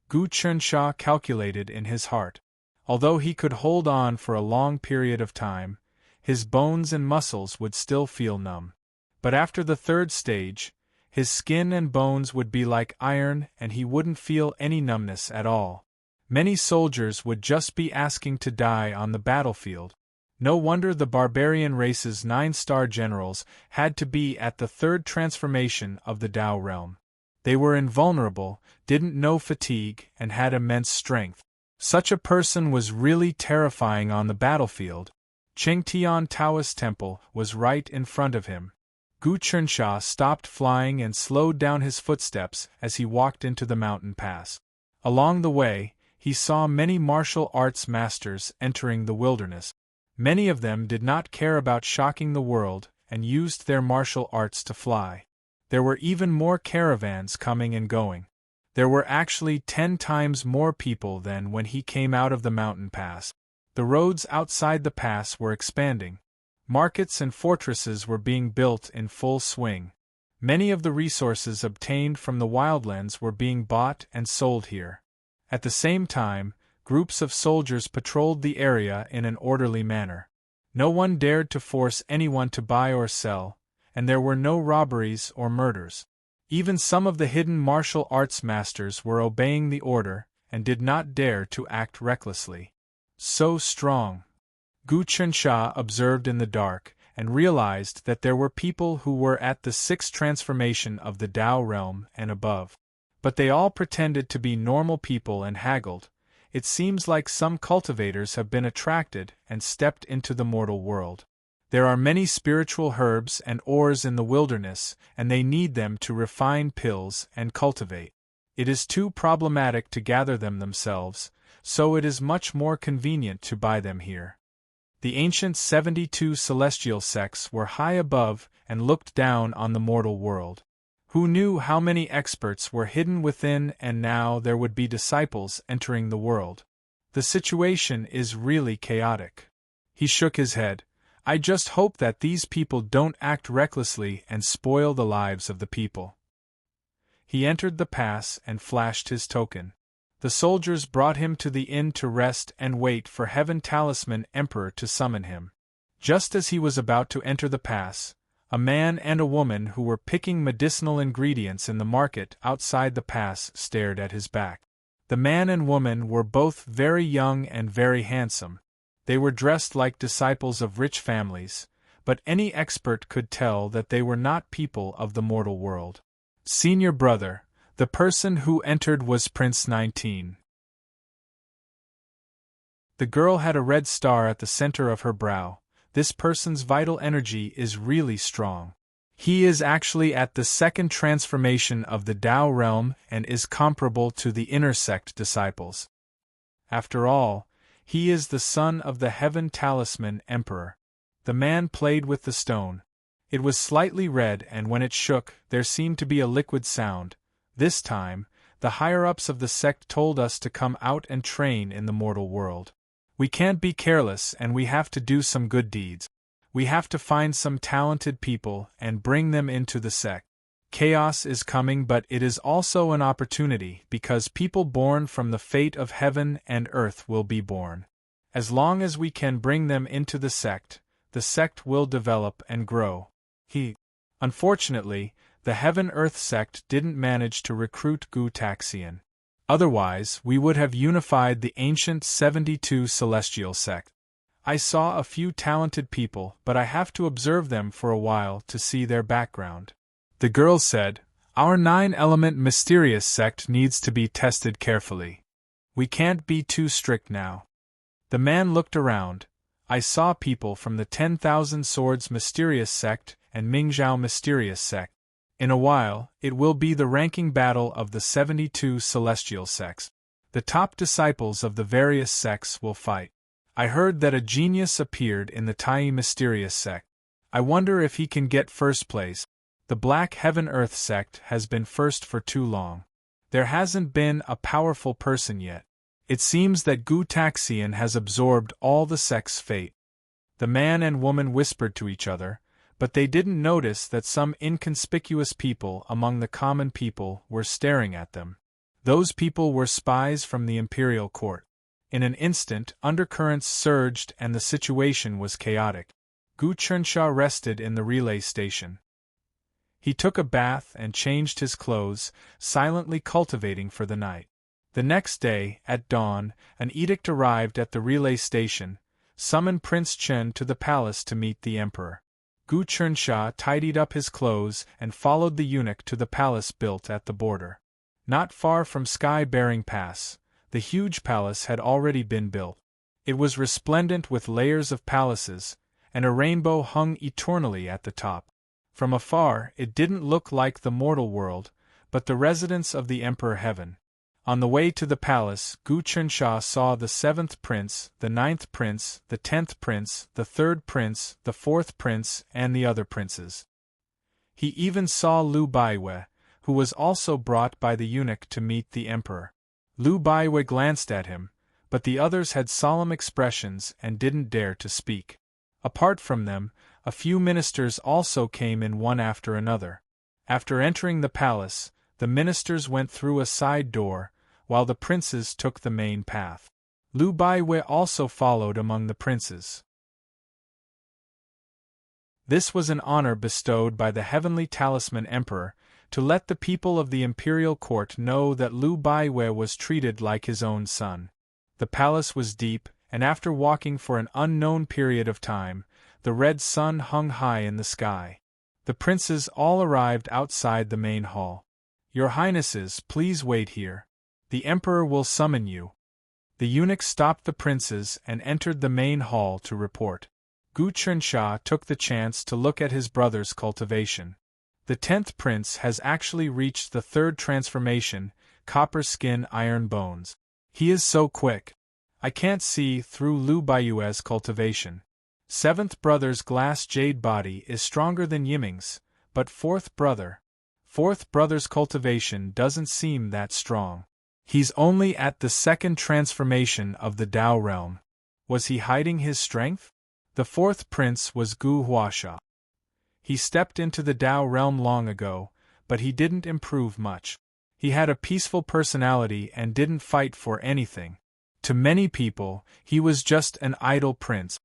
Gu Qinsha calculated in his heart. Although he could hold on for a long period of time, his bones and muscles would still feel numb. But after the third stage, his skin and bones would be like iron and he wouldn't feel any numbness at all. Many soldiers would just be asking to die on the battlefield. No wonder the barbarian race's 9-star generals had to be at the third transformation of the Tao realm. They were invulnerable, didn't know fatigue, and had immense strength. Such a person was really terrifying on the battlefield. Qingtian Taoist Temple was right in front of him. Gu Qinsha stopped flying and slowed down his footsteps as he walked into the mountain pass. Along the way, he saw many martial arts masters entering the wilderness. Many of them did not care about shocking the world and used their martial arts to fly. There were even more caravans coming and going. There were actually 10 times more people than when he came out of the mountain pass. The roads outside the pass were expanding. Markets and fortresses were being built in full swing. Many of the resources obtained from the wildlands were being bought and sold here. At the same time, groups of soldiers patrolled the area in an orderly manner. No one dared to force anyone to buy or sell, and there were no robberies or murders. Even some of the hidden martial arts masters were obeying the order and did not dare to act recklessly. So strong. Gu Qinsha observed in the dark and realized that there were people who were at the 6th transformation of the Tao realm and above. But they all pretended to be normal people and haggled. It seems like some cultivators have been attracted and stepped into the mortal world. There are many spiritual herbs and ores in the wilderness, and they need them to refine pills and cultivate. It is too problematic to gather them themselves, so it is much more convenient to buy them here. The ancient 72 celestial sects were high above and looked down on the mortal world. Who knew how many experts were hidden within, and now there would be disciples entering the world. The situation is really chaotic. He shook his head. I just hope that these people don't act recklessly and spoil the lives of the people. He entered the pass and flashed his token. The soldiers brought him to the inn to rest and wait for Heaven Talisman Emperor to summon him. Just as he was about to enter the pass, a man and a woman who were picking medicinal ingredients in the market outside the pass stared at his back. The man and woman were both very young and very handsome. They were dressed like disciples of rich families, but any expert could tell that they were not people of the mortal world. Senior brother, the person who entered was Prince 19. The girl had a red star at the center of her brow. This person's vital energy is really strong. He is actually at the 2nd transformation of the Tao realm and is comparable to the inner sect disciples. After all, he is the son of the Heaven Talisman Emperor. The man played with the stone. It was slightly red, and when it shook, there seemed to be a liquid sound. This time, the higher-ups of the sect told us to come out and train in the mortal world. We can't be careless, and we have to do some good deeds. We have to find some talented people and bring them into the sect. Chaos is coming, but it is also an opportunity because people born from the fate of heaven and earth will be born. As long as we can bring them into the sect will develop and grow. Unfortunately, the Heaven-Earth sect didn't manage to recruit Gu Taxian. Otherwise, we would have unified the ancient 72 celestial sect. I saw a few talented people, but I have to observe them for a while to see their background. The girl said, Our 9-element mysterious sect needs to be tested carefully. We can't be too strict now. The man looked around. I saw people from the 10,000 Swords mysterious sect and Mingzhou mysterious sect. In a while, it will be the ranking battle of the 72 celestial sects. The top disciples of the various sects will fight. I heard that a genius appeared in the Tai mysterious sect. I wonder if he can get first place. The Black Heaven Earth sect has been first for too long. There hasn't been a powerful person yet. It seems that Gu Taxian has absorbed all the sect's fate. The man and woman whispered to each other, but they didn't notice that some inconspicuous people among the common people were staring at them. Those people were spies from the imperial court. In an instant, undercurrents surged and the situation was chaotic. Gu Chensha rested in the relay station. He took a bath and changed his clothes, silently cultivating for the night. The next day, at dawn, an edict arrived at the relay station, summoned Prince Chen to the palace to meet the emperor. Gu Chensha tidied up his clothes and followed the eunuch to the palace built at the border. Not far from Sky-Bearing Pass, the huge palace had already been built. It was resplendent with layers of palaces, and a rainbow hung eternally at the top. From afar, it didn't look like the mortal world, but the residence of the Emperor Heaven. On the way to the palace, Gu Chensha saw the 7th prince, the 9th prince, the 10th prince, the 3rd prince, the 4th prince, and the other princes. He even saw Lu Baiwei, who was also brought by the eunuch to meet the emperor. Lu Baiwei glanced at him, but the others had solemn expressions and didn't dare to speak. Apart from them, a few ministers also came in one after another. After entering the palace, the ministers went through a side door, while the princes took the main path. Lu Baiwei also followed among the princes. This was an honor bestowed by the Heavenly Talisman Emperor, to let the people of the imperial court know that Lu Baiwei was treated like his own son. The palace was deep, and after walking for an unknown period of time, the red sun hung high in the sky. The princes all arrived outside the main hall. "Your Highnesses, please wait here. The emperor will summon you." The eunuch stopped the princes and entered the main hall to report. Gu Chensha took the chance to look at his brother's cultivation. The 10th prince has actually reached the 3rd transformation, copper skin iron bones. He is so quick. I can't see through Lu Baiwei's cultivation. 7th brother's glass jade body is stronger than Yiming's, but 4th brother's cultivation doesn't seem that strong. He's only at the 2nd transformation of the Tao realm. Was he hiding his strength? The 4th prince was Gu Huasha. He stepped into the Tao realm long ago, but he didn't improve much. He had a peaceful personality and didn't fight for anything. To many people, he was just an idle prince.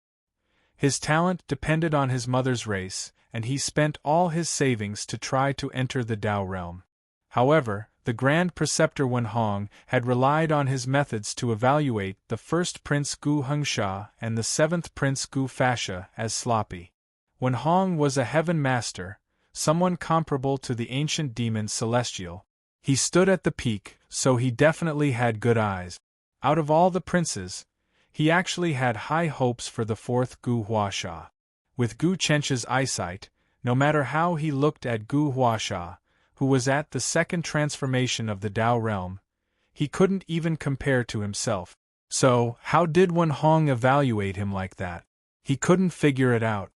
His talent depended on his mother's race, and he spent all his savings to try to enter the Tao realm. However, the Grand Preceptor Wenhong had relied on his methods to evaluate the 1st Prince Gu Hengsha and the 7th Prince Gu Fasha as sloppy. Wenhong was a heaven master, someone comparable to the ancient demon Celestial. He stood at the peak, so he definitely had good eyes. Out of all the princes, he actually had high hopes for the 4th Gu Huasha. With Gu Chensha's eyesight, no matter how he looked at Gu Huasha, who was at the 2nd transformation of the Tao realm, he couldn't even compare to himself. So, how did Wenhong evaluate him like that? He couldn't figure it out.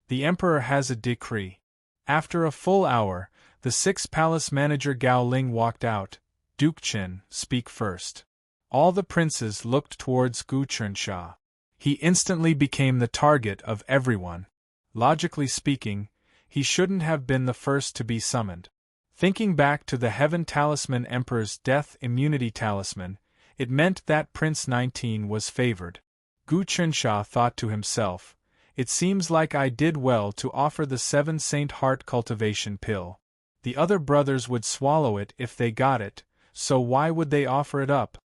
The emperor has a decree. After a full hour, the 6th palace manager Gao Ling walked out. "Duke Qin, speak first." All the princes looked towards Gu Chensha. He instantly became the target of everyone. Logically speaking, he shouldn't have been the first to be summoned. Thinking back to the Heaven Talisman Emperor's Death Immunity Talisman, it meant that Prince 19 was favored. Gu Chensha thought to himself, "It seems like I did well to offer the 7 Saint Heart Cultivation Pill. The other brothers would swallow it if they got it, so why would they offer it up?"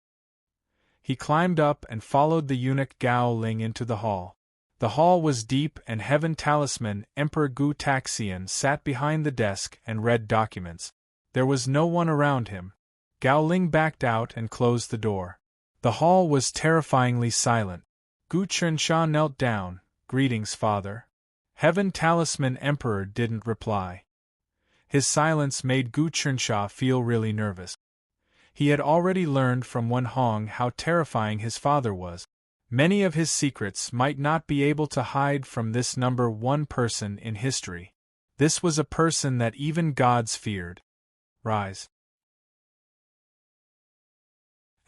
He climbed up and followed the eunuch Gao Ling into the hall. The hall was deep and Heaven Talisman Emperor Gu Taxian sat behind the desk and read documents. There was no one around him. Gao Ling backed out and closed the door. The hall was terrifyingly silent. Gu Qinsha knelt down. "Greetings, father." Heaven Talisman Emperor didn't reply. His silence made Gu Qinsha feel really nervous. He had already learned from Wen Hong how terrifying his father was. Many of his secrets might not be able to hide from this number one person in history. This was a person that even gods feared. Rise.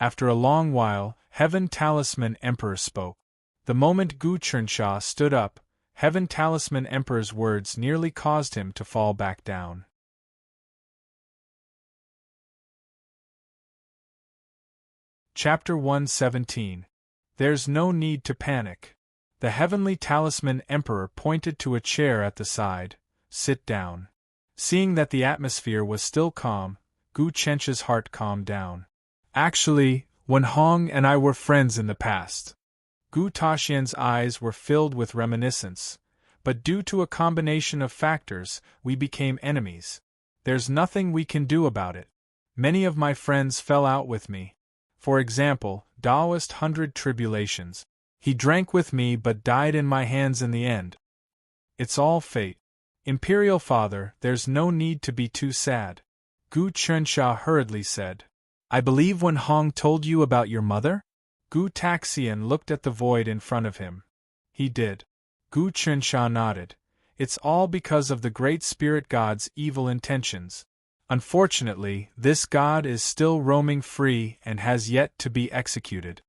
After a long while, Heaven Talisman Emperor spoke. The moment Gu Qinsha stood up, Heaven Talisman Emperor's words nearly caused him to fall back down. Chapter 117. There's no need to panic. The Heavenly Talisman Emperor pointed to a chair at the side. "Sit down." Seeing that the atmosphere was still calm, Gu Qinsha's heart calmed down. "Actually, Wen Hong and I were friends in the past." Gu Taxian's eyes were filled with reminiscence, but due to a combination of factors, we became enemies. There's nothing we can do about it. Many of my friends fell out with me. For example, Taoist 100 Tribulations. He drank with me but died in my hands in the end. It's all fate. Imperial Father, there's no need to be too sad. Gu Qinsha hurriedly said. "I believe Wen Hong told you about your mother?" Gu Taxian looked at the void in front of him. "He did." Gu Qinsha nodded. "It's all because of the Great Spirit God's evil intentions. Unfortunately, this god is still roaming free and has yet to be executed.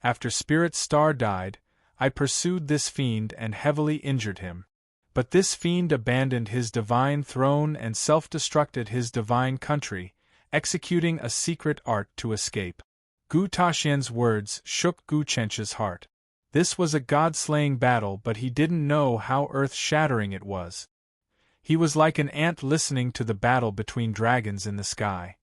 After Spirit Star died, I pursued this fiend and heavily injured him. But this fiend abandoned his divine throne and self-destructed his divine country, executing a secret art to escape." Gu Taxian's words shook Gu Qinsha's heart. This was a god-slaying battle, but he didn't know how earth-shattering it was. He was like an ant listening to the battle between dragons in the sky.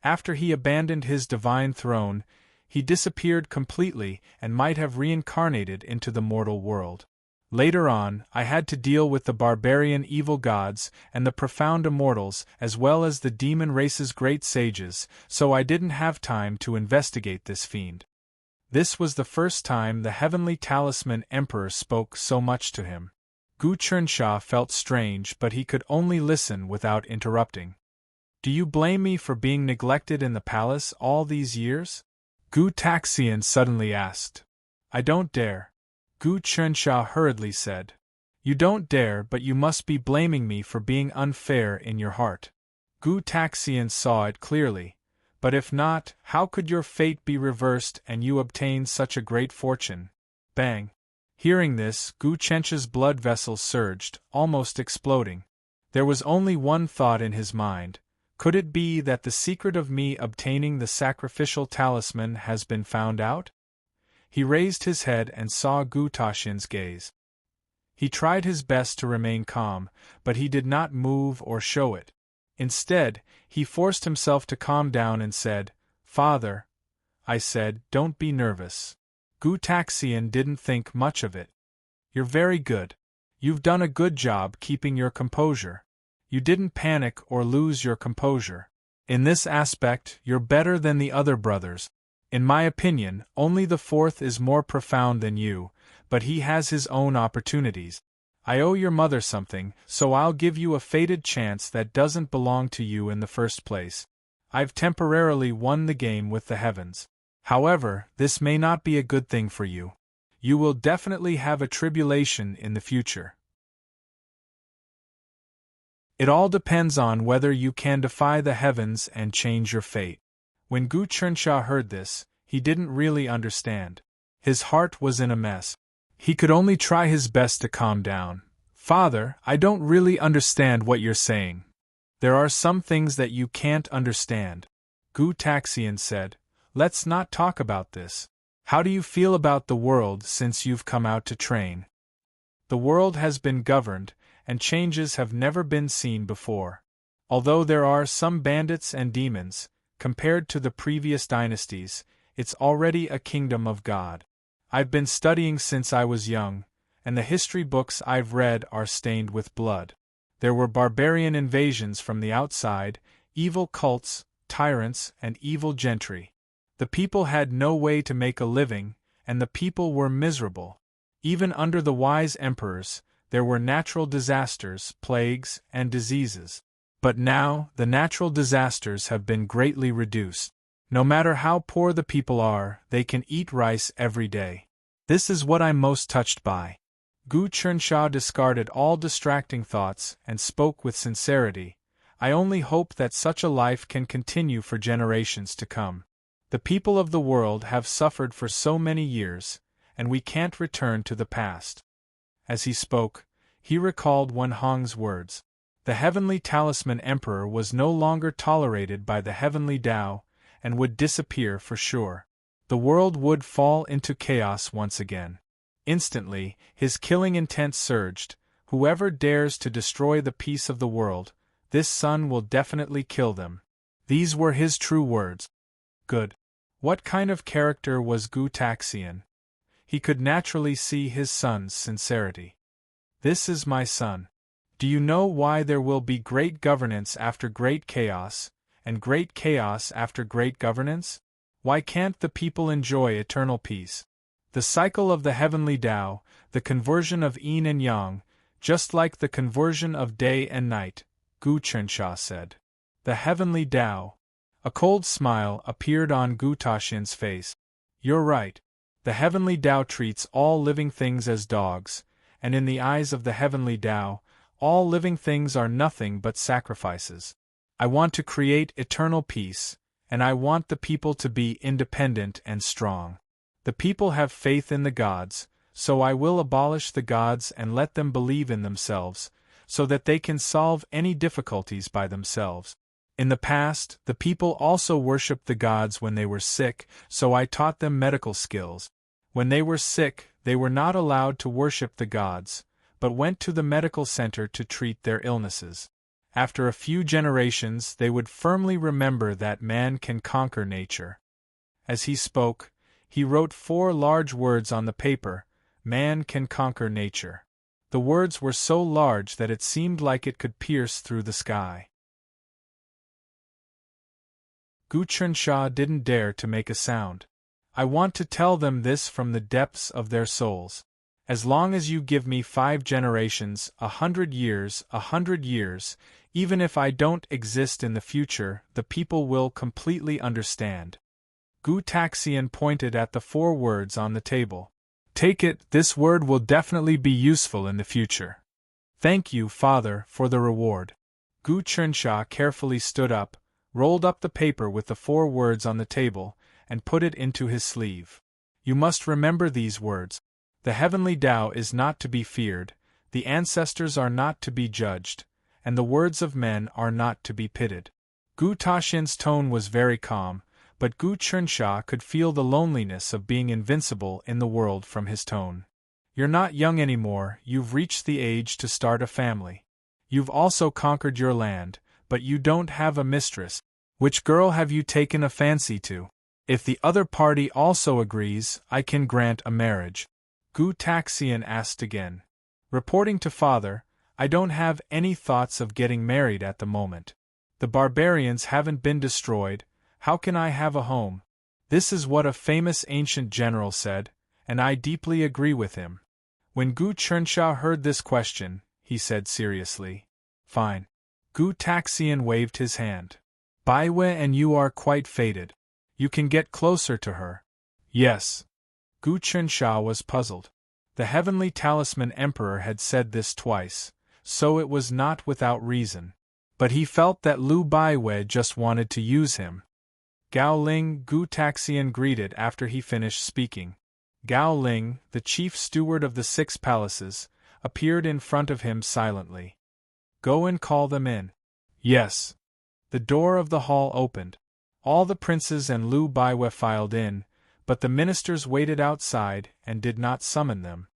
After he abandoned his divine throne, he disappeared completely and might have reincarnated into the mortal world. Later on, I had to deal with the barbarian evil gods and the profound immortals as well as the demon race's great sages, so I didn't have time to investigate this fiend. This was the first time the Heavenly Talisman Emperor spoke so much to him. Gu Qinsha felt strange, but he could only listen without interrupting. "Do you blame me for being neglected in the palace all these years?" Gu Taxian suddenly asked. "I don't dare." Gu Qinsha hurriedly said. "You don't dare, but you must be blaming me for being unfair in your heart." Gu Taxian saw it clearly. "But if not, how could your fate be reversed and you obtain such a great fortune?" Bang! Hearing this, Gu Qinsha's blood vessels surged, almost exploding. There was only one thought in his mind. Could it be that the secret of me obtaining the sacrificial talisman has been found out? He raised his head and saw Gu Taxian's gaze. He tried his best to remain calm, but he did not move or show it. Instead, he forced himself to calm down and said, "Father," I said, "don't be nervous." Gu Taxian didn't think much of it. "You're very good. You've done a good job keeping your composure. You didn't panic or lose your composure. In this aspect, you're better than the other brothers. In my opinion, only the fourth is more profound than you, but he has his own opportunities. I owe your mother something, so I'll give you a fated chance that doesn't belong to you in the first place. I've temporarily won the game with the heavens. However, this may not be a good thing for you. You will definitely have a tribulation in the future. It all depends on whether you can defy the heavens and change your fate." When Gu Qinsha heard this, he didn't really understand. His heart was in a mess. He could only try his best to calm down. "Father, I don't really understand what you're saying." "There are some things that you can't understand," Gu Taxian said. "Let's not talk about this. How do you feel about the world since you've come out to train?" "The world has been governed, and changes have never been seen before. Although there are some bandits and demons, compared to the previous dynasties, it's already a kingdom of God. I've been studying since I was young, and the history books I've read are stained with blood. There were barbarian invasions from the outside, evil cults, tyrants, and evil gentry. The people had no way to make a living, and the people were miserable. Even under the wise emperors, there were natural disasters, plagues, and diseases. But now, the natural disasters have been greatly reduced. No matter how poor the people are, they can eat rice every day. This is what I'm most touched by. Gu Chernshaw discarded all distracting thoughts and spoke with sincerity. I only hope that such a life can continue for generations to come. The people of the world have suffered for so many years, and we can't return to the past. As he spoke, he recalled Wen Hong's words. The heavenly talisman emperor was no longer tolerated by the heavenly Tao, and would disappear for sure. The world would fall into chaos once again. Instantly, his killing intent surged. Whoever dares to destroy the peace of the world, this sun will definitely kill them. These were his true words. Good. What kind of character was Gu Taxian? He could naturally see his son's sincerity. This is my son. Do you know why there will be great governance after great chaos, and great chaos after great governance? Why can't the people enjoy eternal peace? The cycle of the heavenly Tao, the conversion of yin and yang, just like the conversion of day and night, Gu Chernshaw said. The heavenly Tao. A cold smile appeared on Gu Taxian's face. You're right. The heavenly Tao treats all living things as dogs, and in the eyes of the heavenly Tao, all living things are nothing but sacrifices. I want to create eternal peace, and I want the people to be independent and strong. The people have faith in the gods, so I will abolish the gods and let them believe in themselves, so that they can solve any difficulties by themselves. In the past, the people also worshipped the gods when they were sick, so I taught them medical skills. When they were sick, they were not allowed to worship the gods, but went to the medical center to treat their illnesses. After a few generations, they would firmly remember that man can conquer nature. As he spoke, he wrote 4 large words on the paper: Man can conquer nature. The words were so large that it seemed like it could pierce through the sky. Gu Chernshaw didn't dare to make a sound. I want to tell them this from the depths of their souls. As long as you give me 5 generations, 100 years, 100 years, even if I don't exist in the future, the people will completely understand. Gu Taxian pointed at the 4 words on the table. Take it, this word will definitely be useful in the future. Thank you, Father, for the reward. Gu Chernshaw carefully stood up, rolled up the paper with the 4 words on the table, and put it into his sleeve. You must remember these words. The heavenly Tao is not to be feared, the ancestors are not to be judged, and the words of men are not to be pitied. Gu Taxian's tone was very calm, but Gu Chernshaw could feel the loneliness of being invincible in the world from his tone. You're not young anymore, you've reached the age to start a family. You've also conquered your land, but you don't have a mistress. Which girl have you taken a fancy to? If the other party also agrees, I can grant a marriage. Gu Taxian asked again. Reporting to Father, I don't have any thoughts of getting married at the moment. The barbarians haven't been destroyed, how can I have a home? This is what a famous ancient general said, and I deeply agree with him. When Gu Chernshaw heard this question, he said seriously, Fine. Gu Taxian waved his hand. Baiwe and you are quite fated. You can get closer to her. Yes. Gu Chernshaw was puzzled. The heavenly talisman emperor had said this twice, so it was not without reason. But he felt that Lu Baiwe just wanted to use him. Gao Ling, Gu Taxian greeted after he finished speaking. Gao Ling, the chief steward of the 6 palaces, appeared in front of him silently. Go and call them in. Yes. The door of the hall opened. All the princes and Lu Baiwe filed in, but the ministers waited outside and did not summon them.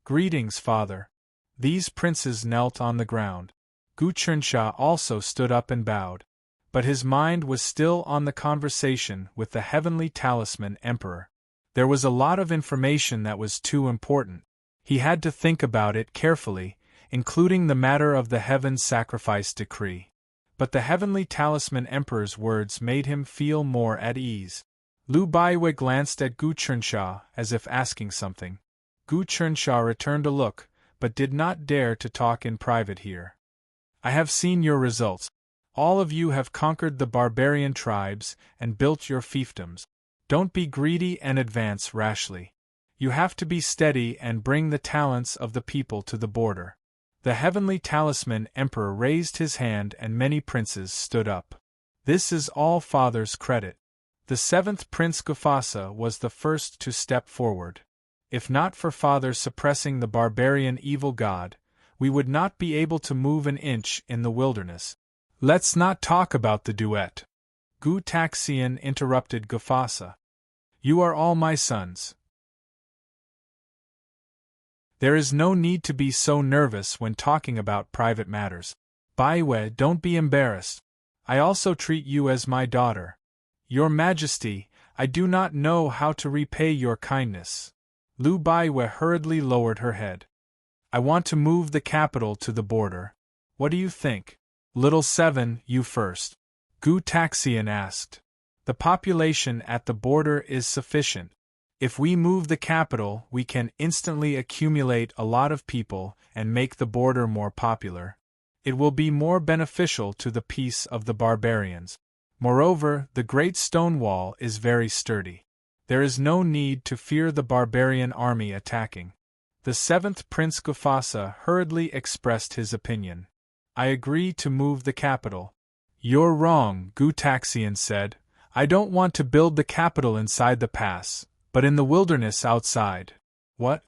Greetings, Father. These princes knelt on the ground. Gu Chernshaw also stood up and bowed. But his mind was still on the conversation with the heavenly talisman emperor. There was a lot of information that was too important. He had to think about it carefully, including the matter of the heaven sacrifice decree. But the heavenly talisman emperor's words made him feel more at ease. Liu Baiwei glanced at Gu Chensha as if asking something. Gu Chensha returned a look, but did not dare to talk in private here. I have seen your results. All of you have conquered the barbarian tribes and built your fiefdoms. Don't be greedy and advance rashly. You have to be steady and bring the talents of the people to the border. The heavenly talisman emperor raised his hand and many princes stood up. This is all Father's credit. The seventh Prince Gufasa was the first to step forward. If not for Father suppressing the barbarian evil god, we would not be able to move an inch in the wilderness. Let's not talk about the duet. Gu Taxian interrupted Gufasa. You are all my sons. There is no need to be so nervous when talking about private matters. Baiwei, don't be embarrassed. I also treat you as my daughter. Your Majesty, I do not know how to repay your kindness. Liu Baiwei hurriedly lowered her head. I want to move the capital to the border. What do you think? Little Seven, you first. Gu Taxian asked. The population at the border is sufficient. If we move the capital, we can instantly accumulate a lot of people and make the border more popular. It will be more beneficial to the peace of the barbarians. Moreover, the great stone wall is very sturdy. There is no need to fear the barbarian army attacking. The seventh Prince Gufasa hurriedly expressed his opinion. I agree to move the capital. You're wrong, Gu Taxian said. I don't want to build the capital inside the pass, but in the wilderness outside. What?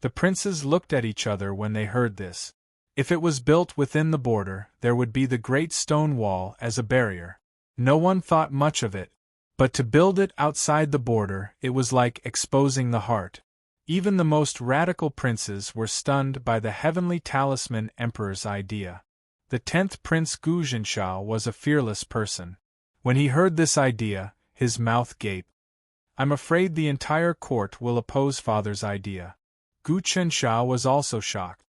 The princes looked at each other when they heard this. If it was built within the border, there would be the great stone wall as a barrier. No one thought much of it. But to build it outside the border, it was like exposing the heart. Even the most radical princes were stunned by the heavenly talisman emperor's idea. The 10th Prince Gu Zhenshao was a fearless person. When he heard this idea, his mouth gaped. I'm afraid the entire court will oppose Father's idea. Gu Chensha was also shocked.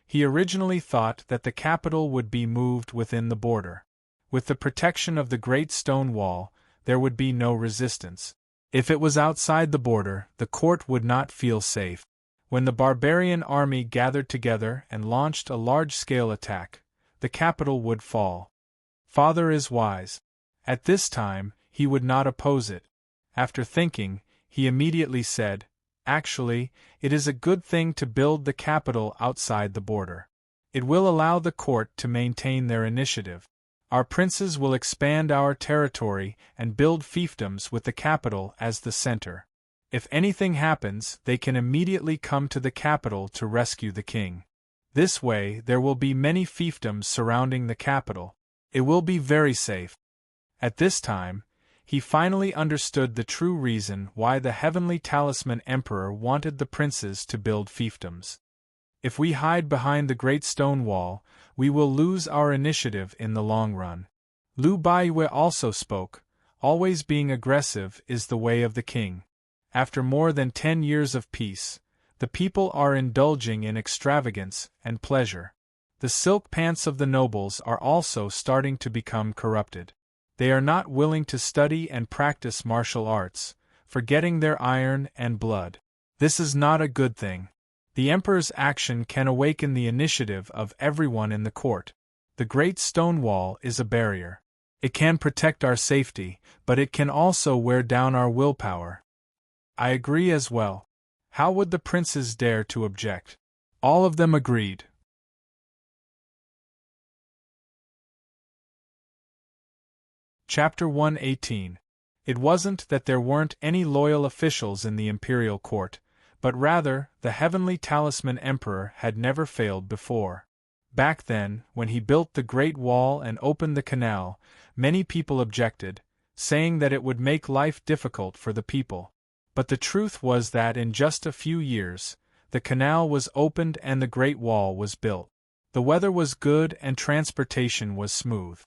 He originally thought that the capital would be moved within the border. With the protection of the great stone wall, there would be no resistance. If it was outside the border, the court would not feel safe. When the barbarian army gathered together and launched a large-scale attack, the capital would fall. Father is wise. At this time, he would not oppose it. After thinking, he immediately said, Actually, it is a good thing to build the capital outside the border. It will allow the court to maintain their initiative. Our princes will expand our territory and build fiefdoms with the capital as the center. If anything happens, they can immediately come to the capital to rescue the king. This way, there will be many fiefdoms surrounding the capital. It will be very safe. At this time, he finally understood the true reason why the heavenly talisman emperor wanted the princes to build fiefdoms. If we hide behind the great stone wall, we will lose our initiative in the long run. Liu Baiwei also spoke, always being aggressive is the way of the king. After more than 10 years of peace, the people are indulging in extravagance and pleasure. The silk pants of the nobles are also starting to become corrupted. They are not willing to study and practice martial arts, forgetting their iron and blood. This is not a good thing. The emperor's action can awaken the initiative of everyone in the court. The great stone wall is a barrier. It can protect our safety, but it can also wear down our willpower. I agree as well. How would the princes dare to object? All of them agreed. Chapter 118. It wasn't that there weren't any loyal officials in the imperial court, but rather, the heavenly talisman emperor had never failed before. Back then, when he built the Great Wall and opened the canal, many people objected, saying that it would make life difficult for the people. But the truth was that in just a few years, the canal was opened and the Great Wall was built. The weather was good and transportation was smooth.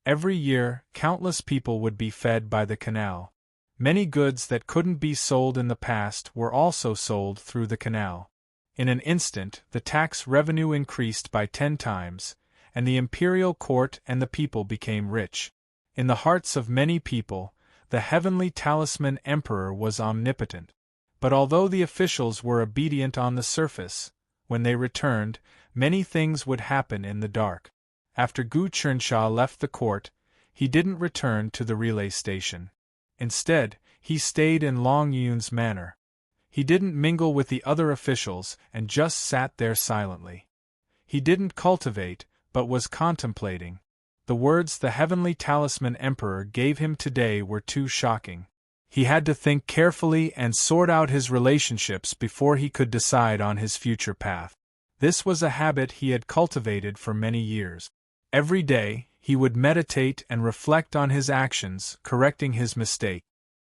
Every year, countless people would be fed by the canal. Many goods that couldn't be sold in the past were also sold through the canal. In an instant, the tax revenue increased by 10 times, and the imperial court and the people became rich. In the hearts of many people, the heavenly talisman emperor was omnipotent. But although the officials were obedient on the surface, when they returned, many things would happen in the dark. After Gu Chernsha left the court, he didn't return to the relay station. Instead, he stayed in Long Yun's manor. He didn't mingle with the other officials and just sat there silently. He didn't cultivate, but was contemplating. The words the heavenly talisman emperor gave him today were too shocking. He had to think carefully and sort out his relationships before he could decide on his future path. This was a habit he had cultivated for many years. Every day, he would meditate and reflect on his actions, correcting his mistake.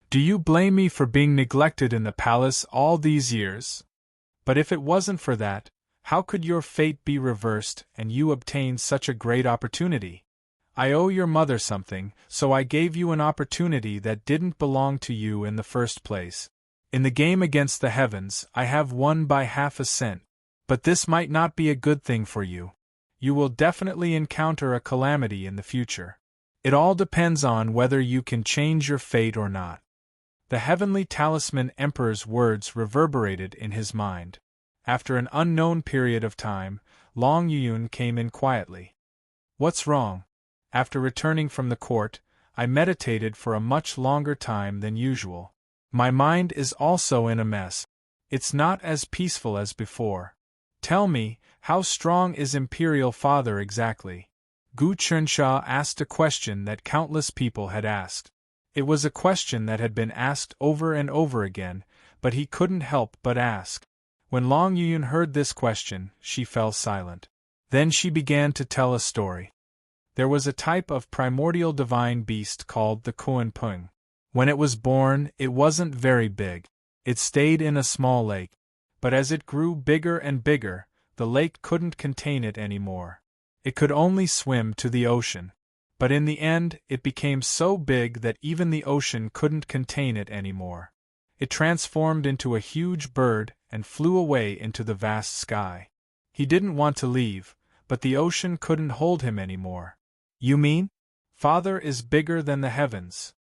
Do you blame me for being neglected in the palace all these years? But if it wasn't for that, how could your fate be reversed and you obtain such a great opportunity? I owe your mother something, so I gave you an opportunity that didn't belong to you in the first place. In the game against the heavens, I have won by half a cent. But this might not be a good thing for you. You will definitely encounter a calamity in the future. It all depends on whether you can change your fate or not. The heavenly talisman emperor's words reverberated in his mind. After an unknown period of time, Long Yun came in quietly. What's wrong? After returning from the court, I meditated for a much longer time than usual. My mind is also in a mess. It's not as peaceful as before. Tell me, how strong is Imperial Father exactly? Gu Chernsha asked a question that countless people had asked. It was a question that had been asked over and over again, but he couldn't help but ask. When Long Yun heard this question, she fell silent. Then she began to tell a story. There was a type of primordial divine beast called the Kuan Pung. When it was born, it wasn't very big. It stayed in a small lake. But as it grew bigger and bigger, the lake couldn't contain it anymore. It could only swim to the ocean. But in the end, it became so big that even the ocean couldn't contain it anymore. It transformed into a huge bird and flew away into the vast sky. He didn't want to leave, but the ocean couldn't hold him anymore. You mean? Father is bigger than the heavens.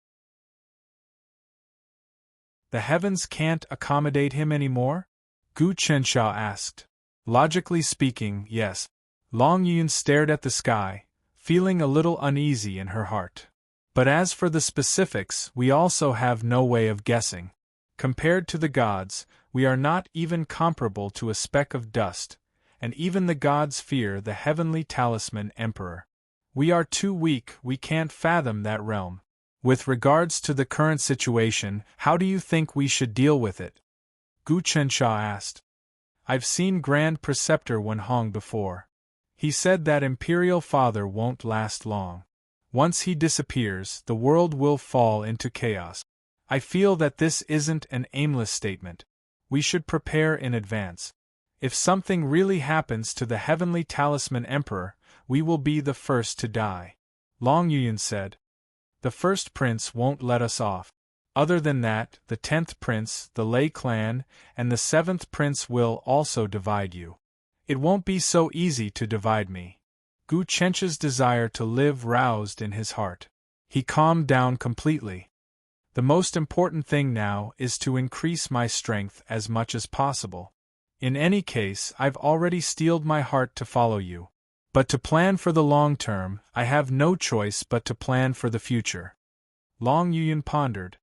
The heavens can't accommodate him anymore? Gu Chernsha asked. Logically speaking, yes. Long Yun stared at the sky, feeling a little uneasy in her heart. But as for the specifics, we also have no way of guessing. Compared to the gods, we are not even comparable to a speck of dust, and even the gods fear the heavenly talisman emperor. We are too weak, we can't fathom that realm. With regards to the current situation, how do you think we should deal with it? Gu Chernsha asked. I've seen Grand Preceptor Wen Hong before. He said that Imperial Father won't last long. Once he disappears, the world will fall into chaos. I feel that this isn't an aimless statement. We should prepare in advance. If something really happens to the heavenly talisman emperor, we will be the first to die. Long Yun said. The first prince won't let us off. Other than that, the 10th prince, the Lei clan, and the 7th prince will also divide you. It won't be so easy to divide me. Gu Chernsha's desire to live roused in his heart. He calmed down completely. The most important thing now is to increase my strength as much as possible. In any case, I've already steeled my heart to follow you. But to plan for the long term, I have no choice but to plan for the future. Long Yun pondered.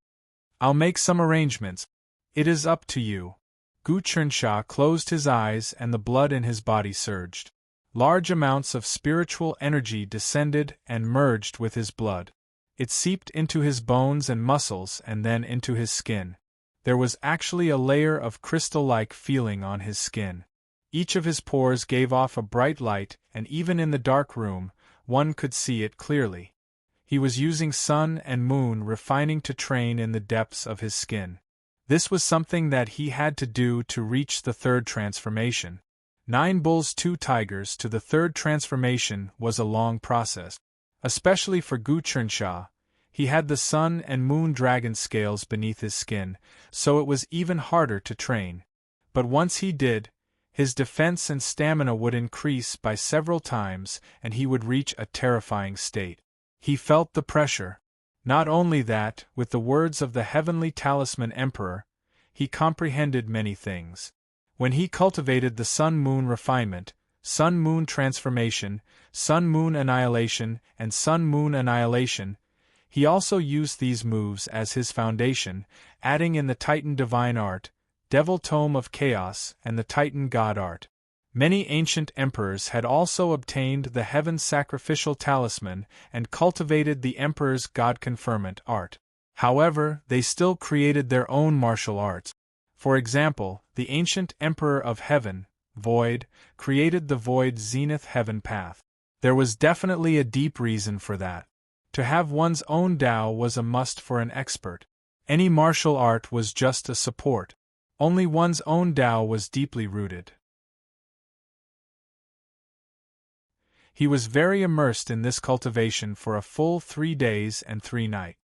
I'll make some arrangements. It is up to you. Gu Chernsha closed his eyes and the blood in his body surged. Large amounts of spiritual energy descended and merged with his blood. It seeped into his bones and muscles and then into his skin. There was actually a layer of crystal-like feeling on his skin. Each of his pores gave off a bright light, and even in the dark room, one could see it clearly. He was using sun and moon refining to train in the depths of his skin. This was something that he had to do to reach the third transformation. 9 bulls 2 tigers to the third transformation was a long process. Especially for Gu Chernsha, he had the sun and moon dragon scales beneath his skin, so it was even harder to train. But once he did, His defense and stamina would increase by several times, and he would reach a terrifying state. He felt the pressure. Not only that, with the words of the heavenly talisman emperor, he comprehended many things. When he cultivated the sun-moon refinement, sun-moon transformation, sun-moon annihilation, and sun-moon annihilation, he also used these moves as his foundation, adding in the Titan divine art, Devil Tome of Chaos, and the Titan God art. Many ancient emperors had also obtained the Heaven Sacrificial Talisman and cultivated the Emperor's God Conferment art. However, they still created their own martial arts. For example, the ancient Emperor of Heaven, Void, created the Void Zenith Heaven Path. There was definitely a deep reason for that. To have one's own Tao was a must for an expert. Any martial art was just a support. Only one's own Tao was deeply rooted. He was very immersed in this cultivation for a full 3 days and 3 nights.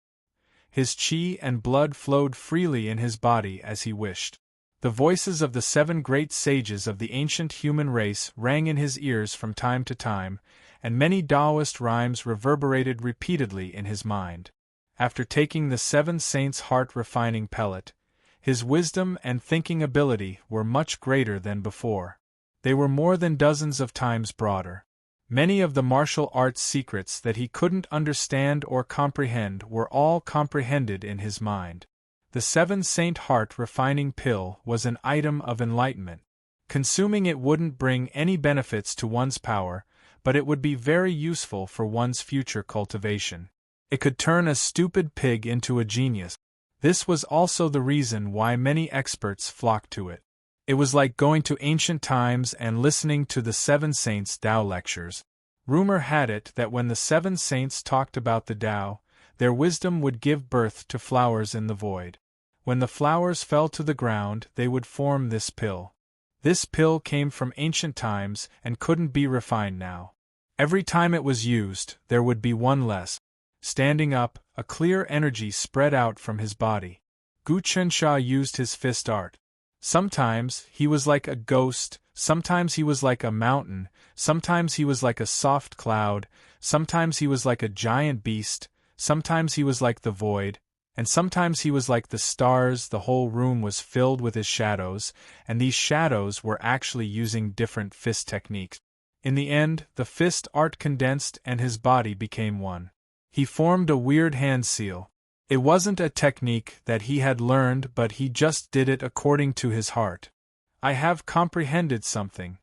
His qi and blood flowed freely in his body as he wished. The voices of the 7 great sages of the ancient human race rang in his ears from time to time, and many Taoist rhymes reverberated repeatedly in his mind. After taking the 7 saints' heart-refining pellet, his wisdom and thinking ability were much greater than before. They were more than dozens of times broader. Many of the martial arts secrets that he couldn't understand or comprehend were all comprehended in his mind. The 7 Saint Heart Refining Pill was an item of enlightenment. Consuming it wouldn't bring any benefits to one's power, but it would be very useful for one's future cultivation. It could turn a stupid pig into a genius. This was also the reason why many experts flocked to it. It was like going to ancient times and listening to the 7 Saints' Tao lectures. Rumor had it that when the 7 Saints talked about the Tao, their wisdom would give birth to flowers in the void. When the flowers fell to the ground, they would form this pill. This pill came from ancient times and couldn't be refined now. Every time it was used, there would be one less. Standing up, a clear energy spread out from his body. Gu Chensha used his fist art. Sometimes he was like a ghost, sometimes he was like a mountain, sometimes he was like a soft cloud, sometimes he was like a giant beast, sometimes he was like the void, and sometimes he was like the stars. The whole room was filled with his shadows, and these shadows were actually using different fist techniques. In the end, the fist art condensed and his body became one. He formed a weird hand seal. It wasn't a technique that he had learned, but he just did it according to his heart. I have comprehended something.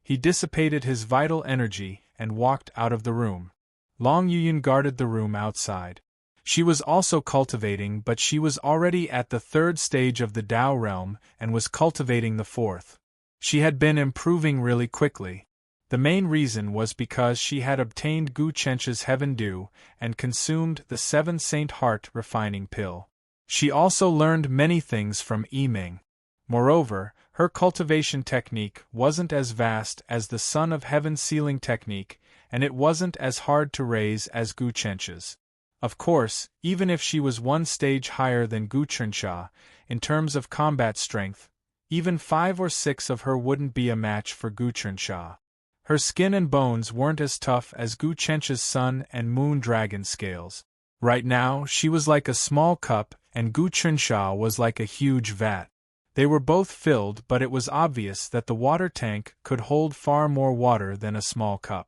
He dissipated his vital energy and walked out of the room. Long Yuyan guarded the room outside. She was also cultivating, but she was already at the 3rd stage of the Tao realm and was cultivating the 4th. She had been improving really quickly. The main reason was because she had obtained Gu Chencha's Heaven Dew and consumed the 7 Saint Heart Refining Pill. She also learned many things from Yiming. Moreover, her cultivation technique wasn't as vast as the Son of Heaven sealing technique, and it wasn't as hard to raise as Gu Chencha's. Of course, even if she was 1 stage higher than Gu Chensha, in terms of combat strength, even 5 or 6 of her wouldn't be a match for Gu Chensha. Her skin and bones weren't as tough as Gu Chencha's sun and moon dragon scales. Right now, she was like a small cup and Gu Chensha was like a huge vat. They were both filled, but it was obvious that the water tank could hold far more water than a small cup.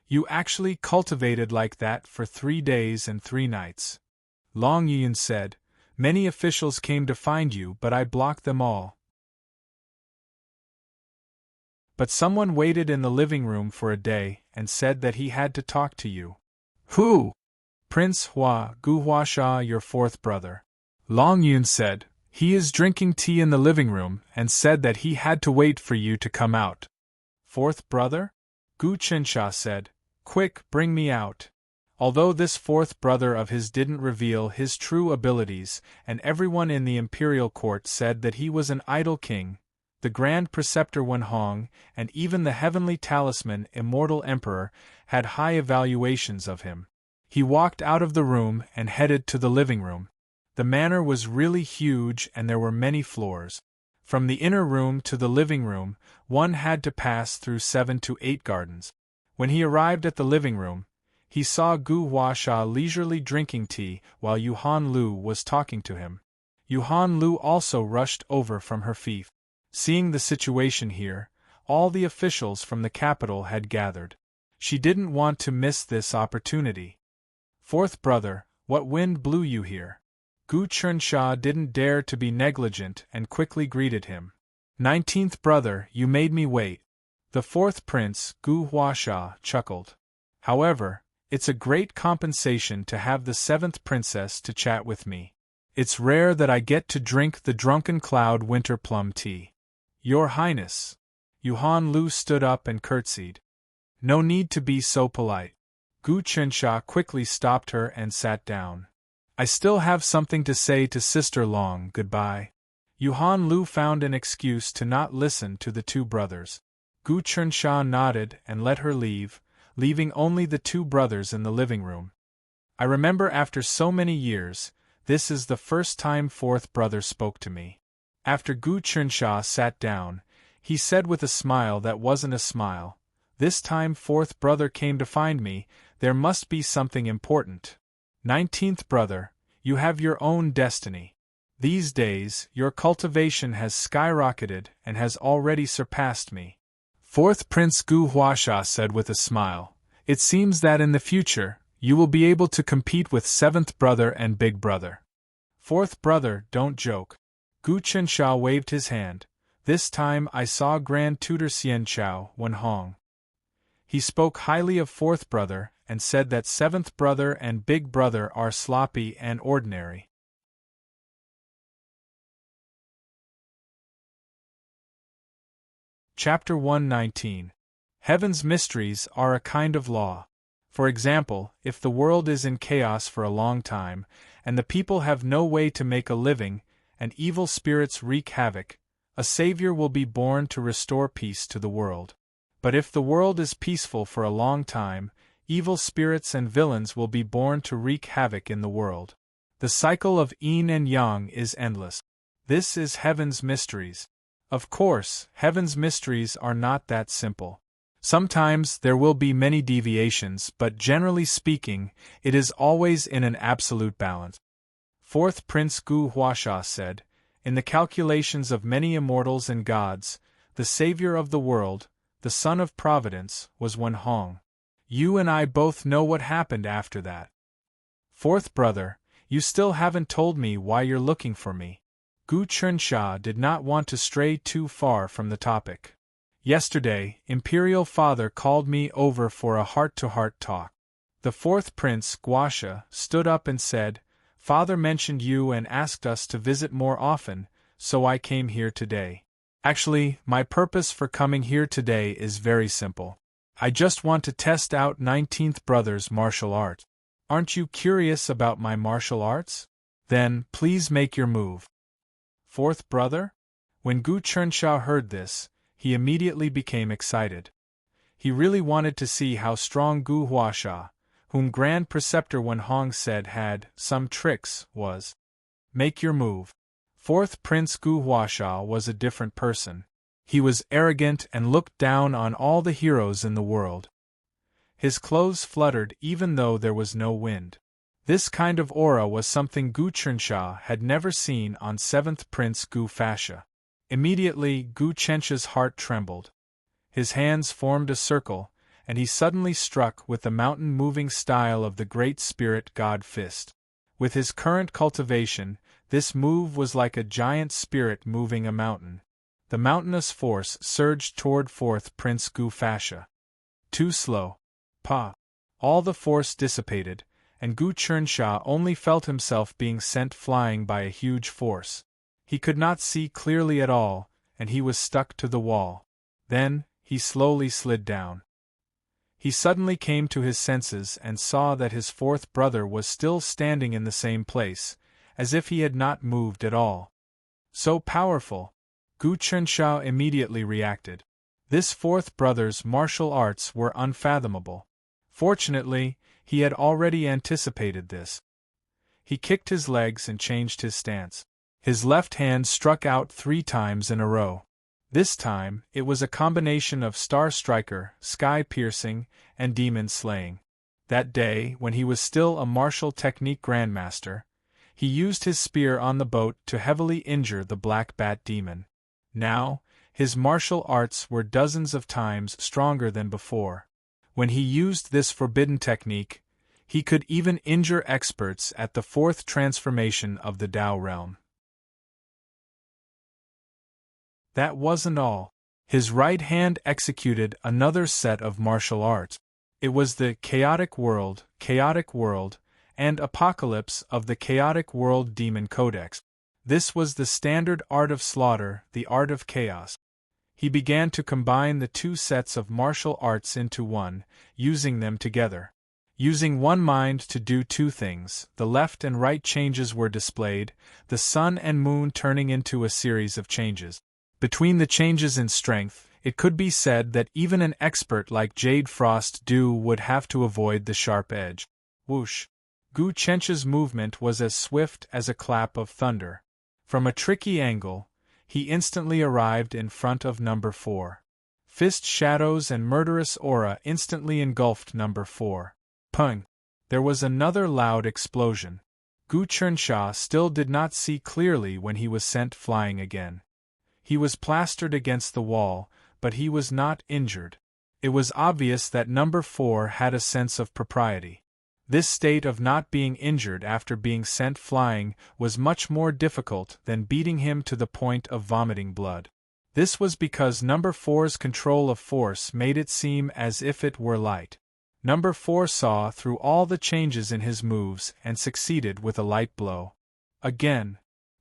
You actually cultivated like that for 3 days and 3 nights. Long Yuyan said, "Many officials came to find you, but I blocked them all. But someone waited in the living room for a day and said that he had to talk to you." "Who?" "Prince Hua, Gu Huasha, your 4th brother." Long Yun said, "He is drinking tea in the living room and said that he had to wait for you to come out." "4th brother?" Gu Chensha said, "Quick, bring me out." Although this 4th brother of his didn't reveal his true abilities, and everyone in the imperial court said that he was an idle king, the Grand Preceptor Wenhong, and even the Heavenly Talisman Immortal Emperor, had high evaluations of him. He walked out of the room and headed to the living room. The manor was really huge and there were many floors. From the inner room to the living room, one had to pass through 7 to 8 gardens. When he arrived at the living room, he saw Gu Huasha leisurely drinking tea while Yuhan Lu was talking to him. Yuhan Lu also rushed over from her fief. Seeing the situation here, all the officials from the capital had gathered. She didn't want to miss this opportunity. Fourth brother, what wind blew you here? Gu Chensha didn't dare to be negligent and quickly greeted him. 19th brother, you made me wait. The fourth prince, Gu Huasha, chuckled. However, it's a great compensation to have the 7th princess to chat with me. It's rare that I get to drink the drunken cloud winter plum tea. Your Highness. Yuhan Lu stood up and curtsied. No need to be so polite. Gu Chensha quickly stopped her and sat down. I still have something to say to Sister Long, goodbye. Yuhan Lu found an excuse to not listen to the two brothers. Gu Chensha nodded and let her leave, leaving only the two brothers in the living room. I remember after so many years, this is the first time fourth brother spoke to me. After Gu Chensha sat down, he said with a smile that wasn't a smile, this time fourth brother came to find me, there must be something important. 19th brother, you have your own destiny. These days, your cultivation has skyrocketed and has already surpassed me. Fourth Prince Gu Huasha said with a smile, it seems that in the future, you will be able to compete with 7th brother and big brother. Fourth brother, don't joke. Gu Chensha waved his hand. This time I saw Grand Tutor Xian Chao Wen Hong. He spoke highly of fourth brother and said that 7th brother and big brother are sloppy and ordinary. Chapter 119. Heaven's mysteries are a kind of law. For example, if the world is in chaos for a long time, and the people have no way to make a living, and evil spirits wreak havoc, a savior will be born to restore peace to the world. But if the world is peaceful for a long time, evil spirits and villains will be born to wreak havoc in the world. The cycle of yin and yang is endless. This is heaven's mysteries. Of course, heaven's mysteries are not that simple. Sometimes there will be many deviations, but generally speaking, it is always in an absolute balance. Fourth Prince Gu Huasha said, in the calculations of many immortals and gods, the savior of the world, the son of providence, was Wen Hong. You and I both know what happened after that. Fourth brother, you still haven't told me why you're looking for me. Gu Chensha did not want to stray too far from the topic. Yesterday, Imperial Father called me over for a heart-to-heart talk. The fourth prince, Guasha, stood up and said, Father mentioned you and asked us to visit more often, so I came here today. Actually, my purpose for coming here today is very simple. I just want to test out 19th brother's martial art. Aren't you curious about my martial arts? Then, please make your move. Fourth brother? When Gu Chensha heard this, he immediately became excited. He really wanted to see how strong Gu Huasha, whom Grand Preceptor Wen Hong said had some tricks, was. Make your move. Fourth Prince Gu Huasha was a different person. He was arrogant and looked down on all the heroes in the world. His clothes fluttered even though there was no wind. This kind of aura was something Gu Chensha had never seen on 7th Prince Gu Fasha. Immediately, Gu Chensha's heart trembled. His hands formed a circle, and he suddenly struck with the mountain-moving style of the Great Spirit God Fist. With his current cultivation, this move was like a giant spirit moving a mountain. The mountainous force surged toward 4th Prince Gu Fasha. Too slow. Pa. All the force dissipated, and Gu Chensha only felt himself being sent flying by a huge force. He could not see clearly at all, and he was stuck to the wall. Then, he slowly slid down. He suddenly came to his senses and saw that his fourth brother was still standing in the same place, as if he had not moved at all. So powerful! Gu Chensha immediately reacted. This fourth brother's martial arts were unfathomable. Fortunately, he had already anticipated this. He kicked his legs and changed his stance. His left hand struck out 3 times in a row. This time, it was a combination of star striker, sky piercing, and demon slaying. That day, when he was still a martial technique grandmaster, he used his spear on the boat to heavily injure the black bat demon. Now, his martial arts were dozens of times stronger than before. When he used this forbidden technique, he could even injure experts at the 4th transformation of the Tao realm. That wasn't all. His right hand executed another set of martial arts. It was the chaotic world, and apocalypse of the chaotic world demon codex. This was the standard art of slaughter, the art of chaos. He began to combine the 2 sets of martial arts into one, using them together. Using one mind to do 2 things, the left and right changes were displayed, the sun and moon turning into a series of changes. Between the changes in strength, it could be said that even an expert like Jade Frost Dew would have to avoid the sharp edge. Whoosh! Gu Chencha's movement was as swift as a clap of thunder. From a tricky angle, he instantly arrived in front of number 4. Fist shadows and murderous aura instantly engulfed number 4. Pung! There was another loud explosion. Gu Chensha still did not see clearly when he was sent flying again. He was plastered against the wall, but he was not injured. It was obvious that number 4 had a sense of propriety. This state of not being injured after being sent flying was much more difficult than beating him to the point of vomiting blood. This was because number 4's control of force made it seem as if it were light. Number 4 saw through all the changes in his moves and succeeded with a light blow. Again,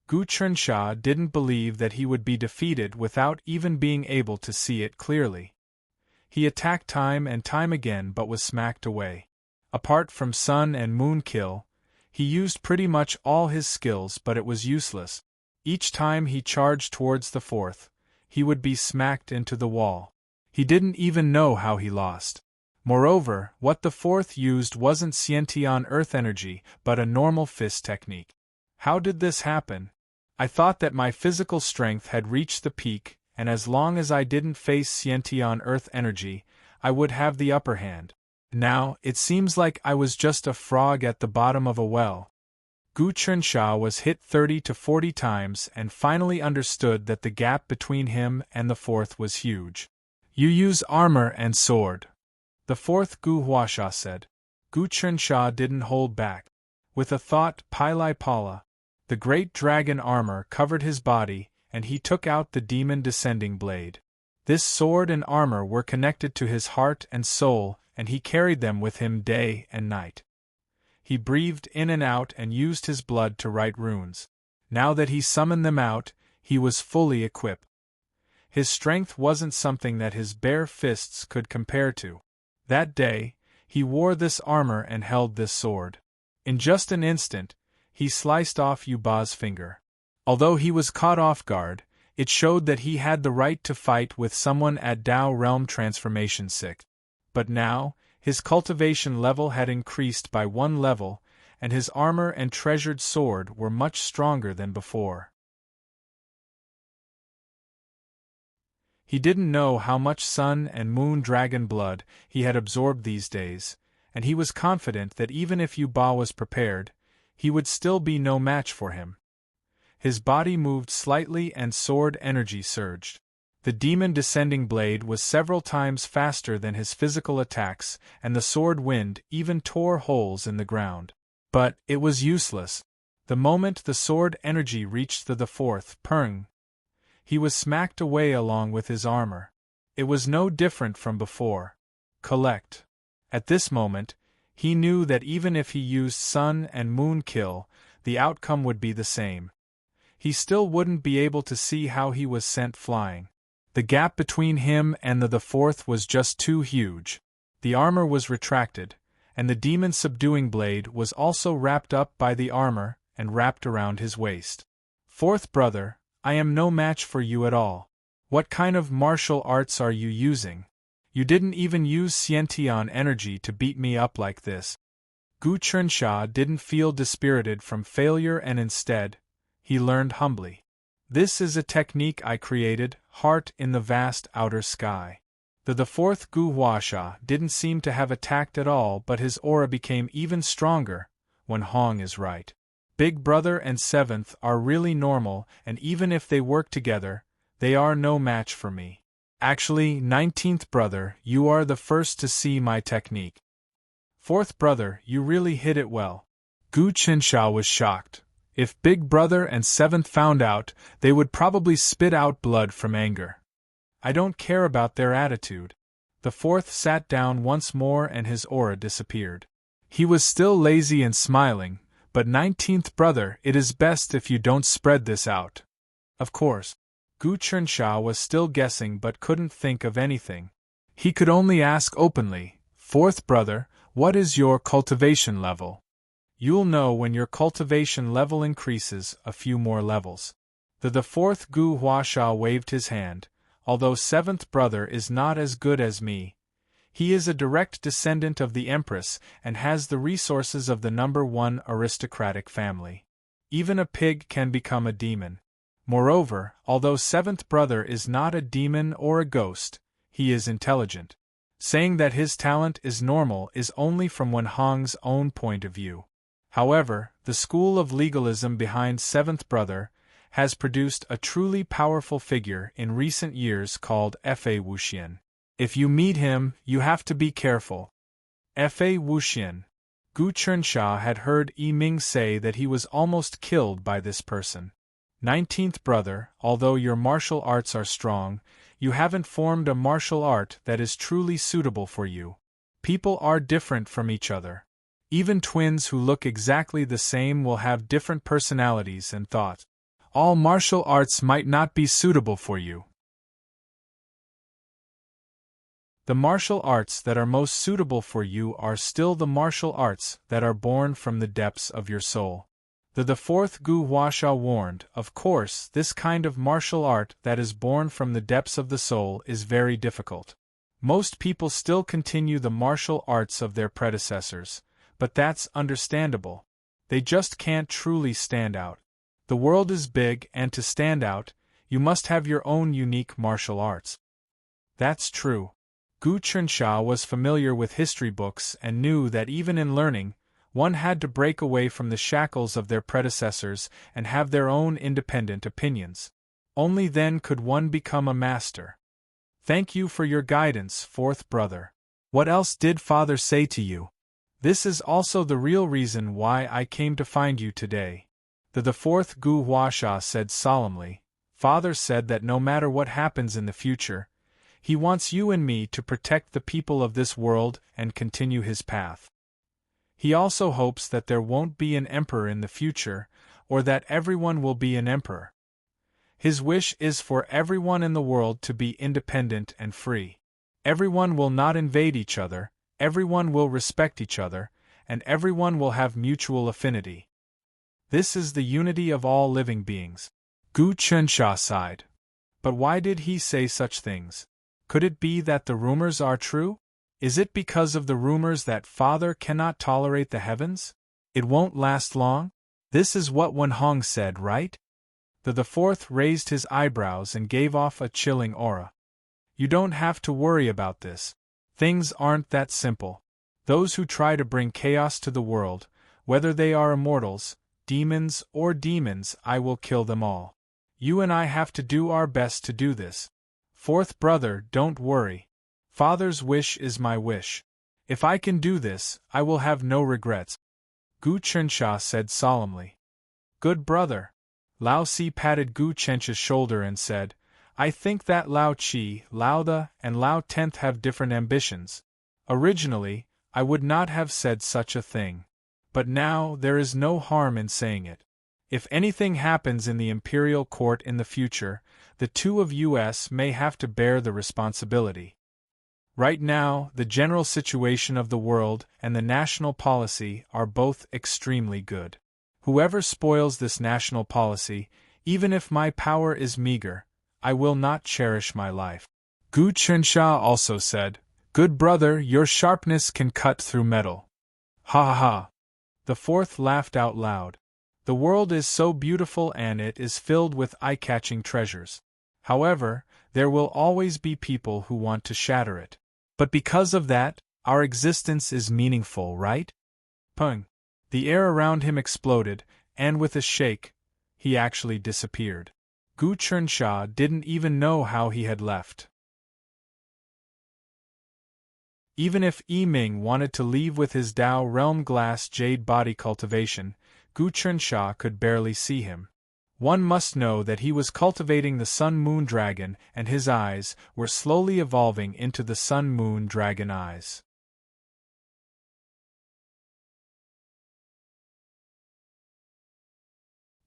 Gu Chensha didn't believe that he would be defeated without even being able to see it clearly. He attacked time and time again but was smacked away. Apart from sun and moon kill, he used pretty much all his skills but it was useless. Each time he charged towards the 4th, he would be smacked into the wall. He didn't even know how he lost. Moreover, what the 4th used wasn't Xiantian earth energy but a normal fist technique. How did this happen? I thought that my physical strength had reached the peak, and as long as I didn't face Xiantian earth energy, I would have the upper hand. Now, it seems like I was just a frog at the bottom of a well. Gu Chensha was hit 30 to 40 times and finally understood that the gap between him and the 4th was huge. You use armor and sword. The 4th Gu Huasha said. Gu Chensha didn't hold back. With a thought Pilai Pala, the great dragon armor covered his body, and he took out the demon descending blade. This sword and armor were connected to his heart and soul, and he carried them with him day and night. He breathed in and out and used his blood to write runes. Now that he summoned them out, he was fully equipped. His strength wasn't something that his bare fists could compare to. That day, he wore this armor and held this sword. In just an instant, he sliced off Yuba's finger. Although he was caught off guard, it showed that he had the right to fight with someone at Tao Realm Transformation 6. But now, his cultivation level had increased by 1 level, and his armor and treasured sword were much stronger than before. He didn't know how much sun and moon dragon blood he had absorbed these days, and he was confident that even if Yuba was prepared, he would still be no match for him. His body moved slightly and sword energy surged. The demon descending blade was several times faster than his physical attacks, and the sword wind even tore holes in the ground. But it was useless. The moment the sword energy reached the 4th Pung, he was smacked away along with his armor. It was no different from before. Collect. At this moment, he knew that even if he used sun and moon kill, the outcome would be the same. He still wouldn't be able to see how he was sent flying. The gap between him and the 4th was just too huge. The armor was retracted, and the demon subduing blade was also wrapped up by the armor and wrapped around his waist. 4th brother, I am no match for you at all. What kind of martial arts are you using? You didn't even use Xiantian energy to beat me up like this. Gu Chensha didn't feel dispirited from failure and instead, he learned humbly. This is a technique I created, heart in the vast outer sky. The fourth Gu Huasha didn't seem to have attacked at all, but his aura became even stronger when Hong is right. Big Brother and Seventh are really normal, and even if they work together, they are no match for me. Actually, 19th Brother, you are the first to see my technique. 4th Brother, you really hit it well. Gu Qinsha was shocked. If Big Brother and 7th found out, they would probably spit out blood from anger. I don't care about their attitude. The 4th sat down once more and his aura disappeared. He was still lazy and smiling, but 19th Brother, it is best if you don't spread this out. Of course. Gu Qinsha was still guessing but couldn't think of anything. He could only ask openly, 4th Brother, what is your cultivation level? You'll know when your cultivation level increases a few more levels. The 4th Gu Huasha waved his hand. Although 7th Brother is not as good as me, he is a direct descendant of the Empress and has the resources of the #1 aristocratic family. Even a pig can become a demon. Moreover, although 7th Brother is not a demon or a ghost, he is intelligent. Saying that his talent is normal is only from Hong's own point of view. However, the school of legalism behind 7th Brother has produced a truly powerful figure in recent years called Fa Wuxian. If you meet him, you have to be careful. Fa Wuxian. Gu Qinsha had heard Yi Ming say that he was almost killed by this person. 19th Brother, although your martial arts are strong, you haven't formed a martial art that is truly suitable for you. People are different from each other. Even twins who look exactly the same will have different personalities and thoughts. All martial arts might not be suitable for you. The martial arts that are most suitable for you are still the martial arts that are born from the depths of your soul. The fourth Gu Huasha warned, of course, this kind of martial art that is born from the depths of the soul is very difficult. Most people still continue the martial arts of their predecessors, but that's understandable. They just can't truly stand out. The world is big, and to stand out, you must have your own unique martial arts. That's true. Gu Qinsha was familiar with history books and knew that even in learning, one had to break away from the shackles of their predecessors and have their own independent opinions. Only then could one become a master. Thank you for your guidance, fourth brother. What else did father say to you? This is also the real reason why I came to find you today. The fourth Gu Huasha said solemnly, Father said that no matter what happens in the future, he wants you and me to protect the people of this world and continue his path. He also hopes that there won't be an emperor in the future, or that everyone will be an emperor. His wish is for everyone in the world to be independent and free. Everyone will not invade each other, everyone will respect each other, and everyone will have mutual affinity. This is the unity of all living beings. Gu Qinsha sighed. But why did he say such things? Could it be that the rumors are true? Is it because of the rumors that Father cannot tolerate the heavens? It won't last long? This is what Wen Hong said, right? The fourth raised his eyebrows and gave off a chilling aura. You don't have to worry about this. Things aren't that simple. Those who try to bring chaos to the world, whether they are immortals, demons, or demons, I will kill them all. You and I have to do our best to do this. Fourth brother, don't worry. Father's wish is my wish. If I can do this, I will have no regrets. Gu Qinsha said solemnly. Good brother. Lao Si patted Gu Qinsha's shoulder and said, I think that Lao Qi, Lao The, and Lao Tenth have different ambitions. Originally, I would not have said such a thing. But now there is no harm in saying it. If anything happens in the imperial court in the future, the two of us may have to bear the responsibility. Right now, the general situation of the world and the national policy are both extremely good. Whoever spoils this national policy, even if my power is meager, I will not cherish my life. Gu Qinsha also said, Good brother, your sharpness can cut through metal. Ha ha ha. The fourth laughed out loud. The world is so beautiful and it is filled with eye-catching treasures. However, there will always be people who want to shatter it. But because of that, our existence is meaningful, right? Pung. The air around him exploded, and with a shake, he actually disappeared. Gu Chunxia didn't even know how he had left. Even if Yi Ming wanted to leave with his Dao Realm Glass Jade body cultivation, Gu Chunxia could barely see him. One must know that he was cultivating the Sun-Moon Dragon, and his eyes were slowly evolving into the Sun-Moon Dragon eyes.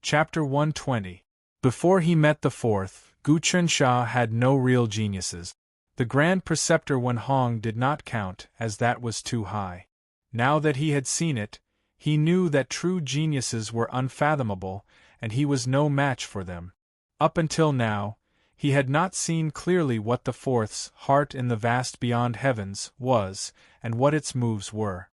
Chapter 120. Before he met the fourth, Gu Chunxia had no real geniuses. The Grand Preceptor Wenhong did not count, as that was too high. Now that he had seen it, he knew that true geniuses were unfathomable, and he was no match for them. Up until now, he had not seen clearly what the fourth's heart in the vast beyond heavens was, and what its moves were.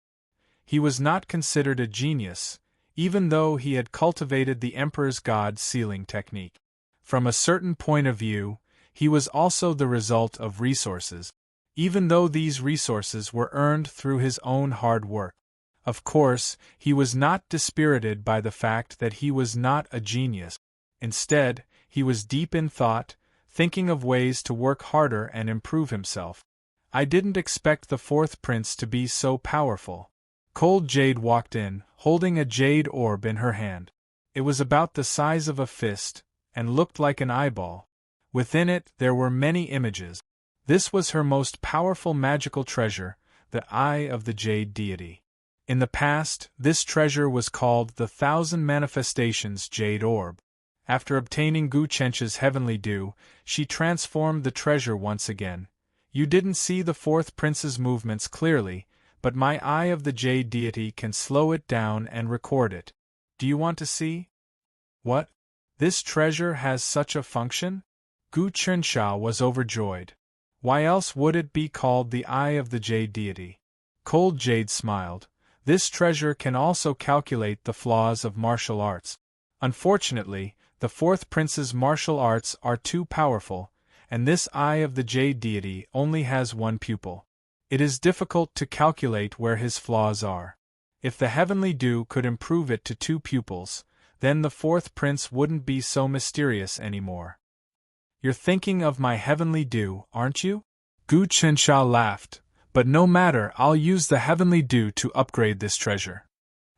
He was not considered a genius, even though he had cultivated the Emperor's God sealing technique. From a certain point of view, he was also the result of resources, even though these resources were earned through his own hard work. Of course, he was not dispirited by the fact that he was not a genius. Instead, he was deep in thought, thinking of ways to work harder and improve himself. I didn't expect the fourth prince to be so powerful. Cold Jade walked in, holding a jade orb in her hand. It was about the size of a fist, and looked like an eyeball. Within it there were many images. This was her most powerful magical treasure, the Eye of the Jade Deity. In the past, this treasure was called the Thousand Manifestations Jade Orb. After obtaining Gu Chencha's heavenly dew, she transformed the treasure once again. You didn't see the fourth prince's movements clearly, but my Eye of the Jade Deity can slow it down and record it. Do you want to see? What? This treasure has such a function? Gu Chunxia was overjoyed. Why else would it be called the Eye of the Jade Deity? Cold Jade smiled. This treasure can also calculate the flaws of martial arts. Unfortunately, the fourth prince's martial arts are too powerful, and this Eye of the Jade Deity only has one pupil. It is difficult to calculate where his flaws are. If the heavenly dew could improve it to 2 pupils, then the fourth prince wouldn't be so mysterious anymore. You're thinking of my heavenly dew, aren't you? Gu Chunxia laughed. But no matter, I'll use the heavenly dew to upgrade this treasure.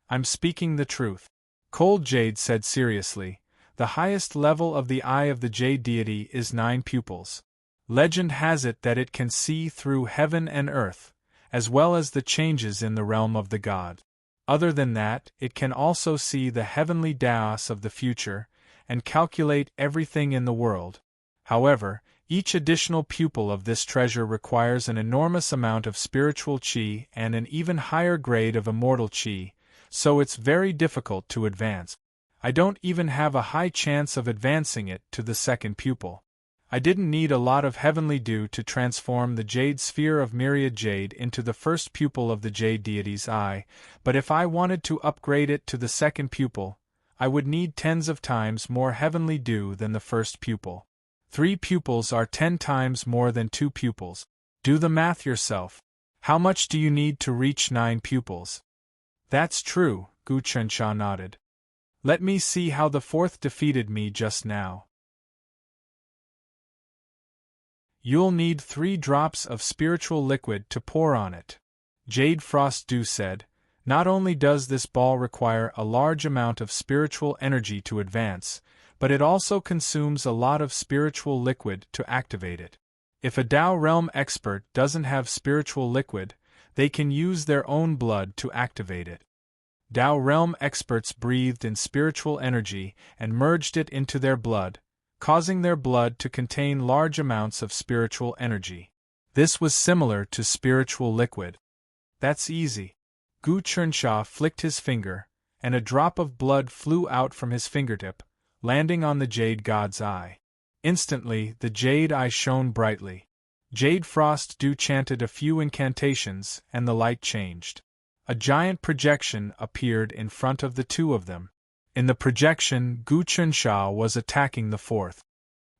I'm speaking the truth. Cold Jade said seriously. The highest level of the Eye of the Jade Deity is 9 pupils. Legend has it that it can see through heaven and earth, as well as the changes in the realm of the god. Other than that, it can also see the heavenly Daos of the future, and calculate everything in the world. However, each additional pupil of this treasure requires an enormous amount of spiritual qi and an even higher grade of immortal qi, so it's very difficult to advance. I don't even have a high chance of advancing it to the second pupil. I didn't need a lot of heavenly dew to transform the jade sphere of myriad jade into the first pupil of the jade deity's eye, but if I wanted to upgrade it to the second pupil, I would need tens of times more heavenly dew than the first pupil. 3 pupils are 10 times more than 2 pupils. Do the math yourself. How much do you need to reach 9 pupils? That's true, Gu Chunxia nodded. Let me see how the fourth defeated me just now. You'll need 3 drops of spiritual liquid to pour on it. Jade Frost Dew said. Not only does this ball require a large amount of spiritual energy to advance, but it also consumes a lot of spiritual liquid to activate it. If a Dao Realm expert doesn't have spiritual liquid, they can use their own blood to activate it. Dao Realm experts breathed in spiritual energy and merged it into their blood, causing their blood to contain large amounts of spiritual energy. This was similar to spiritual liquid. That's easy. Gu Chunxia flicked his finger, and a drop of blood flew out from his fingertip, landing on the Jade God's eye. Instantly, the Jade eye shone brightly. Jade Frost Dew chanted a few incantations, and the light changed. A giant projection appeared in front of the 2 of them. In the projection, Gu Chunsha was attacking the fourth.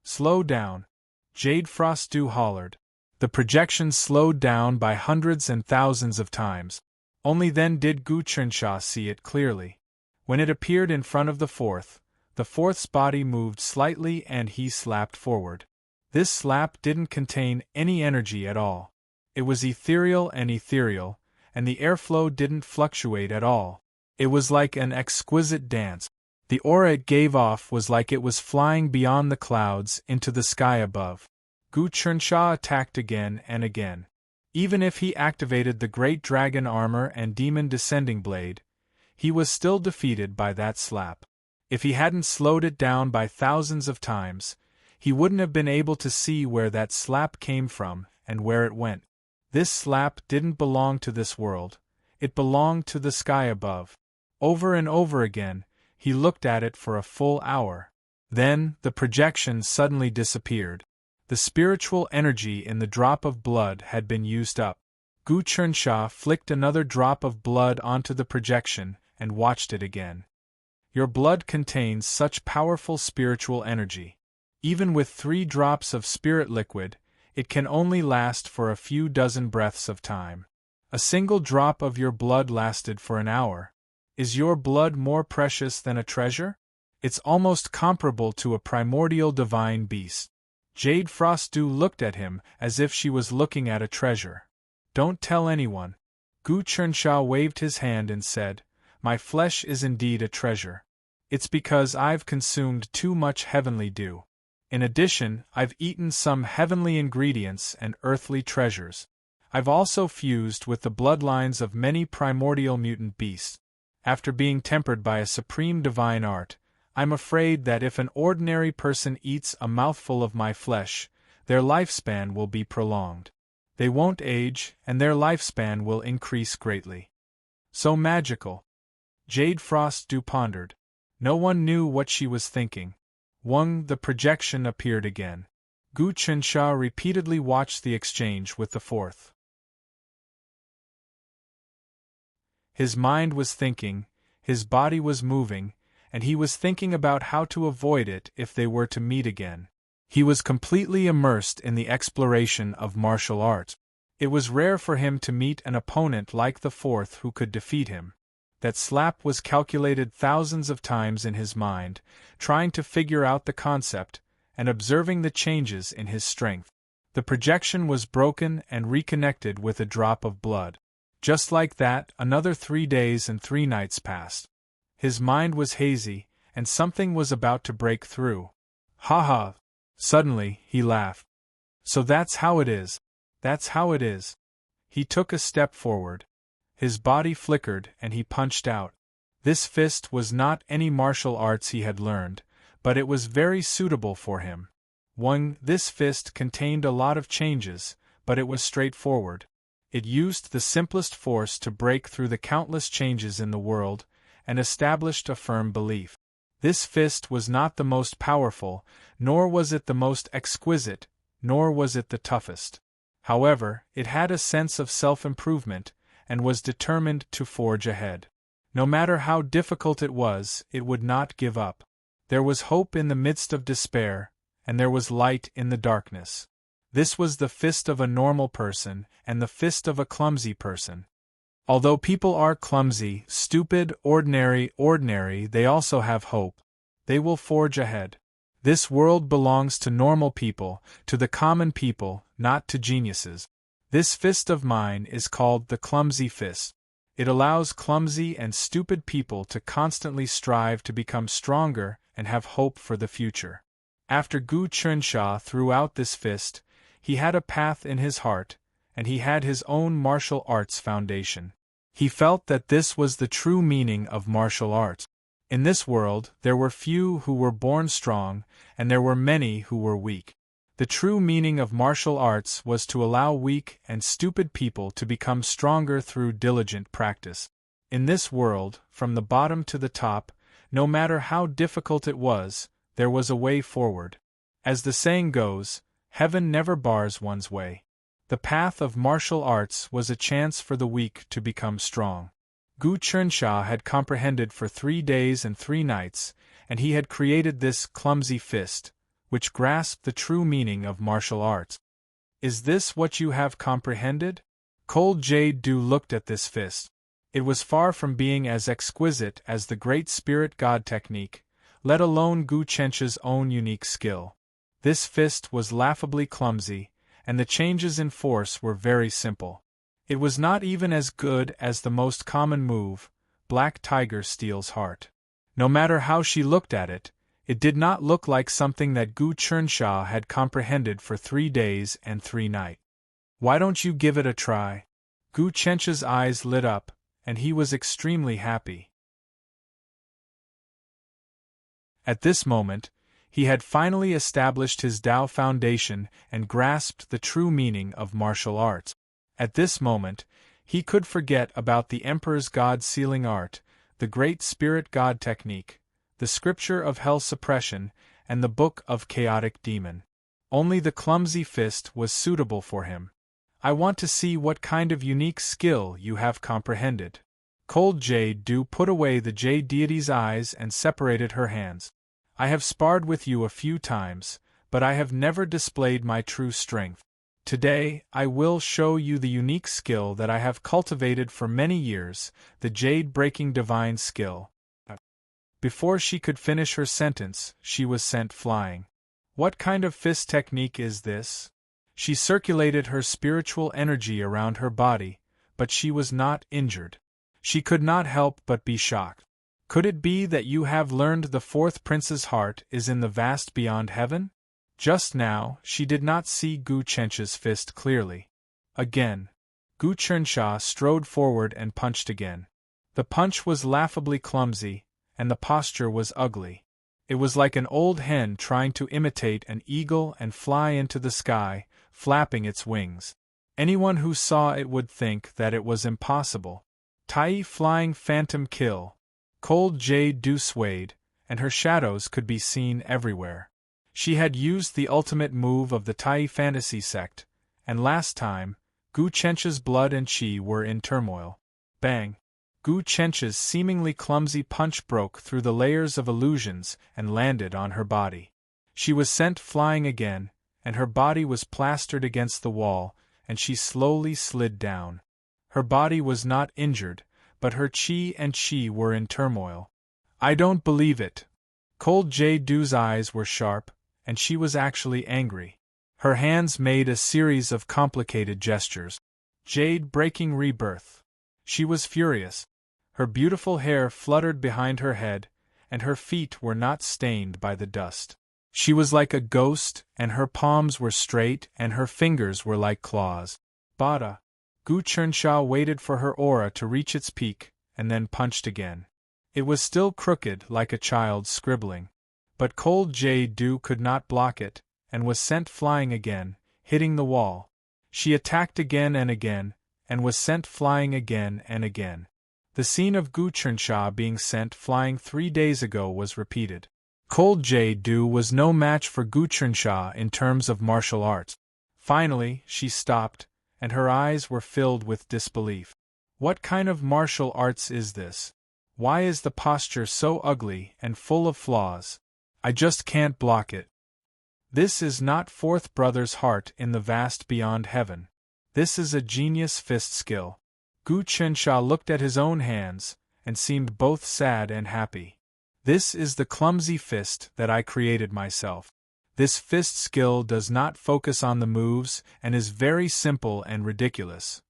Slow down! Jade Frost Dew hollered. The projection slowed down by hundreds and thousands of times. Only then did Gu Chunsha see it clearly. When it appeared in front of the fourth's body moved slightly and he slapped forward. This slap didn't contain any energy at all. It was ethereal, and the airflow didn't fluctuate at all. It was like an exquisite dance. The aura it gave off was like it was flying beyond the clouds into the sky above. Gu Chunsha attacked again and again. Even if he activated the great dragon armor and demon descending blade, he was still defeated by that slap. If he hadn't slowed it down by thousands of times, he wouldn't have been able to see where that slap came from and where it went. This slap didn't belong to this world, it belonged to the sky above. Over and over again, he looked at it for a full hour. Then, the projection suddenly disappeared. The spiritual energy in the drop of blood had been used up. Gu Chunsha flicked another drop of blood onto the projection and watched it again. Your blood contains such powerful spiritual energy. Even with 3 drops of spirit liquid, it can only last for a few dozen breaths of time. A single drop of your blood lasted for an hour. Is your blood more precious than a treasure? It's almost comparable to a primordial divine beast. Jade Frost Dew looked at him as if she was looking at a treasure. Don't tell anyone. Gu Chunsha waved his hand and said, My flesh is indeed a treasure. It's because I've consumed too much heavenly dew. In addition, I've eaten some heavenly ingredients and earthly treasures. I've also fused with the bloodlines of many primordial mutant beasts. After being tempered by a supreme divine art, I'm afraid that if an ordinary person eats a mouthful of my flesh, their lifespan will be prolonged. They won't age, and their lifespan will increase greatly. So magical. Jade Frost Dew pondered. No one knew what she was thinking. The projection appeared again. Gu Chunsha repeatedly watched the exchange with the fourth. His mind was thinking, his body was moving, and he was thinking about how to avoid it if they were to meet again. He was completely immersed in the exploration of martial arts. It was rare for him to meet an opponent like the fourth who could defeat him. That slap was calculated thousands of times in his mind, trying to figure out the concept, and observing the changes in his strength. The projection was broken and reconnected with a drop of blood. Just like that, another 3 days and 3 nights passed. His mind was hazy, and something was about to break through. Ha ha! Suddenly, he laughed. So that's how it is. That's how it is. He took a step forward. His body flickered and he punched out. This fist was not any martial arts he had learned, but it was very suitable for him. This fist contained a lot of changes, but it was straightforward. It used the simplest force to break through the countless changes in the world, and established a firm belief. This fist was not the most powerful, nor was it the most exquisite, nor was it the toughest. However, it had a sense of self-improvement, and was determined to forge ahead. No matter how difficult it would not give up. There was hope in the midst of despair, and there was light in the darkness. This was the fist of a normal person, and the fist of a clumsy person. Although people are clumsy, stupid, ordinary, they also have hope. They will forge ahead. This world belongs to normal people, to the common people, not to geniuses. This fist of mine is called the clumsy fist. It allows clumsy and stupid people to constantly strive to become stronger and have hope for the future. After Gu Chunsha threw out this fist, he had a path in his heart, and he had his own martial arts foundation. He felt that this was the true meaning of martial arts. In this world, there were few who were born strong, and there were many who were weak. The true meaning of martial arts was to allow weak and stupid people to become stronger through diligent practice. In this world, from the bottom to the top, no matter how difficult it was, there was a way forward. As the saying goes, heaven never bars one's way. The path of martial arts was a chance for the weak to become strong. Gu Chunxia had comprehended for 3 days and 3 nights, and he had created this clumsy fist, which grasped the true meaning of martial arts. Is this what you have comprehended? Cold Jade Du looked at this fist. It was far from being as exquisite as the Great Spirit God technique, let alone Gu Chencha's own unique skill. This fist was laughably clumsy, and the changes in force were very simple. It was not even as good as the most common move, Black Tiger Steel's Heart. No matter how she looked at it, it did not look like something that Gu Chunxia had comprehended for 3 days and 3 nights. Why don't you give it a try? Gu Chencha's eyes lit up, and he was extremely happy. At this moment, he had finally established his Tao foundation and grasped the true meaning of martial arts. At this moment, he could forget about the Emperor's God sealing art, the Great Spirit God technique, the Scripture of Hell Suppression, and the Book of Chaotic Demon. Only the clumsy fist was suitable for him. I want to see what kind of unique skill you have comprehended. Cold Jade Du put away the Jade deity's eyes and separated her hands. I have sparred with you a few times, but I have never displayed my true strength. Today, I will show you the unique skill that I have cultivated for many years, the jade-breaking divine skill. Before she could finish her sentence, she was sent flying. What kind of fist technique is this? She circulated her spiritual energy around her body, but she was not injured. She could not help but be shocked. Could it be that you have learned the 4th prince's heart is in the vast beyond heaven? Just now, she did not see Gu Chencha's fist clearly. Again, Gu Chunxia strode forward and punched again. The punch was laughably clumsy, and the posture was ugly. It was like an old hen trying to imitate an eagle and fly into the sky, flapping its wings. Anyone who saw it would think that it was impossible. Tai flying phantom kill. Cold Jade Du swayed, and her shadows could be seen everywhere. She had used the ultimate move of the Tai fantasy sect, and last time, Gu Chencha's blood and chi were in turmoil. Bang! Gu Chencha's seemingly clumsy punch broke through the layers of illusions and landed on her body. She was sent flying again, and her body was plastered against the wall, and she slowly slid down. Her body was not injured, but her chi and chi were in turmoil. I don't believe it. Cold Jade Du's eyes were sharp, and she was actually angry. Her hands made a series of complicated gestures. Jade-breaking rebirth. She was furious. Her beautiful hair fluttered behind her head, and her feet were not stained by the dust. She was like a ghost, and her palms were straight and her fingers were like claws. Bada! Gu Chunxia waited for her aura to reach its peak, and then punched again. It was still crooked like a child scribbling. But Cold Jade Du could not block it, and was sent flying again, hitting the wall. She attacked again and again, and was sent flying again and again. The scene of Gu Chunxia being sent flying 3 days ago was repeated. Cold Jade Du was no match for Gu Chunxia in terms of martial arts. Finally, she stopped, and her eyes were filled with disbelief. What kind of martial arts is this? Why is the posture so ugly and full of flaws? I just can't block it. This is not 4th brother's heart in the vast beyond heaven. This is a genius fist skill. Gu Chunxia looked at his own hands, and seemed both sad and happy. This is the clumsy fist that I created myself. This fist skill does not focus on the moves and is very simple and ridiculous.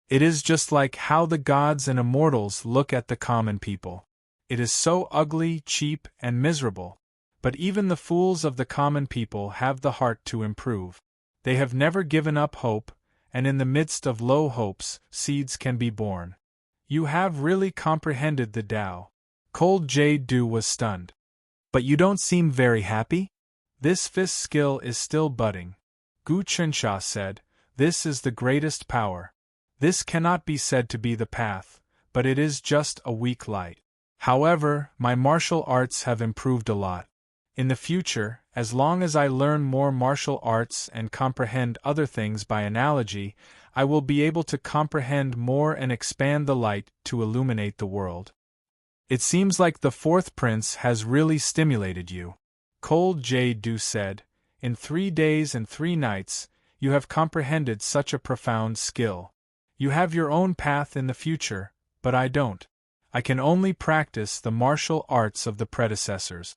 It is just like how the gods and immortals look at the common people. It is so ugly, cheap, and miserable. But even the fools of the common people have the heart to improve. They have never given up hope, and in the midst of low hopes, seeds can be born. You have really comprehended the Tao. Cold Jade Du was stunned. But you don't seem very happy? This fist skill is still budding. Gu Chunxia said, this is the greatest power. This cannot be said to be the path, but it is just a weak light. However, my martial arts have improved a lot. In the future, as long as I learn more martial arts and comprehend other things by analogy, I will be able to comprehend more and expand the light to illuminate the world. It seems like the fourth prince has really stimulated you. Cold J. said, in 3 days and 3 nights, you have comprehended such a profound skill. You have your own path in the future, but I don't. I can only practice the martial arts of the predecessors.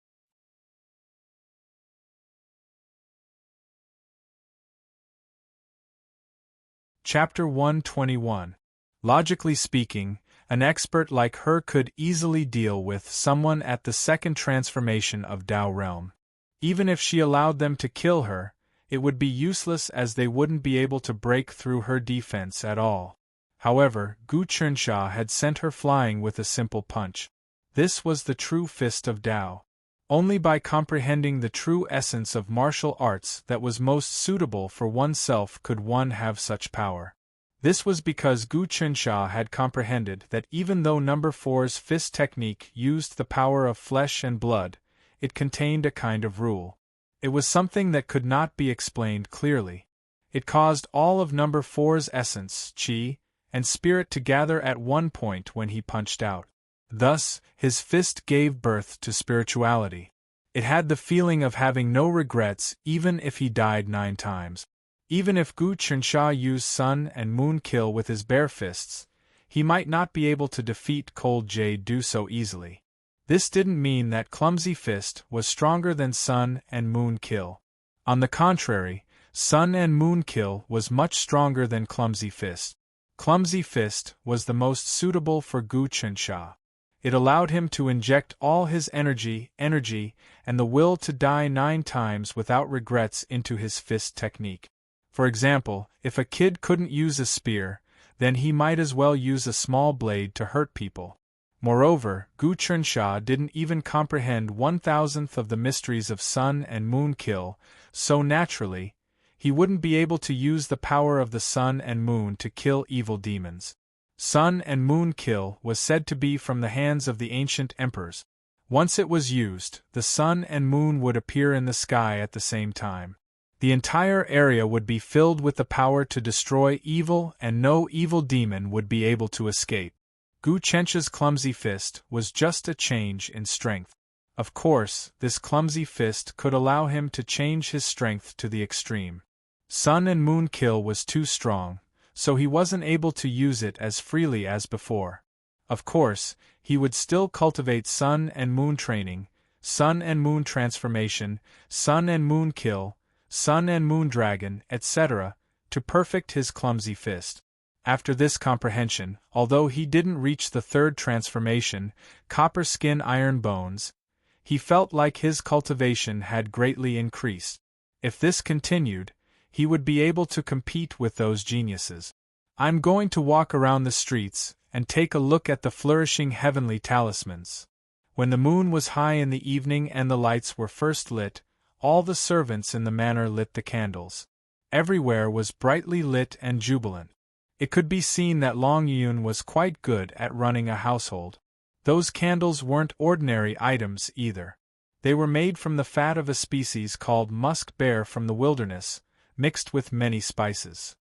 Chapter 121. Logically speaking, an expert like her could easily deal with someone at the second transformation of Tao realm. Even if she allowed them to kill her, it would be useless as they wouldn't be able to break through her defense at all. However, Gu Qinsha had sent her flying with a simple punch. This was the true fist of Tao. Only by comprehending the true essence of martial arts that was most suitable for oneself could one have such power. This was because Gu Qinsha had comprehended that even though number 4's fist technique used the power of flesh and blood, it contained a kind of rule. It was something that could not be explained clearly. It caused all of number 4's essence, qi, and spirit to gather at one point when he punched out. Thus, his fist gave birth to spirituality. It had the feeling of having no regrets even if he died 9 times. Even if Gu Qinsha used sun and moon kill with his bare fists, he might not be able to defeat Cold J. so easily. This didn't mean that clumsy fist was stronger than sun and moon kill. On the contrary, sun and moon kill was much stronger than clumsy fist. Clumsy fist was the most suitable for Gu Qinsha. It allowed him to inject all his energy, and the will to die 9 times without regrets into his fist technique. For example, if a kid couldn't use a spear, then he might as well use a small blade to hurt people. Moreover, Gu Qinsha didn't even comprehend 1,000th of the mysteries of sun and moon kill, so naturally, he wouldn't be able to use the power of the sun and moon to kill evil demons. Sun and moon kill was said to be from the hands of the ancient emperors. Once it was used, the sun and moon would appear in the sky at the same time. The entire area would be filled with the power to destroy evil, and no evil demon would be able to escape. Gu Qinsha's clumsy fist was just a change in strength. Of course, this clumsy fist could allow him to change his strength to the extreme. Sun and moon kill was too strong, so he wasn't able to use it as freely as before. Of course, he would still cultivate sun and moon training, sun and moon transformation, sun and moon kill, sun and moon dragon, etc., to perfect his clumsy fist. After this comprehension, although he didn't reach the 3rd transformation, copper skin iron bones, he felt like his cultivation had greatly increased. If this continued, he would be able to compete with those geniuses. I'm going to walk around the streets and take a look at the flourishing heavenly talismans. When the moon was high in the evening and the lights were first lit, all the servants in the manor lit the candles. Everywhere was brightly lit and jubilant. It could be seen that Long Yun was quite good at running a household. Those candles weren't ordinary items either. They were made from the fat of a species called musk bear from the wilderness, mixed with many spices.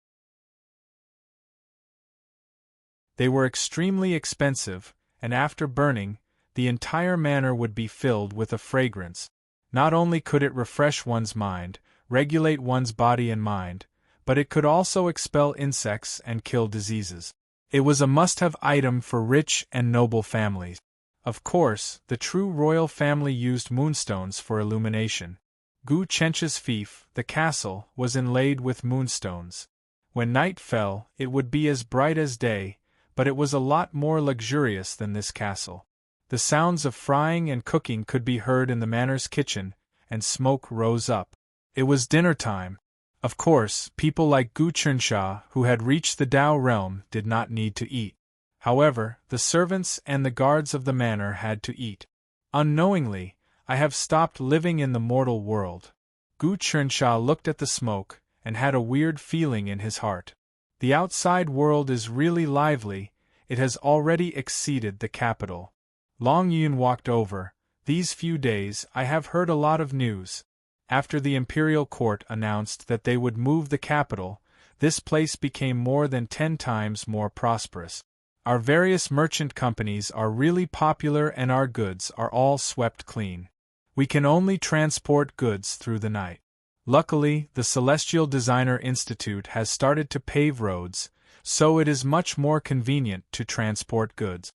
They were extremely expensive, and after burning, the entire manor would be filled with a fragrance. Not only could it refresh one's mind, regulate one's body and mind, but it could also expel insects and kill diseases. It was a must-have item for rich and noble families. Of course, the true royal family used moonstones for illumination. Gu Qinsha's fief, the castle, was inlaid with moonstones. When night fell, it would be as bright as day, but it was a lot more luxurious than this castle. The sounds of frying and cooking could be heard in the manor's kitchen, and smoke rose up. It was dinner time. Of course, people like Gu Qinsha, who had reached the Tao realm, did not need to eat. However, the servants and the guards of the manor had to eat. Unknowingly, I have stopped living in the mortal world. Gu Qinsha looked at the smoke, and had a weird feeling in his heart. The outside world is really lively, it has already exceeded the capital. Long Yun walked over. These few days I have heard a lot of news. After the imperial court announced that they would move the capital, this place became more than 10 times more prosperous. Our various merchant companies are really popular and our goods are all swept clean. We can only transport goods through the night. Luckily, the Celestial Designer Institute has started to pave roads, so it is much more convenient to transport goods.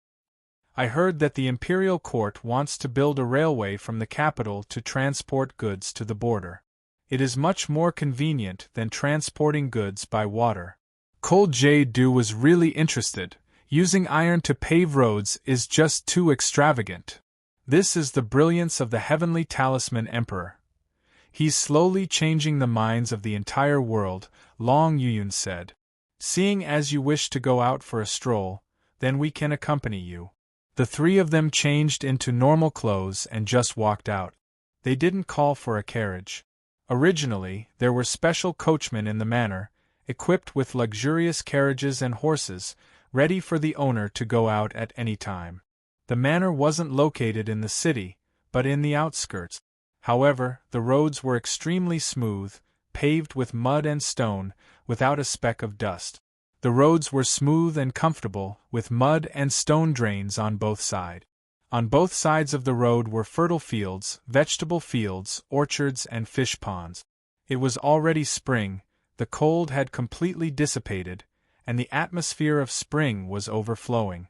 I heard that the Imperial Court wants to build a railway from the capital to transport goods to the border. It is much more convenient than transporting goods by water. Cold J. was really interested. Using iron to pave roads is just too extravagant. This is the brilliance of the Heavenly Talisman Emperor. He's slowly changing the minds of the entire world, Long Yuyun said. Seeing as you wish to go out for a stroll, then we can accompany you. The three of them changed into normal clothes and just walked out. They didn't call for a carriage. Originally, there were special coachmen in the manor, equipped with luxurious carriages and horses, ready for the owner to go out at any time. The manor wasn't located in the city, but in the outskirts. However, the roads were extremely smooth, paved with mud and stone, without a speck of dust. The roads were smooth and comfortable, with mud and stone drains on both sides. On both sides of the road were fertile fields, vegetable fields, orchards, and fish ponds. It was already spring, the cold had completely dissipated, and the atmosphere of spring was overflowing.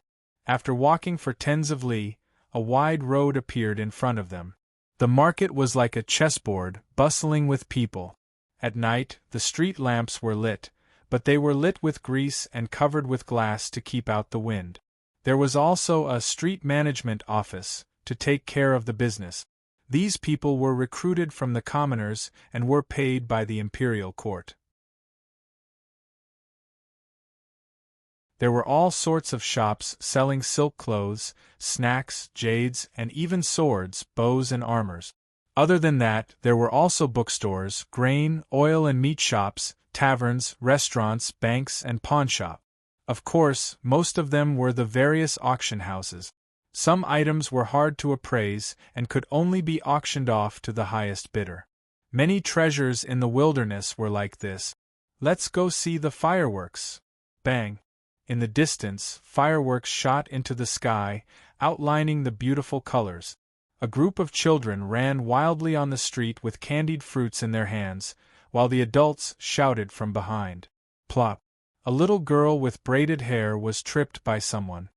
After walking for tens of li, a wide road appeared in front of them. The market was like a chessboard, bustling with people. At night, the street lamps were lit, but they were lit with grease and covered with glass to keep out the wind. There was also a street management office, to take care of the business. These people were recruited from the commoners and were paid by the imperial court. There were all sorts of shops selling silk clothes, snacks, jades, and even swords, bows and armors. Other than that, there were also bookstores, grain, oil and meat shops, taverns, restaurants, banks, and pawnshop. Of course, most of them were the various auction houses. Some items were hard to appraise and could only be auctioned off to the highest bidder. Many treasures in the wilderness were like this. Let's go see the fireworks. Bang! In the distance, fireworks shot into the sky, outlining the beautiful colors. A group of children ran wildly on the street with candied fruits in their hands, while the adults shouted from behind. Plop! A little girl with braided hair was tripped by someone.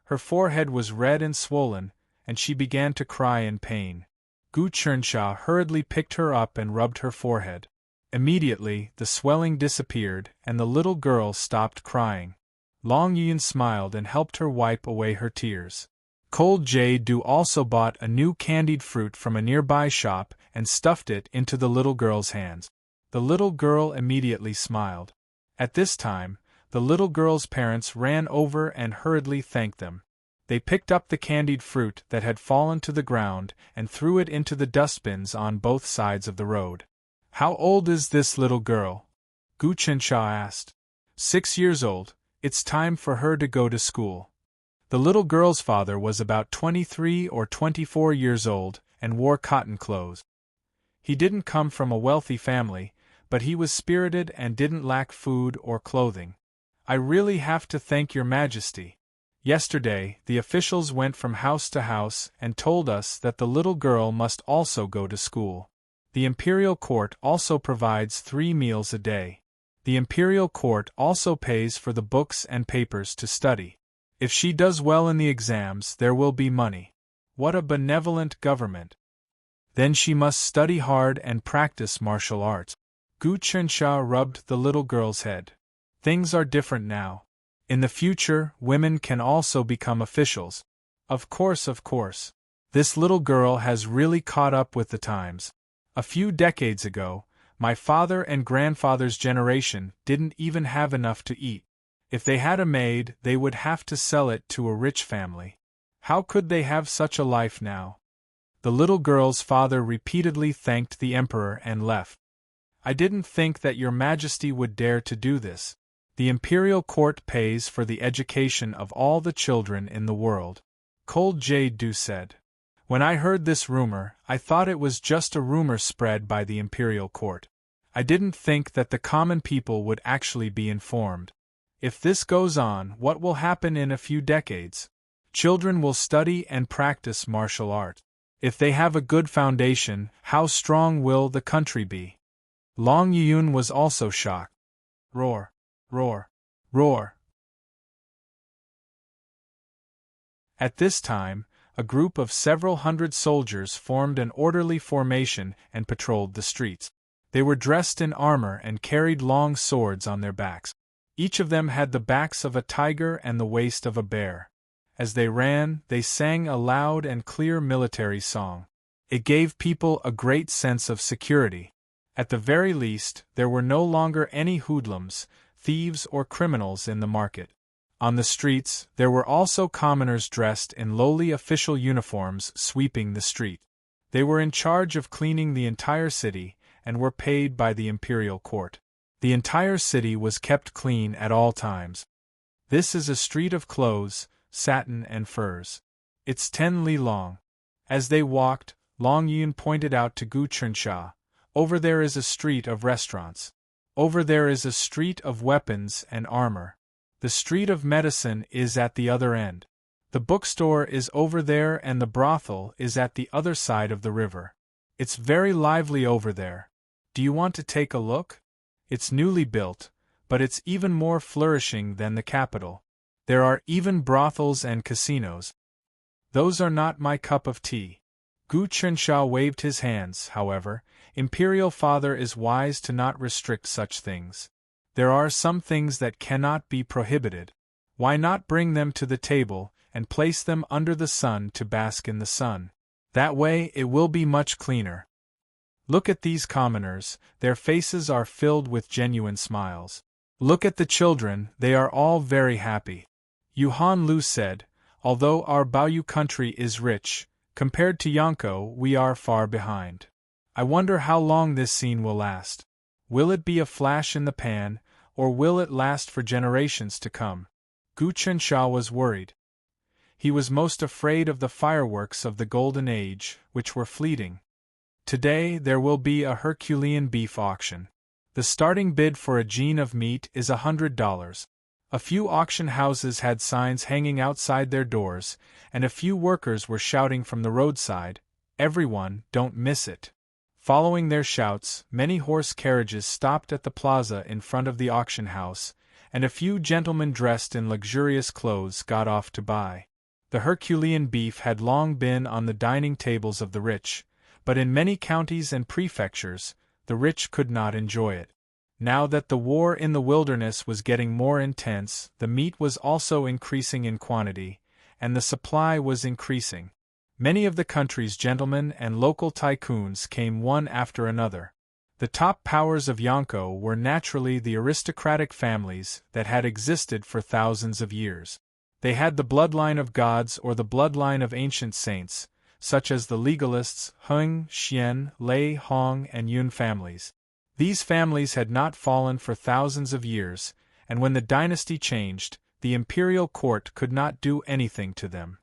Her forehead was red and swollen, and she began to cry in pain. Gu Chernsha hurriedly picked her up and rubbed her forehead. Immediately, the swelling disappeared, and the little girl stopped crying. Long Yun smiled and helped her wipe away her tears. Cold J. also bought a new candied fruit from a nearby shop and stuffed it into the little girl's hands. The little girl immediately smiled. At this time, the little girl's parents ran over and hurriedly thanked them. They picked up the candied fruit that had fallen to the ground and threw it into the dustbins on both sides of the road. How old is this little girl? Gu Chernsha asked. 6 years old. It's time for her to go to school. The little girl's father was about 23 or 24 years old and wore cotton clothes. He didn't come from a wealthy family, but he was spirited and didn't lack food or clothing. I really have to thank your majesty. Yesterday, the officials went from house to house and told us that the little girl must also go to school. The imperial court also provides 3 meals a day. The imperial court also pays for the books and papers to study. If she does well in the exams, there will be money. What a benevolent government! Then she must study hard and practice martial arts. Gu Chernsha rubbed the little girl's head. Things are different now. In the future, women can also become officials. Of course. This little girl has really caught up with the times. A few decades ago, my father and grandfather's generation didn't even have enough to eat. If they had a maid, they would have to sell it to a rich family. How could they have such a life now? The little girl's father repeatedly thanked the emperor and left. I didn't think that your majesty would dare to do this. The imperial court pays for the education of all the children in the world. Cold J. said. When I heard this rumor, I thought it was just a rumor spread by the imperial court. I didn't think that the common people would actually be informed. If this goes on, what will happen in a few decades? Children will study and practice martial art. If they have a good foundation, how strong will the country be? Long Yun was also shocked. Roar, roar, roar. At this time, a group of several hundred soldiers formed an orderly formation and patrolled the streets. They were dressed in armor and carried long swords on their backs. Each of them had the backs of a tiger and the waist of a bear. As they ran, they sang a loud and clear military song. It gave people a great sense of security. At the very least, there were no longer any hoodlums, thieves or criminals in the market. On the streets, there were also commoners dressed in lowly official uniforms sweeping the street. They were in charge of cleaning the entire city and were paid by the imperial court. The entire city was kept clean at all times. This is a street of clothes, satin and furs. It's 10 li long. As they walked, Long Yun pointed out to Gu Chensha, "Over there is a street of restaurants. Over there is a street of weapons and armor. The street of medicine is at the other end. The bookstore is over there and the brothel is at the other side of the river. It's very lively over there. Do you want to take a look? It's newly built, but it's even more flourishing than the capital. There are even brothels and casinos. Those are not my cup of tea." Gu Chensha waved his hands, however. Imperial Father is wise to not restrict such things. There are some things that cannot be prohibited. Why not bring them to the table and place them under the sun to bask in the sun? That way it will be much cleaner. Look at these commoners, their faces are filled with genuine smiles. Look at the children, they are all very happy. Yuhan Lu said, "Although our Baoyu country is rich, compared to Yanko we are far behind. I wonder how long this scene will last. Will it be a flash in the pan, or will it last for generations to come?" Gu Chensha was worried. He was most afraid of the fireworks of the Golden Age, which were fleeting. Today there will be a Herculean beef auction. The starting bid for a gene of meat is $100. A few auction houses had signs hanging outside their doors, and a few workers were shouting from the roadside, "Everyone, don't miss it." Following their shouts, many horse carriages stopped at the plaza in front of the auction house, and a few gentlemen dressed in luxurious clothes got off to buy. The Herculean beef had long been on the dining tables of the rich, but in many counties and prefectures, the rich could not enjoy it. Now that the war in the wilderness was getting more intense, the meat was also increasing in quantity, and the supply was increasing. Many of the country's gentlemen and local tycoons came one after another. The top powers of Yanko were naturally the aristocratic families that had existed for thousands of years. They had the bloodline of gods or the bloodline of ancient saints, such as the legalists, Heng, Xian, Lei, Hong, and Yun families. These families had not fallen for thousands of years, and when the dynasty changed, the imperial court could not do anything to them.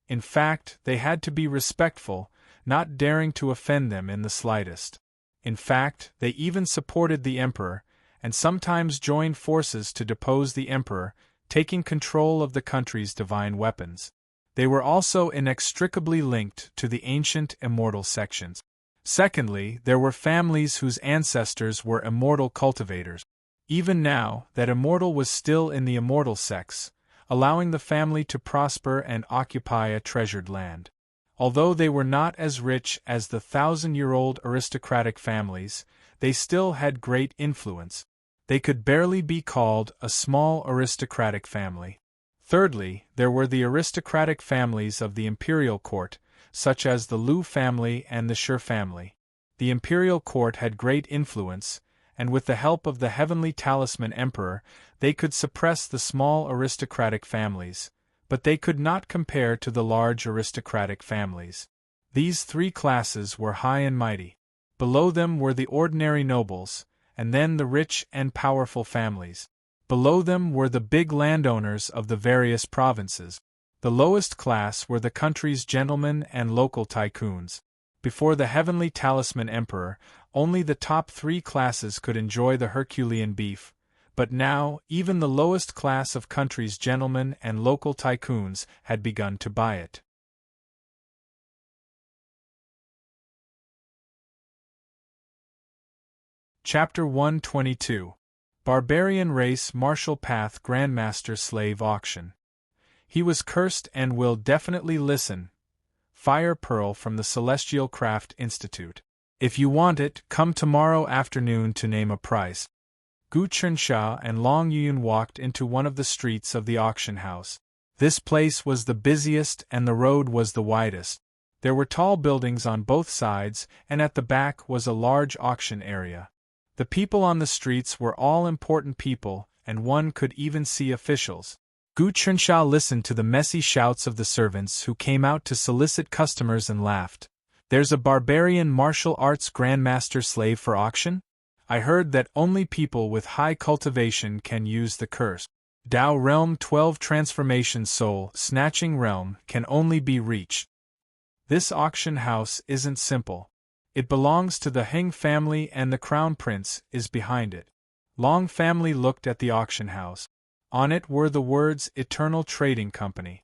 In fact, they had to be respectful, not daring to offend them in the slightest. In fact, they even supported the emperor, and sometimes joined forces to depose the emperor, taking control of the country's divine weapons. They were also inextricably linked to the ancient immortal sections. Secondly, there were families whose ancestors were immortal cultivators. Even now, that immortal was still in the immortal sex, allowing the family to prosper and occupy a treasured land. Although they were not as rich as the 1,000-year-old aristocratic families, they still had great influence. They could barely be called a small aristocratic family. Thirdly, there were the aristocratic families of the imperial court, such as the Lu family and the Shi family. The imperial court had great influence, and with the help of the heavenly talisman emperor, they could suppress the small aristocratic families, but they could not compare to the large aristocratic families. These three classes were high and mighty. Below them were the ordinary nobles, and then the rich and powerful families. Below them were the big landowners of the various provinces. The lowest class were the country's gentlemen and local tycoons. Before the heavenly talisman emperor, only the top 3 classes could enjoy the Herculean beef, but now even the lowest class of country's gentlemen and local tycoons had begun to buy it. Chapter 122. Barbarian Race Martial Path Grandmaster Slave Auction. He was cursed and will definitely listen. Fire Pearl from the Celestial Craft Institute. If you want it, come tomorrow afternoon to name a price. Gu Chunsha and Long Yun walked into one of the streets of the auction house. This place was the busiest and the road was the widest. There were tall buildings on both sides, and at the back was a large auction area. The people on the streets were all important people, and one could even see officials. Gu Chunsha listened to the messy shouts of the servants who came out to solicit customers and laughed. There's a barbarian martial arts grandmaster slave for auction? I heard that only people with high cultivation can use the curse. Dao Realm 12 Transformation Soul Snatching Realm can only be reached. This auction house isn't simple. It belongs to the Heng family and the Crown Prince is behind it. Long family looked at the auction house. On it were the words Eternal Trading Company.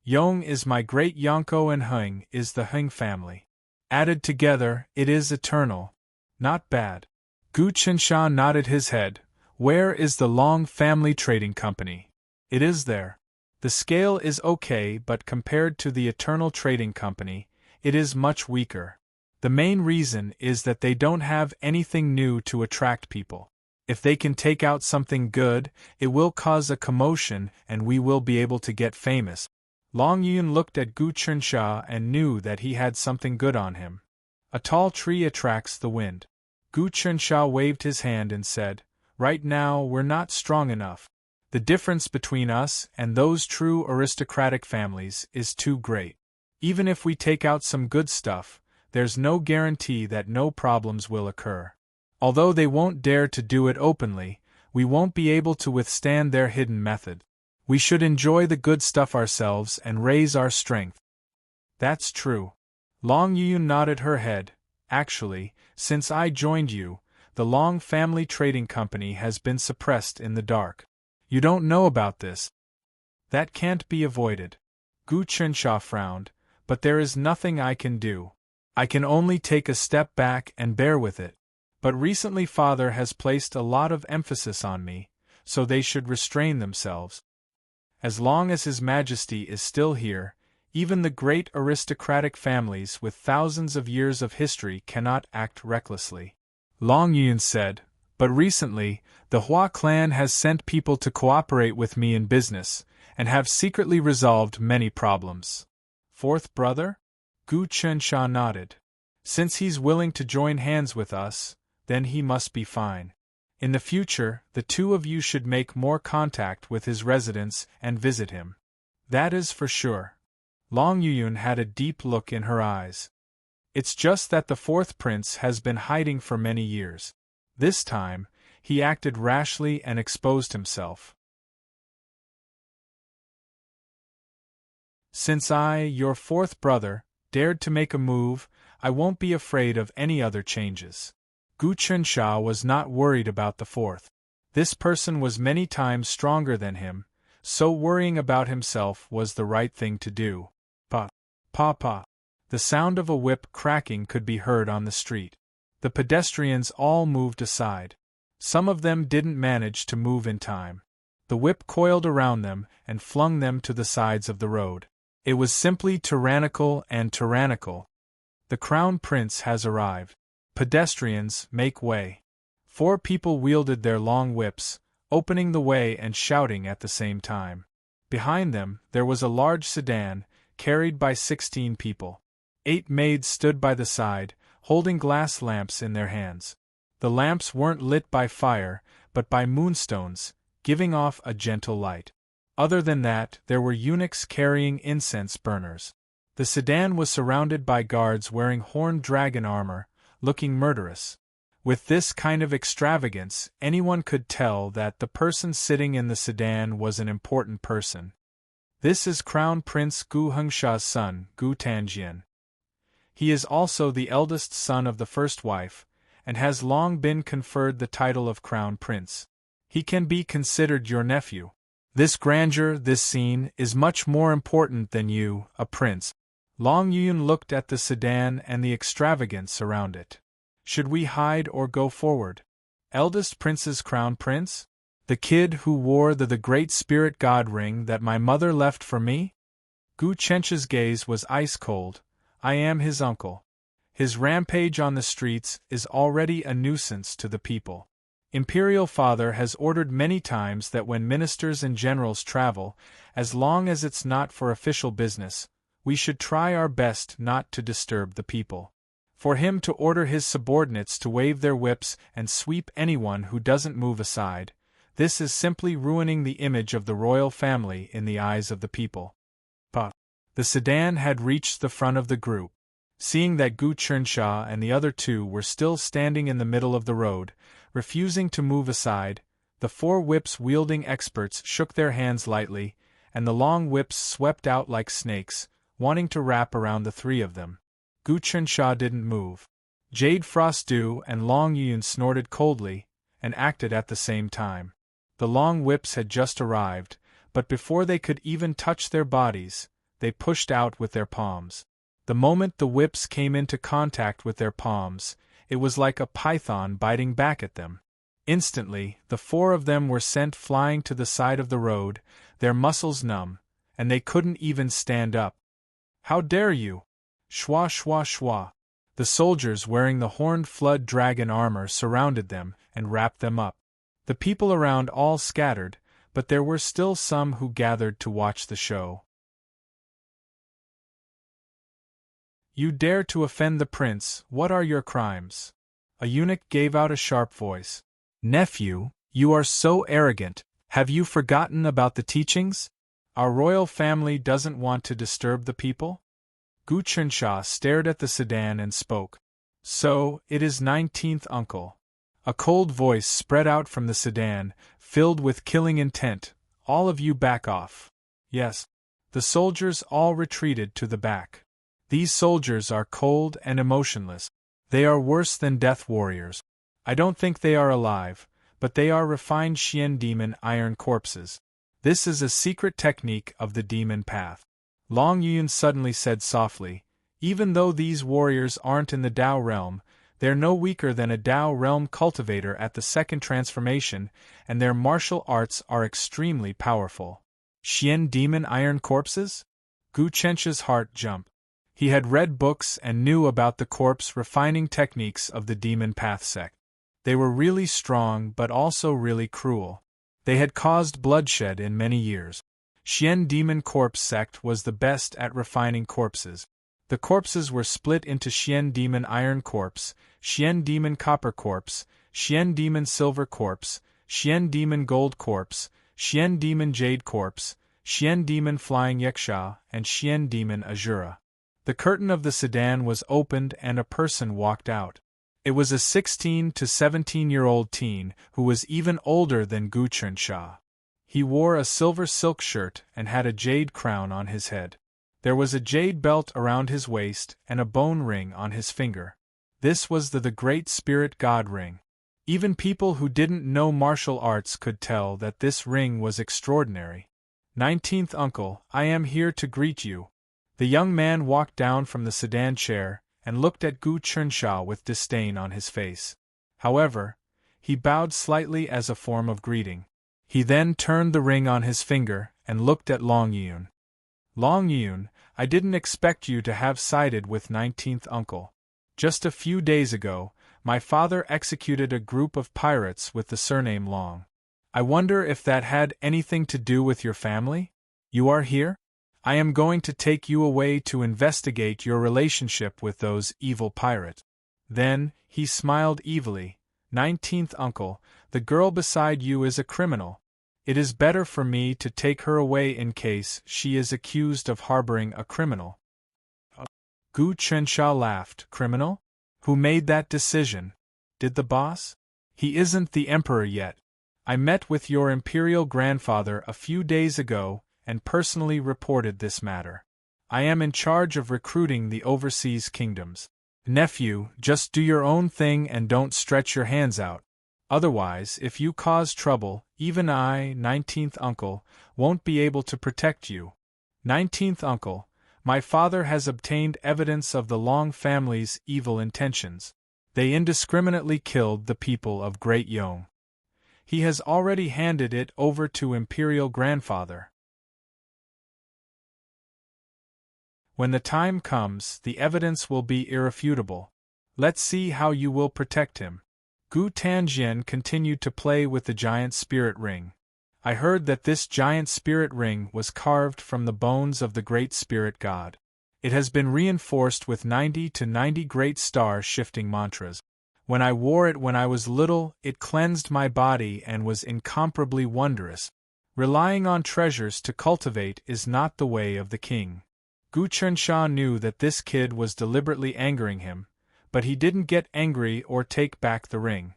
Yong is my great Yonko and Heng is the Heng family. Added together, it is eternal. Not bad. Gu Chunsha nodded his head. Where is the Long Family Trading Company? It is there. The scale is okay, but compared to the Eternal Trading Company, it is much weaker. The main reason is that they don't have anything new to attract people. If they can take out something good, it will cause a commotion and we will be able to get famous. Long Yun looked at Gu Chunsha and knew that he had something good on him. A tall tree attracts the wind. Gu Chunsha waved his hand and said, Right now we're not strong enough. The difference between us and those true aristocratic families is too great. Even if we take out some good stuff, there's no guarantee that no problems will occur. Although they won't dare to do it openly, we won't be able to withstand their hidden method. We should enjoy the good stuff ourselves and raise our strength. That's true. Long Yun nodded her head. Actually, since I joined you, the Long Family Trading Company has been suppressed in the dark. You don't know about this. That can't be avoided. Gu Chunsha frowned, but there is nothing I can do. I can only take a step back and bear with it. But recently Father has placed a lot of emphasis on me, so they should restrain themselves. As long as His Majesty is still here, even the great aristocratic families with thousands of years of history cannot act recklessly. Long Yun said, but recently, the Hua clan has sent people to cooperate with me in business, and have secretly resolved many problems. Fourth brother? Gu Chunsha nodded. Since he's willing to join hands with us, then he must be fine. In the future, the two of you should make more contact with his residence and visit him. That is for sure. Long Yun had a deep look in her eyes. It's just that the fourth prince has been hiding for many years. This time, he acted rashly and exposed himself. Since I, your fourth brother, dared to make a move, I won't be afraid of any other changes. Gu Chunsha was not worried about the fourth. This person was many times stronger than him, so worrying about himself was the right thing to do. Pa. The sound of a whip cracking could be heard on the street. The pedestrians all moved aside. Some of them didn't manage to move in time. The whip coiled around them and flung them to the sides of the road. It was simply tyrannical and tyrannical. The Crown Prince has arrived. Pedestrians, make way. 4 people wielded their long whips, opening the way and shouting at the same time. Behind them, there was a large sedan, carried by 16 people. 8 maids stood by the side, holding glass lamps in their hands. The lamps weren't lit by fire, but by moonstones, giving off a gentle light. Other than that, there were eunuchs carrying incense burners. The sedan was surrounded by guards wearing horned dragon armor, looking murderous. With this kind of extravagance, anyone could tell that the person sitting in the sedan was an important person. This is Crown Prince Gu Hengsha's son, Gu Tanjian. He is also the eldest son of the first wife, and has long been conferred the title of Crown Prince. He can be considered your nephew. This grandeur, this scene, is much more important than you, a prince. Long Yun looked at the sedan and the extravagance around it. Should we hide or go forward? Eldest prince's crown prince? The kid who wore the great spirit god ring that my mother left for me? Gu Chencha's gaze was ice-cold. I am his uncle. His rampage on the streets is already a nuisance to the people. Imperial Father has ordered many times that when ministers and generals travel, as long as it's not for official business, we should try our best not to disturb the people. For him to order his subordinates to wave their whips and sweep anyone who doesn't move aside, this is simply ruining the image of the royal family in the eyes of the people. But the sedan had reached the front of the group. Seeing that Gu Chensha and the other two were still standing in the middle of the road, refusing to move aside, the 4 whips-wielding experts shook their hands lightly, and the long whips swept out like snakes, wanting to wrap around the 3 of them. Gu Chensha didn't move. Jade Frostdew and Long Yun snorted coldly, and acted at the same time. The long whips had just arrived, but before they could even touch their bodies, they pushed out with their palms. The moment the whips came into contact with their palms, it was like a python biting back at them. Instantly, the 4 of them were sent flying to the side of the road, their muscles numb, and they couldn't even stand up. How dare you! Shwa shwa shwa! The soldiers wearing the horned flood dragon armor surrounded them and wrapped them up. The people around all scattered, but there were still some who gathered to watch the show. You dare to offend the prince, what are your crimes? A eunuch gave out a sharp voice. Nephew, you are so arrogant, have you forgotten about the teachings? Our royal family doesn't want to disturb the people? Gu Chensha stared at the sedan and spoke. So, it is 19th uncle. A cold voice spread out from the sedan, filled with killing intent. All of you back off. Yes. The soldiers all retreated to the back. These soldiers are cold and emotionless. They are worse than death warriors. I don't think they are alive, but they are refined Xian demon iron corpses. This is a secret technique of the demon path. Long Yun suddenly said softly, even though these warriors aren't in the Dao realm, they're no weaker than a Dao realm cultivator at the second transformation, and their martial arts are extremely powerful. Xian demon iron corpses? Gu Chencha's heart jumped. He had read books and knew about the corpse refining techniques of the demon path sect. They were really strong but also really cruel. They had caused bloodshed in many years. Xian demon corpse sect was the best at refining corpses. The corpses were split into Xian demon iron corpse, Xian demon copper corpse, Xian demon silver corpse, Xian demon gold corpse, Xian demon jade corpse, Xian demon flying yaksha, and Xian demon azura. The curtain of the sedan was opened and a person walked out. It was a 16 to 17-year-old teen who was even older than Gu Chensha. He wore a silver silk shirt and had a jade crown on his head. There was a jade belt around his waist and a bone ring on his finger. This was the Great Spirit God ring. Even people who didn't know martial arts could tell that this ring was extraordinary. 19th uncle, I am here to greet you. The young man walked down from the sedan chair and looked at Gu Chensha with disdain on his face. However, he bowed slightly as a form of greeting. He then turned the ring on his finger and looked at Long Yun. Long Yun, I didn't expect you to have sided with 19th uncle. Just a few days ago, my father executed a group of pirates with the surname Long. I wonder if that had anything to do with your family? You are here? I am going to take you away to investigate your relationship with those evil pirates. Then, he smiled evilly. 19th uncle, the girl beside you is a criminal. It is better for me to take her away in case she is accused of harboring a criminal. Gu Chensha laughed. Criminal? Who made that decision? Did the boss? He isn't the emperor yet. I met with your imperial grandfather a few days ago, and personally reported this matter. I am in charge of recruiting the overseas kingdoms. Nephew, just do your own thing and don't stretch your hands out. Otherwise, if you cause trouble, even I, 19th uncle, won't be able to protect you. 19th uncle, my father has obtained evidence of the Long family's evil intentions. They indiscriminately killed the people of Great Yong. He has already handed it over to Imperial Grandfather. When the time comes, the evidence will be irrefutable. Let's see how you will protect him. Gu Tanjian continued to play with the giant spirit ring. I heard that this giant spirit ring was carved from the bones of the great spirit god. It has been reinforced with 90 to 90 great star-shifting mantras. When I wore it when I was little, it cleansed my body and was incomparably wondrous. Relying on treasures to cultivate is not the way of the king. Gu Chensha knew that this kid was deliberately angering him, but he didn't get angry or take back the ring.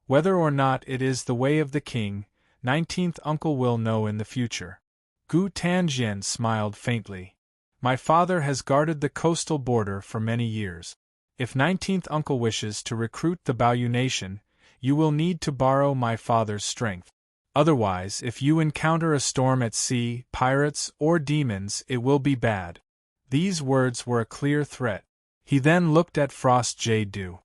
Whether or not it is the way of the king, 19th uncle will know in the future. Gu Tanjian smiled faintly. My father has guarded the coastal border for many years. If 19th uncle wishes to recruit the Baoyu nation, you will need to borrow my father's strength. Otherwise, if you encounter a storm at sea, pirates, or demons, it will be bad. These words were a clear threat. He then looked at Frost Jade Du.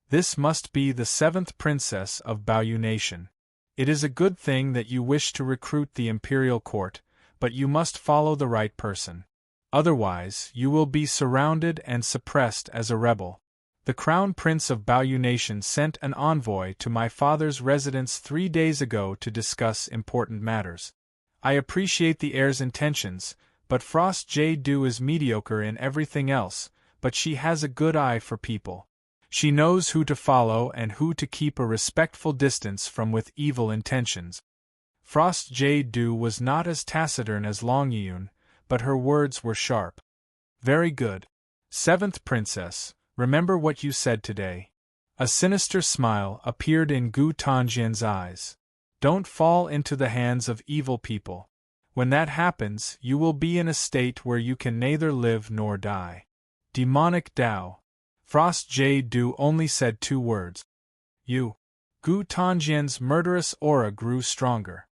This must be the 7th princess of Baoyu nation. It is a good thing that you wish to recruit the imperial court, but you must follow the right person. Otherwise, you will be surrounded and suppressed as a rebel. The Crown Prince of Baoyu Nation sent an envoy to my father's residence 3 days ago to discuss important matters. I appreciate the heir's intentions, but Frost Jade Du is mediocre in everything else, but she has a good eye for people. She knows who to follow and who to keep a respectful distance from with evil intentions. Frost Jade Du was not as taciturn as Long Yun, but her words were sharp. Very good. 7th princess, remember what you said today. A sinister smile appeared in Gu Tanjian's eyes. Don't fall into the hands of evil people. When that happens, you will be in a state where you can neither live nor die. Demonic Tao. Frost Jade Du only said 2 words. You. Gu Tanjian's murderous aura grew stronger.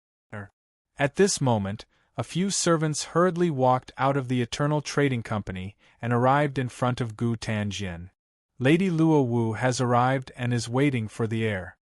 At this moment, a few servants hurriedly walked out of the Eternal Trading Company and arrived in front of Gu Tanjian. Lady Luo Wu has arrived and is waiting for the heir.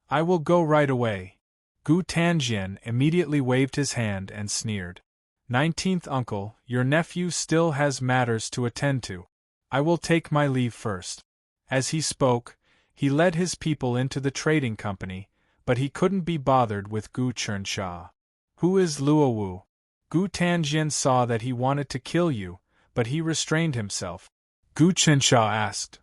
I will go right away. Gu Tanjian immediately waved his hand and sneered. 19th uncle, your nephew still has matters to attend to. I will take my leave first. As he spoke, he led his people into the trading company, but he couldn't be bothered with Gu Chensha. Who is Luo Wu? Gu Tanjian saw that he wanted to kill you, but he restrained himself. Gu Chensha asked.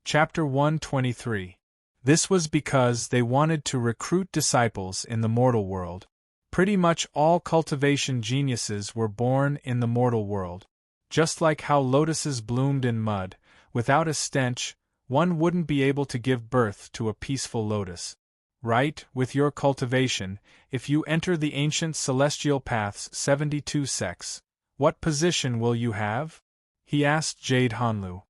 Chapter 123. This was because they wanted to recruit disciples in the mortal world. Pretty much all cultivation geniuses were born in the mortal world. Just like how lotuses bloomed in mud, without a stench, one wouldn't be able to give birth to a peaceful lotus. Right, with your cultivation, if you enter the ancient celestial path's 72 sects, what position will you have? He asked Jade Hanlu.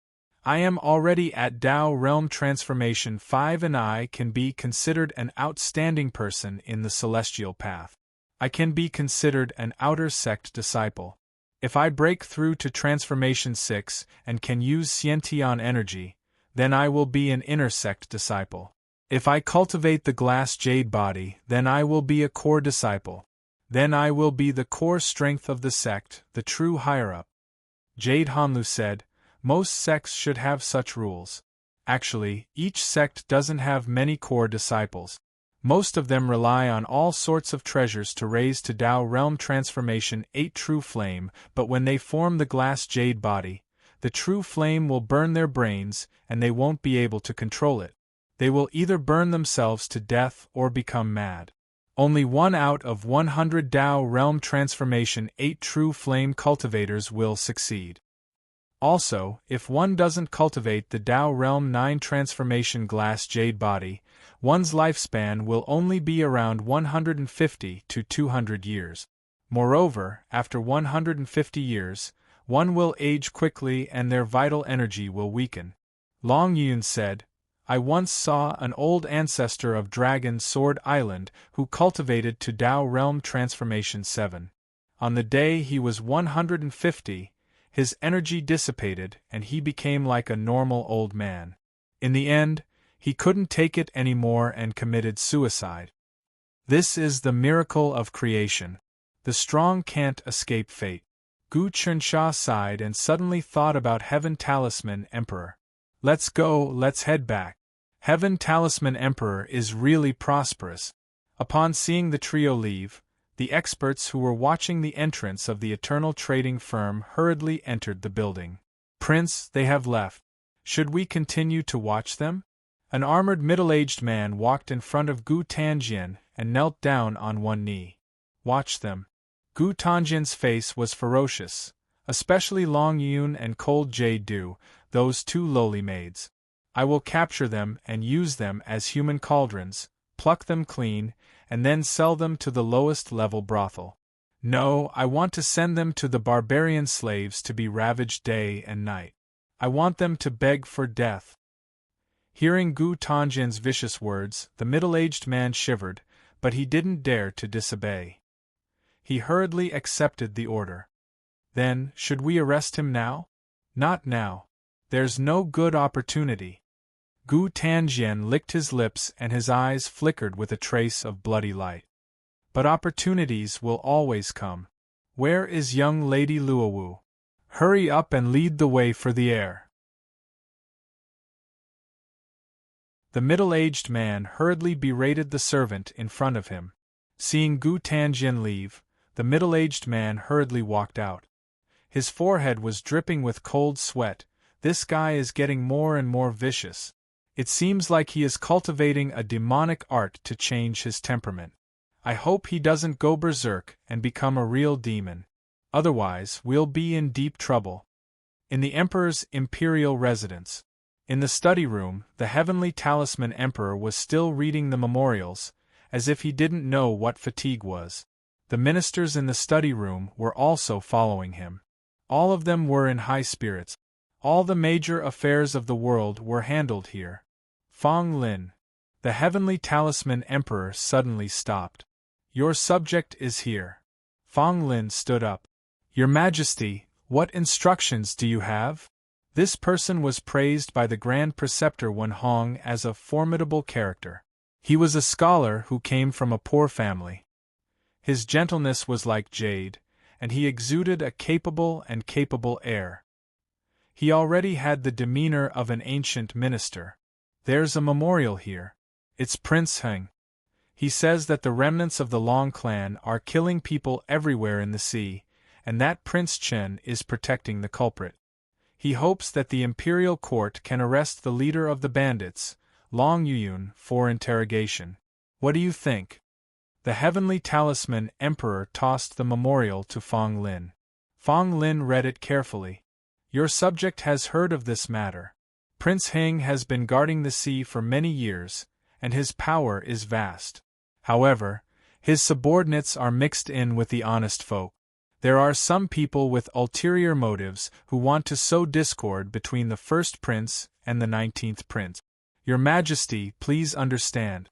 I am already at Tao Realm Transformation 5 and I can be considered an outstanding person in the celestial path. I can be considered an outer sect disciple. If I break through to Transformation 6 and can use Xiantian energy, then I will be an inner sect disciple. If I cultivate the glass jade body, then I will be a core disciple. Then I will be the core strength of the sect, the true higher-up. Jade Hanlu said, most sects should have such rules. Actually, each sect doesn't have many core disciples. Most of them rely on all sorts of treasures to raise to Tao Realm Transformation 8 true flame, but when they form the glass jade body, the true flame will burn their brains and they won't be able to control it. They will either burn themselves to death or become mad. Only 1 out of 100 Tao Realm Transformation 8 true flame cultivators will succeed. Also, if one doesn't cultivate the Tao Realm 9 transformation glass jade body, one's lifespan will only be around 150 to 200 years. Moreover, after 150 years, one will age quickly and their vital energy will weaken. Long Yun said, I once saw an old ancestor of Dragon Sword Island who cultivated to Tao Realm Transformation 7. On the day he was 150, his energy dissipated and he became like a normal old man. In the end, he couldn't take it anymore and committed suicide. This is the miracle of creation. The strong can't escape fate. Gu Chensha sighed and suddenly thought about Heaven Talisman Emperor. Let's go, let's head back. Heaven Talisman Emperor is really prosperous. Upon seeing the trio leave, the experts who were watching the entrance of the eternal trading firm hurriedly entered the building. Prince, they have left. Should we continue to watch them? An armored middle-aged man walked in front of Gu Tanjian and knelt down on one knee. Watch them. Gu Tanjian's face was ferocious, especially Long Yun and Cold Jade Du, those two lowly maids. I will capture them and use them as human cauldrons, pluck them clean, and then sell them to the lowest level brothel. No, I want to send them to the barbarian slaves to be ravaged day and night. I want them to beg for death. Hearing Gu Tanjian's vicious words, the middle-aged man shivered, but he didn't dare to disobey. He hurriedly accepted the order. Then, should we arrest him now? Not now. There's no good opportunity. Gu Tanjian licked his lips and his eyes flickered with a trace of bloody light. But opportunities will always come. Where is young Lady Luowu? Hurry up and lead the way for the heir. The middle-aged man hurriedly berated the servant in front of him. Seeing Gu Tanjian leave, the middle-aged man hurriedly walked out. His forehead was dripping with cold sweat. This guy is getting more and more vicious. It seems like he is cultivating a demonic art to change his temperament. I hope he doesn't go berserk and become a real demon. Otherwise, we'll be in deep trouble. In the Emperor's imperial residence. In the study room, the Heavenly Talisman Emperor was still reading the memorials, as if he didn't know what fatigue was. The ministers in the study room were also following him. All of them were in high spirits. All the major affairs of the world were handled here. Fong Lin. The Heavenly Talisman Emperor suddenly stopped. Your subject is here. Fong Lin stood up. Your Majesty, what instructions do you have? This person was praised by the Grand Preceptor Wen Hong as a formidable character. He was a scholar who came from a poor family. His gentleness was like jade, and he exuded a capable air. He already had the demeanor of an ancient minister. There's a memorial here. It's Prince Heng. He says that the remnants of the Long clan are killing people everywhere in the sea, and that Prince Chen is protecting the culprit. He hopes that the imperial court can arrest the leader of the bandits, Long Yun, for interrogation. What do you think? The Heavenly Talisman Emperor tossed the memorial to Fong Lin. Fong Lin read it carefully. Your subject has heard of this matter. Prince Heng has been guarding the sea for many years, and his power is vast. However, his subordinates are mixed in with the honest folk. There are some people with ulterior motives who want to sow discord between the first prince and the 19th prince. Your Majesty, please understand.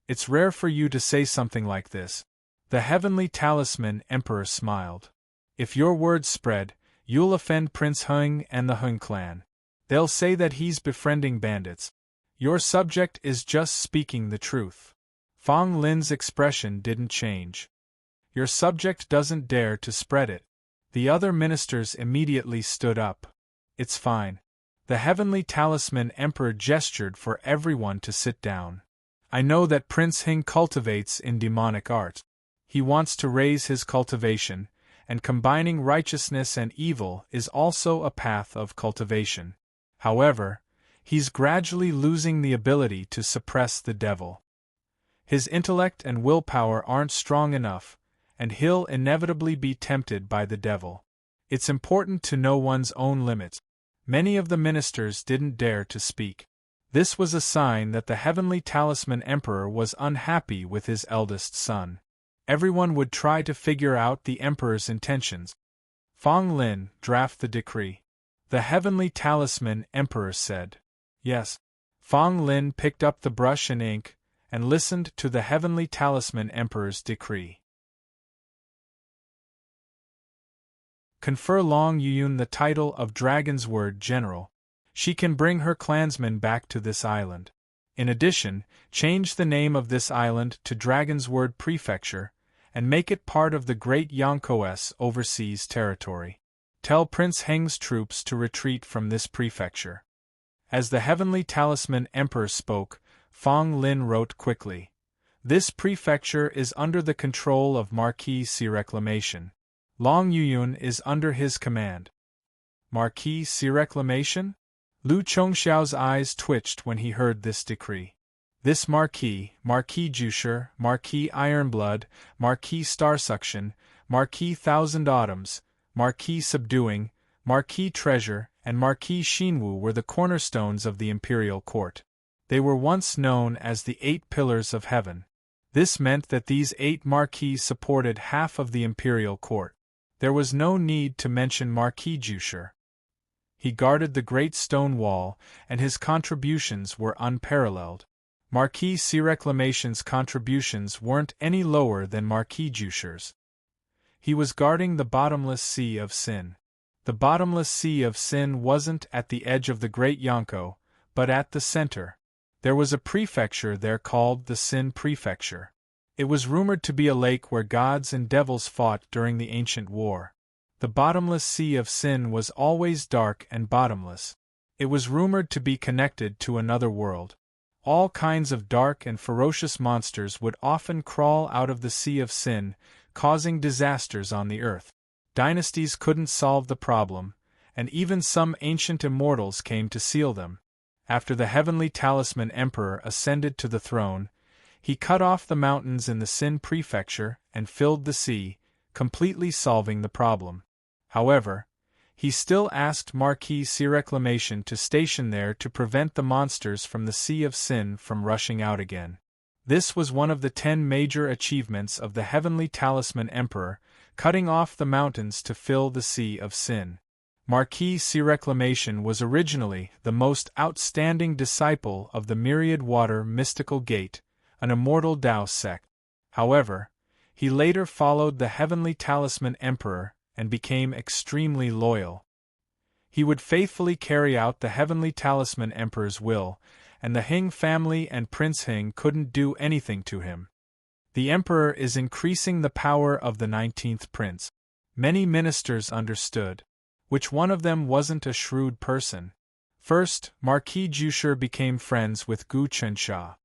It's rare for you to say something like this. The Heavenly Talisman Emperor smiled. If your words spread, you'll offend Prince Heng and the Heng clan. They'll say that he's befriending bandits. Your subject is just speaking the truth. Fong Lin's expression didn't change. Your subject doesn't dare to spread it. The other ministers immediately stood up. It's fine. The Heavenly Talisman Emperor gestured for everyone to sit down. I know that Prince Heng cultivates in demonic art. He wants to raise his cultivation, and combining righteousness and evil is also a path of cultivation. However, he's gradually losing the ability to suppress the devil. His intellect and willpower aren't strong enough, and he'll inevitably be tempted by the devil. It's important to know one's own limits. Many of the ministers didn't dare to speak. This was a sign that the heavenly talisman emperor was unhappy with his eldest son. Everyone would try to figure out the emperor's intentions. Fong Lin, draft the decree. The heavenly talisman emperor said. Yes. Fong Lin picked up the brush and ink, and listened to the heavenly talisman emperor's decree. Confer Long Yuyun the title of Dragon's Word General. She can bring her clansmen back to this island. In addition, change the name of this island to Dragon's Word Prefecture, and make it part of the Great Yonko's overseas territory. Tell Prince Heng's troops to retreat from this prefecture. As the heavenly talisman emperor spoke, Fong Lin wrote quickly. This prefecture is under the control of Marquis Si Reclamation. Long Yuyun is under his command. Marquis Si Reclamation? Lu Chongxiao's eyes twitched when he heard this decree. This Marquis Jushur, Marquis Ironblood, Marquis Starsuction, Marquis Thousand Autumns, Marquis Subduing, Marquis Treasure, and Marquis Xinwu were the cornerstones of the imperial court. They were once known as the 8 Pillars of Heaven. This meant that these 8 marquis supported half of the imperial court. There was no need to mention Marquis Jushur. He guarded the great stone wall, and his contributions were unparalleled. Marquis Si Reclamation's contributions weren't any lower than Marquis Jushur's. He was guarding the bottomless sea of sin. The bottomless sea of sin wasn't at the edge of the Great Yonko, but at the center. There was a prefecture there called the Sin Prefecture. It was rumored to be a lake where gods and devils fought during the ancient war. The bottomless sea of sin was always dark and bottomless. It was rumored to be connected to another world. All kinds of dark and ferocious monsters would often crawl out of the sea of sin, causing disasters on the earth. Dynasties couldn't solve the problem, and even some ancient immortals came to seal them. After the heavenly talisman emperor ascended to the throne, he cut off the mountains in the Sin Prefecture and filled the sea, completely solving the problem. However, he still asked Marquis Si Reclamation to station there to prevent the monsters from the Sea of Sin from rushing out again. This was one of the 10 major achievements of the heavenly talisman emperor, cutting off the mountains to fill the Sea of Sin. Marquis Si Reclamation was originally the most outstanding disciple of the Myriad Water Mystical Gate, an immortal Tao sect. However, he later followed the heavenly talisman emperor and became extremely loyal. He would faithfully carry out the heavenly talisman emperor's will, and the Hing family and Prince Hing couldn't do anything to him. The emperor is increasing the power of the 19th prince. Many ministers understood. Which one of them wasn't a shrewd person? First, Marquis Jushur became friends with Gu Chensha.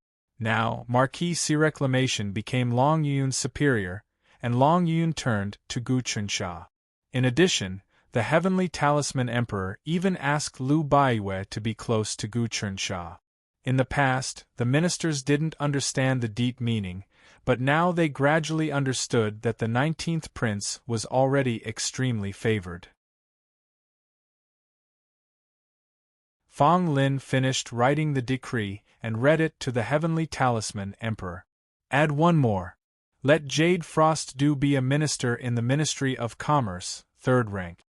Now, Marquis Si Reclamation became Long Yuyun's superior, and Long Yuyun turned to Gu Chensha. In addition, the heavenly talisman emperor even asked Liu Baiyue to be close to Gu Chensha. In the past, the ministers didn't understand the deep meaning, but now they gradually understood that the 19th prince was already extremely favored. Fong Lin finished writing the decree and read it to the heavenly talisman emperor. Add one more. Let Jade Frost Dew be a minister in the Ministry of Commerce, 3rd rank.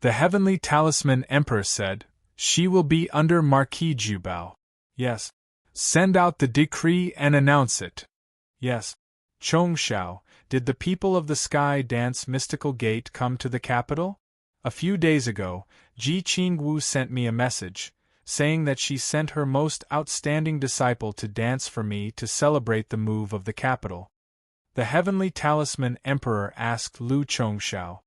The heavenly talisman emperor said, she will be under Marquis Jubao. Yes. Send out the decree and announce it. Yes. Chongxiao, did the people of the Sky Dance Mystical Gate come to the capital? A few days ago, Ji Qingwu sent me a message, saying that she sent her most outstanding disciple to dance for me to celebrate the move of the capital. The heavenly talisman emperor asked Lu Chongxiao.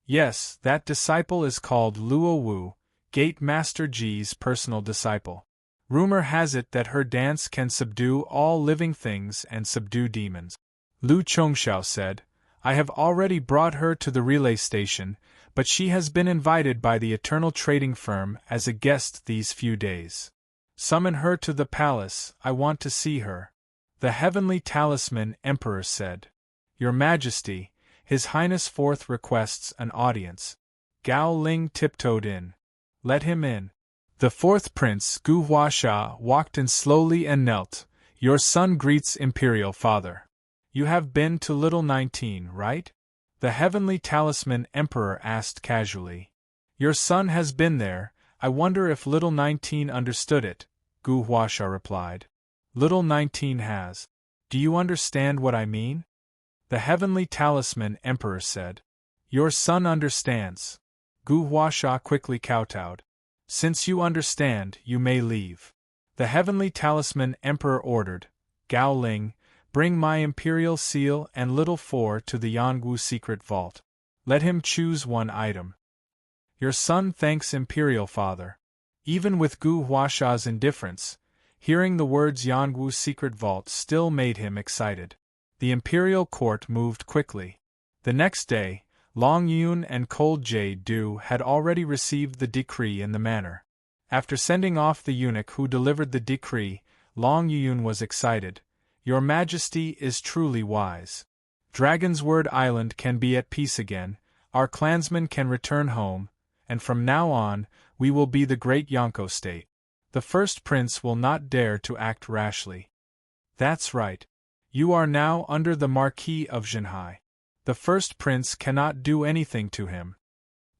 Yes, that disciple is called Luo Wu, Gate Master Ji's personal disciple. Rumor has it that her dance can subdue all living things and subdue demons. Lu Chongxiao said, I have already brought her to the relay station, but she has been invited by the Eternal Trading Firm as a guest these few days. Summon her to the palace, I want to see her. The heavenly talisman emperor said, Your Majesty, His Highness Fourth requests an audience. Gao Ling tiptoed in. Let him in. The fourth prince, Gu Huasha, walked in slowly and knelt. Your son greets Imperial Father. You have been to Little 19, right? The Heavenly Talisman Emperor asked casually. Your son has been there. I wonder if Little 19 understood it, Gu Huasha replied. Little 19 has. Do you understand what I mean? The Heavenly Talisman Emperor said. Your son understands. Gu Huasha quickly kowtowed. Since you understand, you may leave. The Heavenly Talisman Emperor ordered. Gao Ling, bring my Imperial Seal and Little 4 to the Yangwu secret vault. Let him choose one item. Your son thanks Imperial Father. Even with Gu Huasha's indifference, hearing the words Yangwu secret vault still made him excited. The Imperial Court moved quickly. The next day, Long Yun and Cold Jade-Du had already received the decree in the manor. After sending off the eunuch who delivered the decree, Long Yun was excited. Your Majesty is truly wise. Dragon's Word Island can be at peace again, our clansmen can return home, and from now on, we will be the great Yonko state. The first prince will not dare to act rashly. That's right. You are now under the Marquis of Zhenhai. The first prince cannot do anything to him.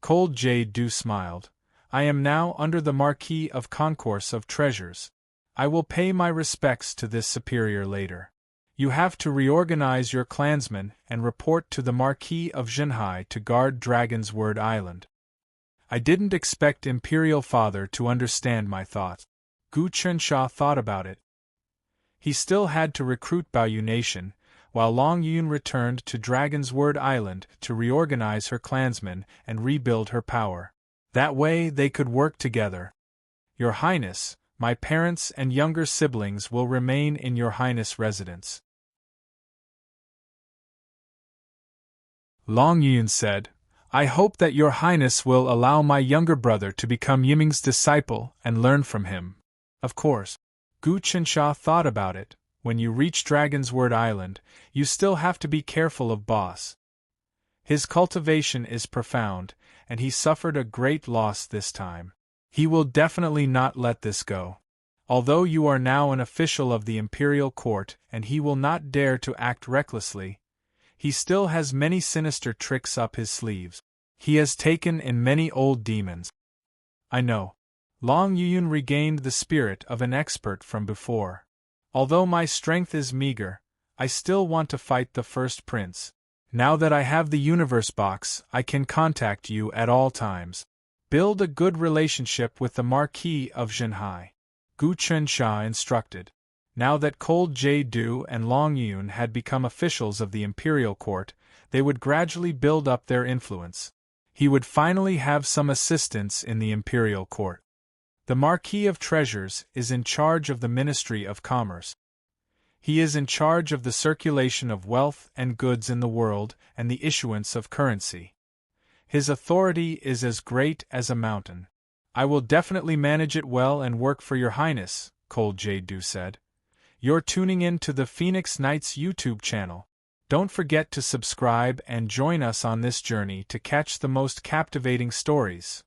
Cold Jade-Du smiled. I am now under the Marquis of Concourse of Treasures. I will pay my respects to this superior later. You have to reorganize your clansmen and report to the Marquis of Zhenhai to guard Dragon's Word Island. I didn't expect Imperial Father to understand my thoughts. Gu Chensha thought about it. He still had to recruit Baoyu Nation, while Long Yun returned to Dragon's Word Island to reorganize her clansmen and rebuild her power. That way they could work together. Your Highness, my parents and younger siblings will remain in Your Highness' residence. Long Yun said, I hope that Your Highness will allow my younger brother to become Yiming's disciple and learn from him. Of course. Gu Chensha thought about it. When you reach Dragon's Word Island, you still have to be careful of Boss. His cultivation is profound, and he suffered a great loss this time. He will definitely not let this go. Although you are now an official of the Imperial Court and he will not dare to act recklessly, he still has many sinister tricks up his sleeves. He has taken in many old demons. I know. Long Yun regained the spirit of an expert from before. Although my strength is meager, I still want to fight the first prince. Now that I have the Universe Box, I can contact you at all times. Build a good relationship with the Marquis of Zhenhai. Gu Chensha instructed. Now that Cold Jade-Du and Long Yun had become officials of the Imperial Court, they would gradually build up their influence. He would finally have some assistance in the Imperial Court. The Marquis of Treasures is in charge of the Ministry of Commerce. He is in charge of the circulation of wealth and goods in the world and the issuance of currency. His authority is as great as a mountain. I will definitely manage it well and work for Your Highness, Cold Jade-Du said. You're tuning in to the Phoenix Knights YouTube channel. Don't forget to subscribe and join us on this journey to catch the most captivating stories.